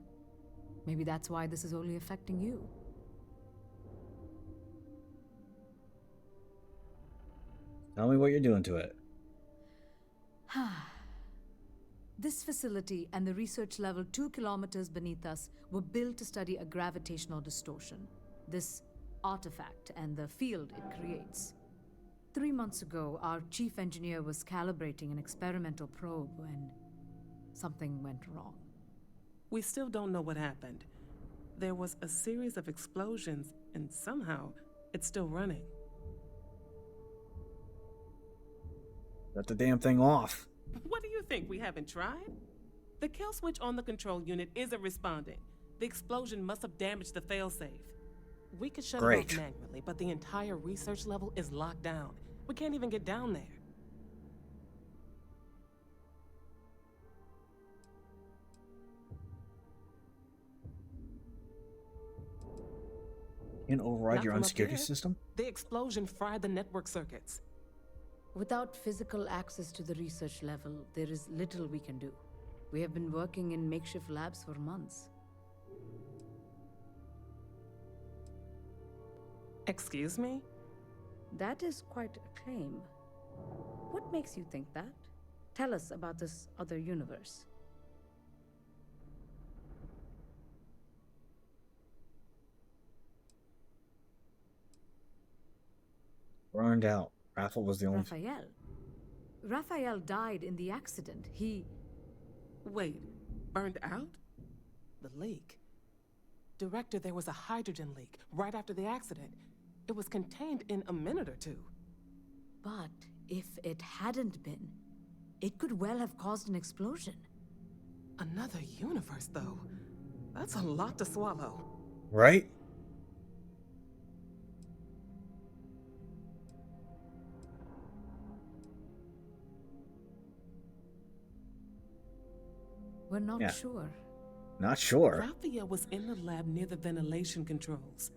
Maybe that's why this is only affecting you. Tell me what you're doing to it. This facility and the research level 2 kilometers beneath us were built to study a gravitational distortion. This artifact and the field it creates. 3 months ago, our chief engineer was calibrating an experimental probe when something went wrong. We still don't know what happened. There was a series of explosions, and somehow it's still running. Shut the damn thing off. What do you think? We haven't tried? The kill switch on the control unit isn't responding. The explosion must have damaged the failsafe. We could shut it off manually, but the entire research level is locked down. We can't even get down there. You can override Not your from own up security here. system? The explosion fried the network circuits. Without physical access to the research level, there is little we can do. We have been working in makeshift labs for months. Excuse me? That is quite a claim. What makes you think that? Tell us about this other universe. Burned out. Raffle was the only... Raphael died in the accident. He... Wait, burned out? The leak. Director, there was a hydrogen leak right after the accident. It was contained in a minute or two. But if it hadn't been, it could well have caused an explosion. Another universe, though. That's a lot to swallow. Right? We're not sure. Not sure. Raphael was in the lab near the ventilation controls.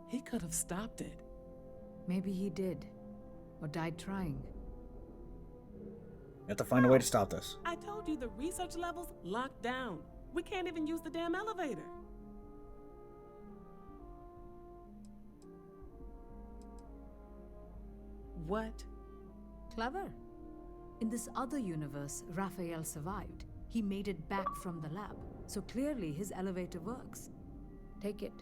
He could have stopped it. Maybe he did. Or died trying. We have to find a way to stop this. I told you the research level's locked down. We can't even use the damn elevator. What? Clever. In this other universe, Raphael survived. He made it back from the lab, so clearly his elevator works. Take it,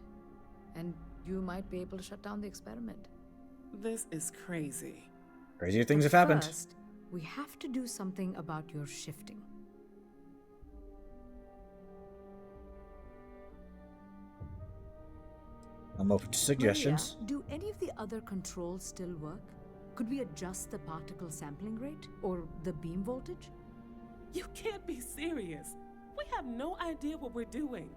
and you might be able to shut down the experiment. This is crazy. Crazier things have But happened. first, we have to do something about your shifting. I'm open to suggestions. Maria, do any of the other controls still work? Could we adjust the particle sampling rate or the beam voltage? You can't be serious. We have no idea what we're doing.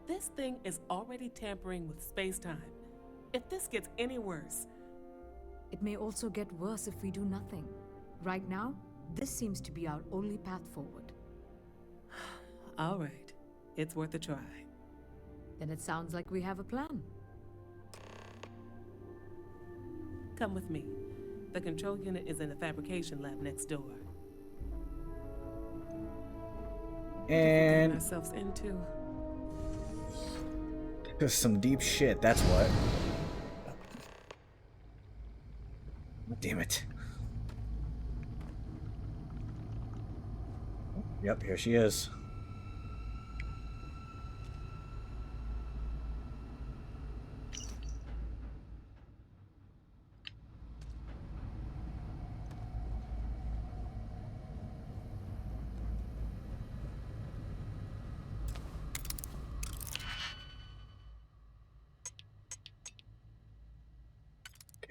This thing is already tampering with space-time. If this gets any worse... It may also get worse if we do nothing. Right now, this seems to be our only path forward. All right. It's worth a try. Then it sounds like we have a plan. Come with me. The control unit is in the fabrication lab next door. And ourselves into some deep shit, that's what. Damn it. Yep, here she is.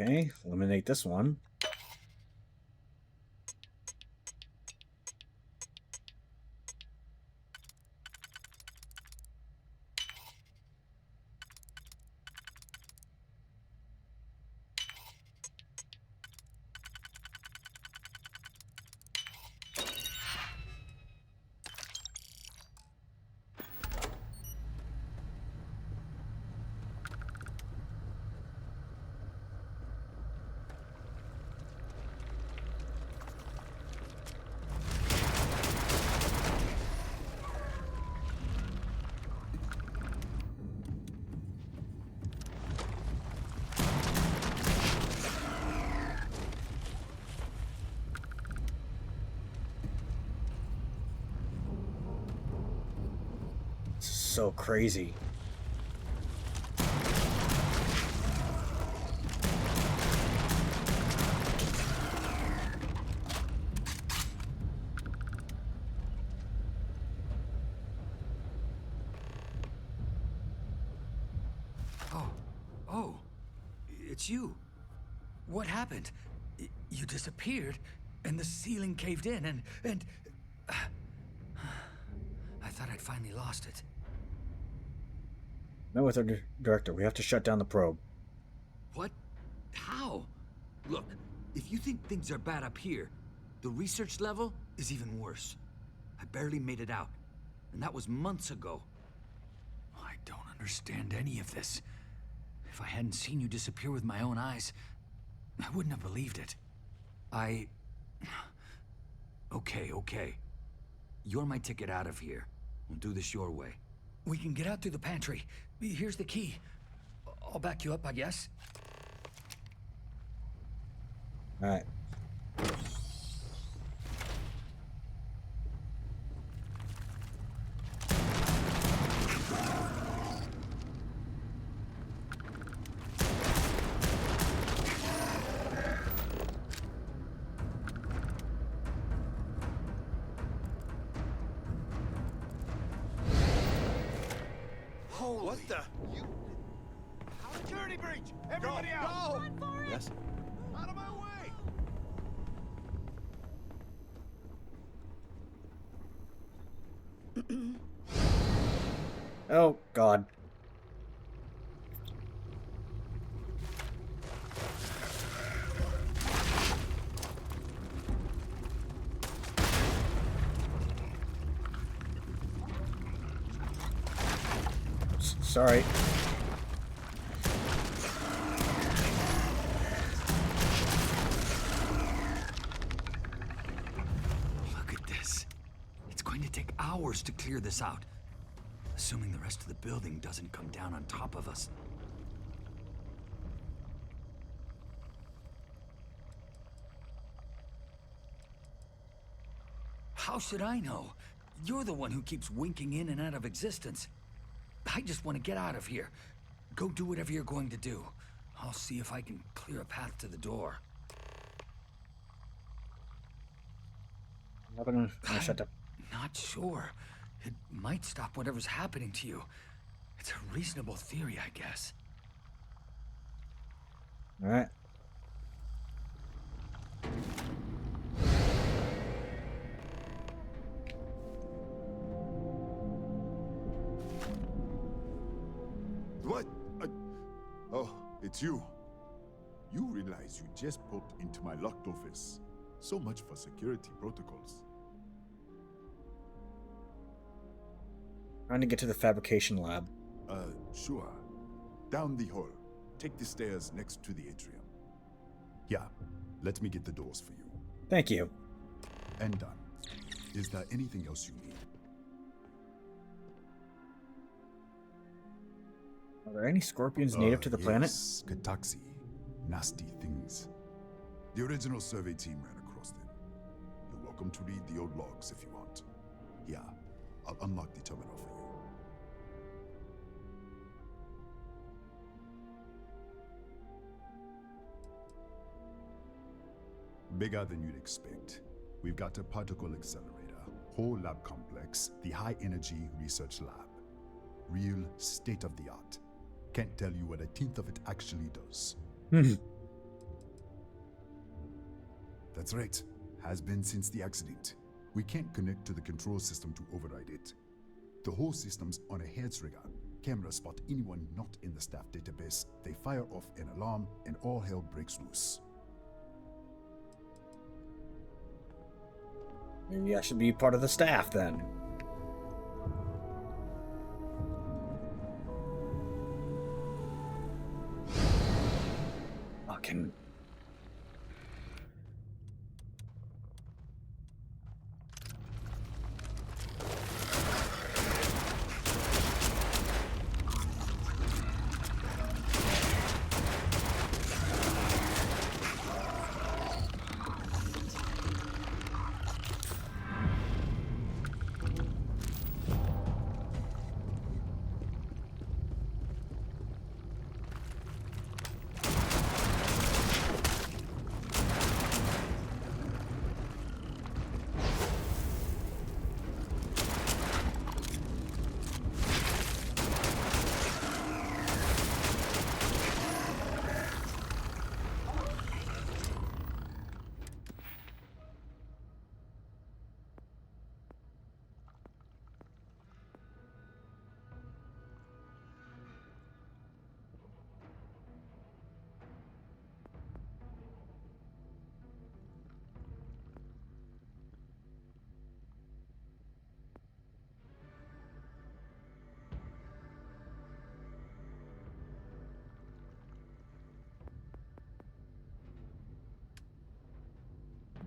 Okay, eliminate this one. So crazy. Oh, it's you. What happened? You disappeared, and the ceiling caved in, and I thought I'd finally lost it. Met with our director. We have to shut down the probe. What? How? Look, if you think things are bad up here, the research level is even worse. I barely made it out, and that was months ago. I don't understand any of this. If I hadn't seen you disappear with my own eyes, I wouldn't have believed it. Okay. You're my ticket out of here. We'll do this your way. We can get out through the pantry. Here's the key. I'll back you up, I guess. All right. What the? You... Security breach! Everybody out! Run for it! Yes? Out of my way! Oh, God. Sorry. hours to clear this out. Assuming the rest of the building doesn't come down on top of us. How should I know? You're the one who keeps winking in and out of existence. I just want to get out of here. Go do whatever you're going to do. I'll see if I can clear a path to the door. I'm shut up. Not sure. It might stop whatever's happening to you. It's a reasonable theory, I guess. All right. What? Oh, it's you. You realize you just poked into my locked office. So much for security protocols. Trying to get to the fabrication lab. Sure. Down the hall. Take the stairs next to the atrium. Yeah, let me get the doors for you. Thank you. And done. Is there anything else you need? Are there any scorpions native to the planet? Kataxi. Nasty things. The original survey team ran across them. You're welcome to read the old logs if you want. Yeah, I'll unlock the terminal for you. Bigger than you'd expect. We've got a particle accelerator, whole lab complex, the high energy research lab. Real state of the art. Can't tell you what a tenth of it actually does. That's right. Has been since the accident. We can't connect to the control system to override it. The whole system's on a hair trigger. Cameras spot anyone not in the staff database. They fire off an alarm and all hell breaks loose. Maybe I should be part of the staff then. Fucking.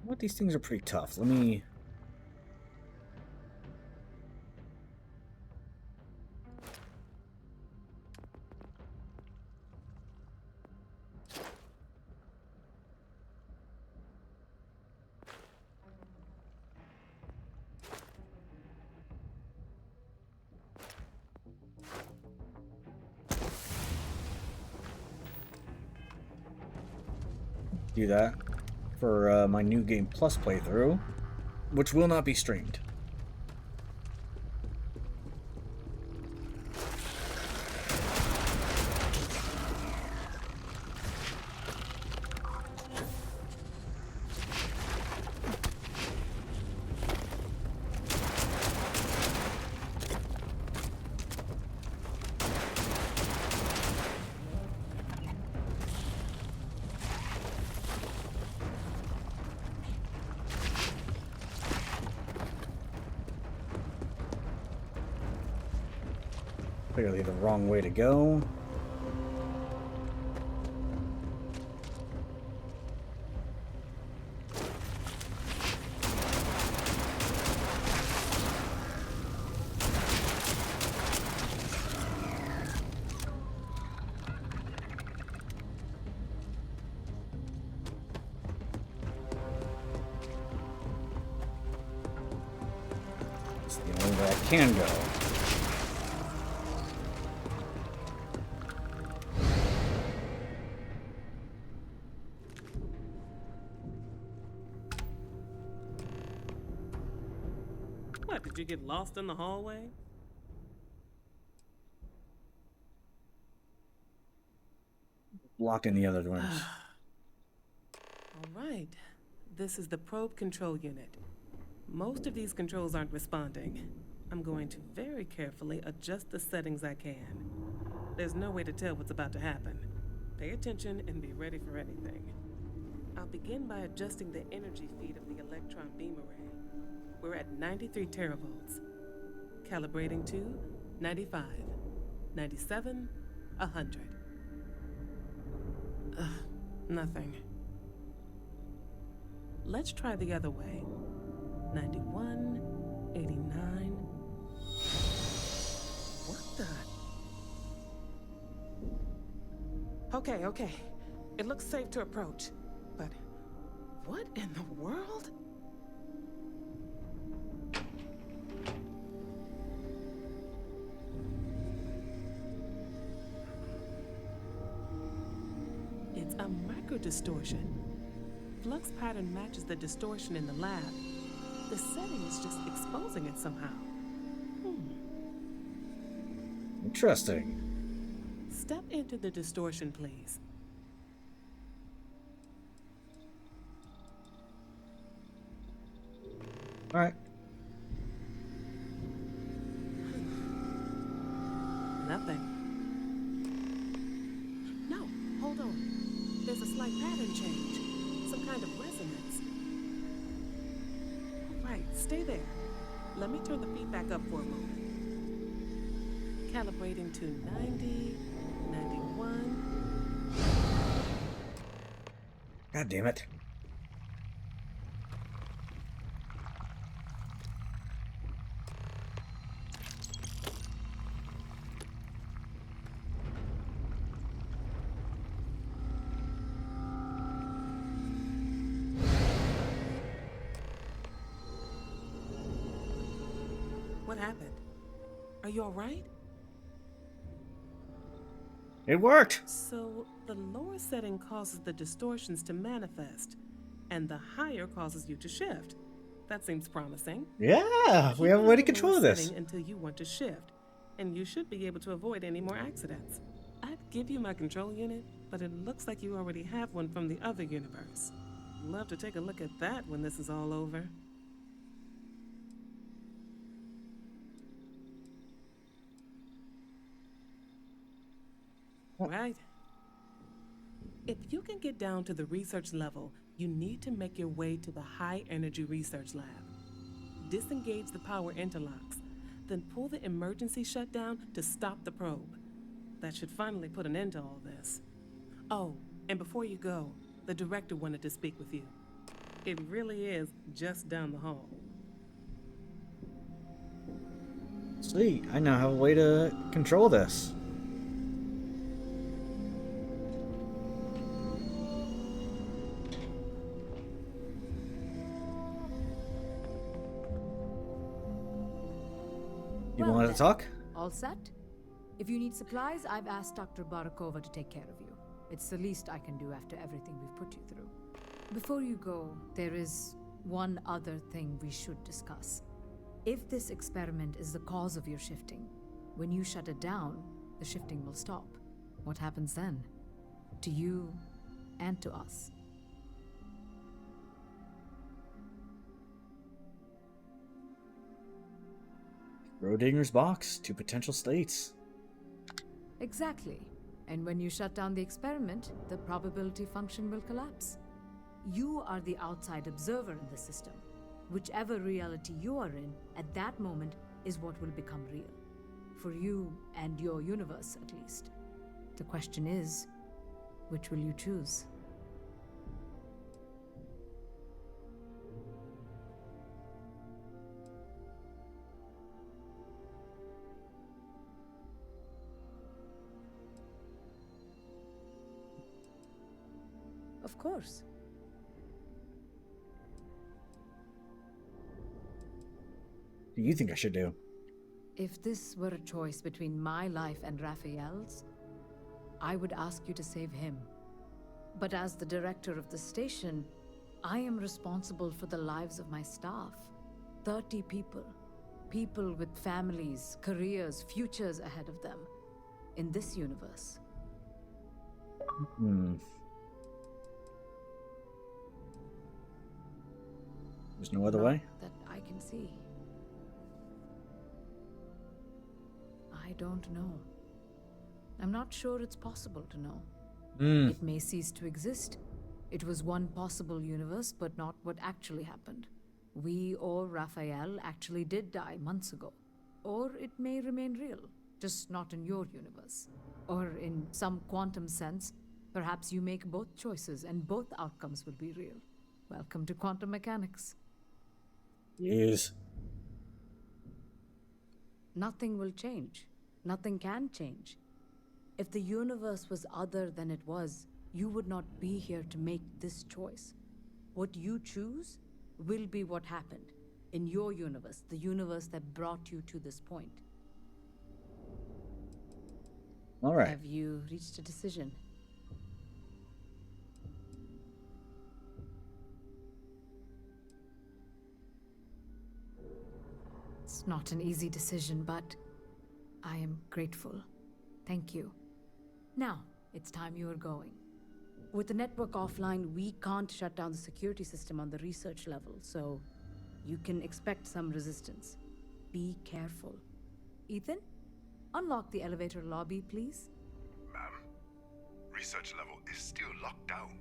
What, these things are pretty tough. Let me. Do that for my New Game Plus playthrough, which will not be streamed. Clearly the wrong way to go. where I can go. What, did you get lost in the hallway? Locked in the other rooms. All right. This is the probe control unit. Most of these controls aren't responding. I'm going to very carefully adjust the settings I can. There's no way to tell what's about to happen. Pay attention and be ready for anything. I'll begin by adjusting the energy feed of the electron beam array. We're at 93 teravolts. Calibrating to 95, 97, 100. Nothing. Let's try the other way. 91, 89. What the? Okay. It looks safe to approach. But what in the world? It's a microdistortion. Flux pattern matches the distortion in the lab. The setting is just exposing it somehow. Interesting. Step into the distortion, please. All right. Nothing. No, hold on. There's a slight pattern change. Some kind of resonance. All right, stay there. Let me turn the feedback up for a moment. Calibrating to 90, 91. God damn it. What happened? Are you all right? It worked! So, the lower setting causes the distortions to manifest, and the higher causes you to shift. That seems promising. Yeah, we have a way to control this. Until you want to shift, and you should be able to avoid any more accidents. I'd give you my control unit, but it looks like you already have one from the other universe. Love to take a look at that when this is all over. Right. If you can get down to the research level, you need to make your way to the high energy research lab. Disengage the power interlocks, then pull the emergency shutdown to stop the probe. That should finally put an end to all this. Oh, and before you go, the director wanted to speak with you. It really is just down the hall. Sweet, I now have a way to control this. You wanted to talk? All set? If you need supplies, I've asked Dr. Barakova to take care of you. It's the least I can do after everything we've put you through. Before you go, there is one other thing we should discuss. If this experiment is the cause of your shifting, when you shut it down, the shifting will stop. What happens then? To you and to us. Schrodinger's box, two potential states. Exactly. And when you shut down the experiment, the probability function will collapse. You are the outside observer in the system. Whichever reality you are in, at that moment, is what will become real. For you and your universe, at least. The question is, which will you choose? Of course. What do you think I should do? If this were a choice between my life and Raphael's, I would ask you to save him. But as the director of the station, I am responsible for the lives of my staff. 30 people. People with families, careers, futures ahead of them. In this universe. There's no other way? That I can see. I don't know. I'm not sure it's possible to know. It may cease to exist. It was one possible universe, but not what actually happened. We or Raphael actually did die months ago. Or it may remain real, just not in your universe. Or in some quantum sense, perhaps you make both choices and both outcomes will be real. Welcome to quantum mechanics. Yes. Nothing will change. Nothing can change. If the universe was other than it was, you would not be here to make this choice. What you choose will be what happened in your universe, the universe that brought you to this point. All right. Have you reached a decision? It's not an easy decision, but I am grateful. Thank you. Now, it's time you are going. With the network offline, we can't shut down the security system on the research level, so you can expect some resistance. Be careful. Ethan, unlock the elevator lobby, please. Ma'am, research level is still locked down.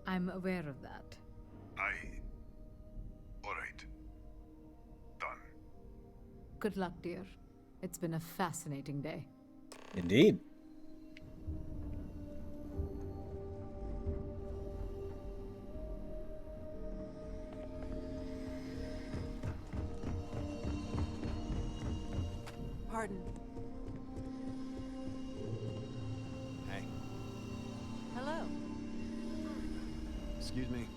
I'm aware of that. All right. Done. Good luck, dear. It's been a fascinating day. Indeed. Pardon. Hey. Hello. Excuse me.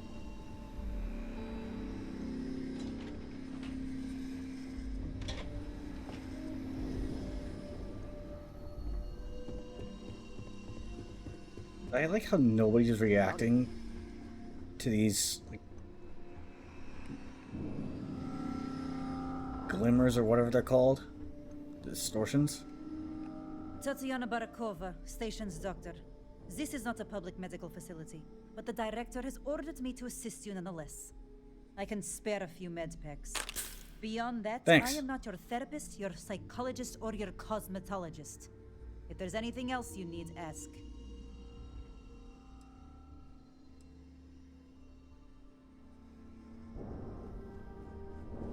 I like how nobody's reacting to these like, glimmers or whatever they're called. Distortions. Tatiana Barakova, station's doctor. This is not a public medical facility, but the director has ordered me to assist you nonetheless. I can spare a few med packs. Beyond that, Thanks. I am not your therapist, your psychologist, or your cosmetologist. If there's anything else you need, ask.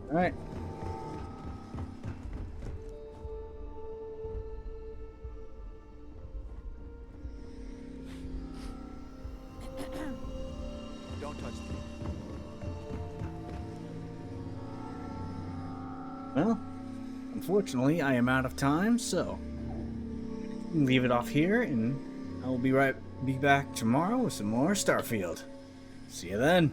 All right. Don't touch me. Well, unfortunately, I am out of time, so leave it off here, and I will be back tomorrow with some more Starfield. See you then.